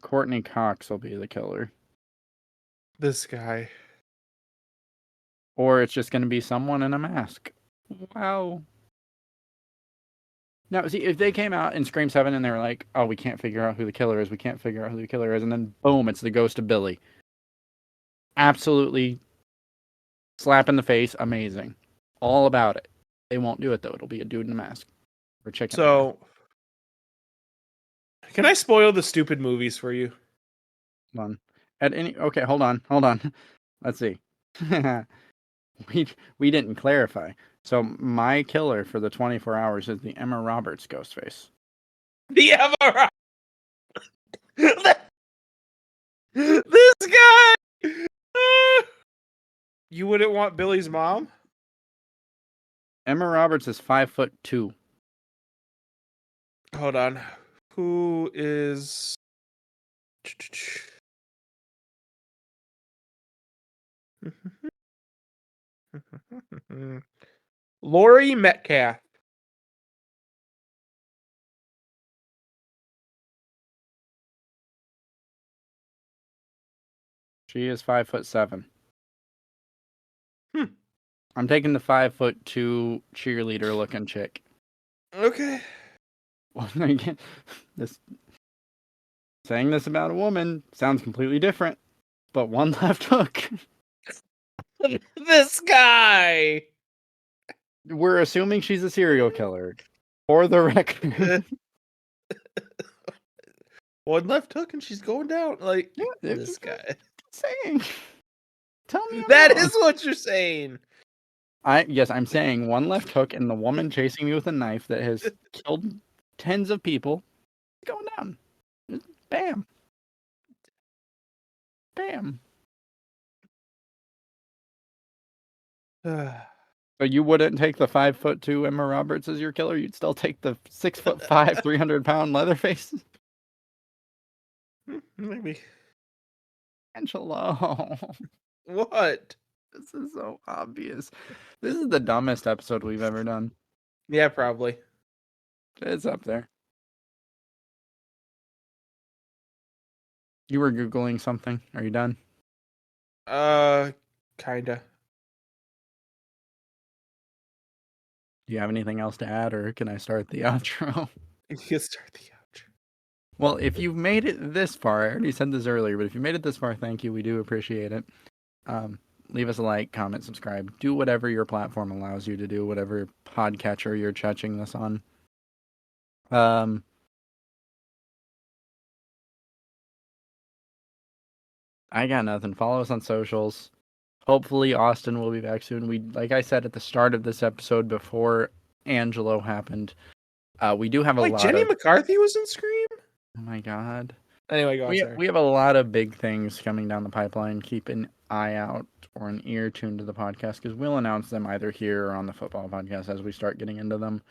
Speaker 1: Courtney Cox will be the killer.
Speaker 2: This guy.
Speaker 1: Or it's just going to be someone in a mask. Wow. Now, see, if they came out in Scream 7 and they were like, oh, we can't figure out who the killer is, we can't figure out who the killer is, and then boom, it's the ghost of Billy. Absolutely slap in the face, amazing. All about it. They won't do it, though. It'll be a dude in a mask. Or chicken, I guess.
Speaker 2: So, can I spoil the stupid movies for you?
Speaker 1: Hold on. Okay, hold on. Let's see. we didn't clarify. So my killer for the 24 hours is the Emma Roberts ghost face.
Speaker 2: The ever this guy. You wouldn't want Billy's mom?
Speaker 1: Emma Roberts is 5'2".
Speaker 2: Hold on. Who is Lori Metcalf?
Speaker 1: She is 5'7".
Speaker 2: Hmm.
Speaker 1: I'm taking the 5'2" cheerleader looking chick.
Speaker 2: Okay.
Speaker 1: Well, again, this saying this about a woman sounds completely different, but one left hook.
Speaker 2: This guy.
Speaker 1: We're assuming she's a serial killer. For the record.
Speaker 2: One left hook and she's going down. Like,
Speaker 1: Yeah,
Speaker 2: this guy.
Speaker 1: Saying. Tell me I'm
Speaker 2: That
Speaker 1: wrong.
Speaker 2: is what you're saying.
Speaker 1: Yes, I'm saying one left hook and the woman chasing me with a knife that has killed tens of people going down. Bam. Bam. So you wouldn't take the 5'2" Emma Roberts as your killer? You'd still take the 6'5", 300-pound Leatherface?
Speaker 2: Maybe.
Speaker 1: Angelo.
Speaker 2: What?
Speaker 1: This is so obvious. This is the dumbest episode we've ever done.
Speaker 2: Yeah, probably.
Speaker 1: It's up there. You were Googling something. Are you done?
Speaker 2: Kinda.
Speaker 1: Do you have anything else to add, or can I start the outro?
Speaker 2: You can start the outro.
Speaker 1: Well, if you've made it this far, I already said this earlier, but if you made it this far, thank you. We do appreciate it. Leave us a like, comment, subscribe. Do whatever your platform allows you to do, whatever podcatcher you're catching this on. I got nothing. Follow us on socials. Hopefully Austin will be back soon. Like I said at the start of this episode before Angelo happened, we do have a lot
Speaker 2: Jenny
Speaker 1: of...
Speaker 2: McCarthy was in Scream?
Speaker 1: Oh my god.
Speaker 2: Anyway, go on, sorry.
Speaker 1: We have a lot of big things coming down the pipeline. Keep an eye out or an ear tuned to the podcast because we'll announce them either here or on the football podcast as we start getting into them.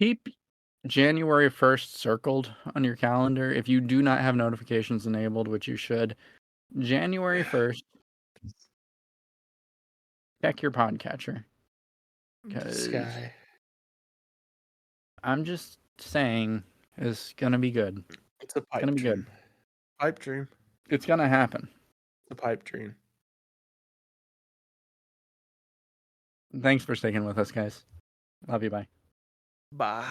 Speaker 1: Keep January 1st circled on your calendar. If you do not have notifications enabled, which you should, January 1st, check your podcatcher.
Speaker 2: This guy.
Speaker 1: I'm just saying it's going to be good.
Speaker 2: It's a pipe
Speaker 1: It's going to be
Speaker 2: dream.
Speaker 1: good.
Speaker 2: Pipe dream.
Speaker 1: It's going to happen.
Speaker 2: It's a pipe dream.
Speaker 1: Thanks for sticking with us, guys. Love you. Bye.
Speaker 2: Bye.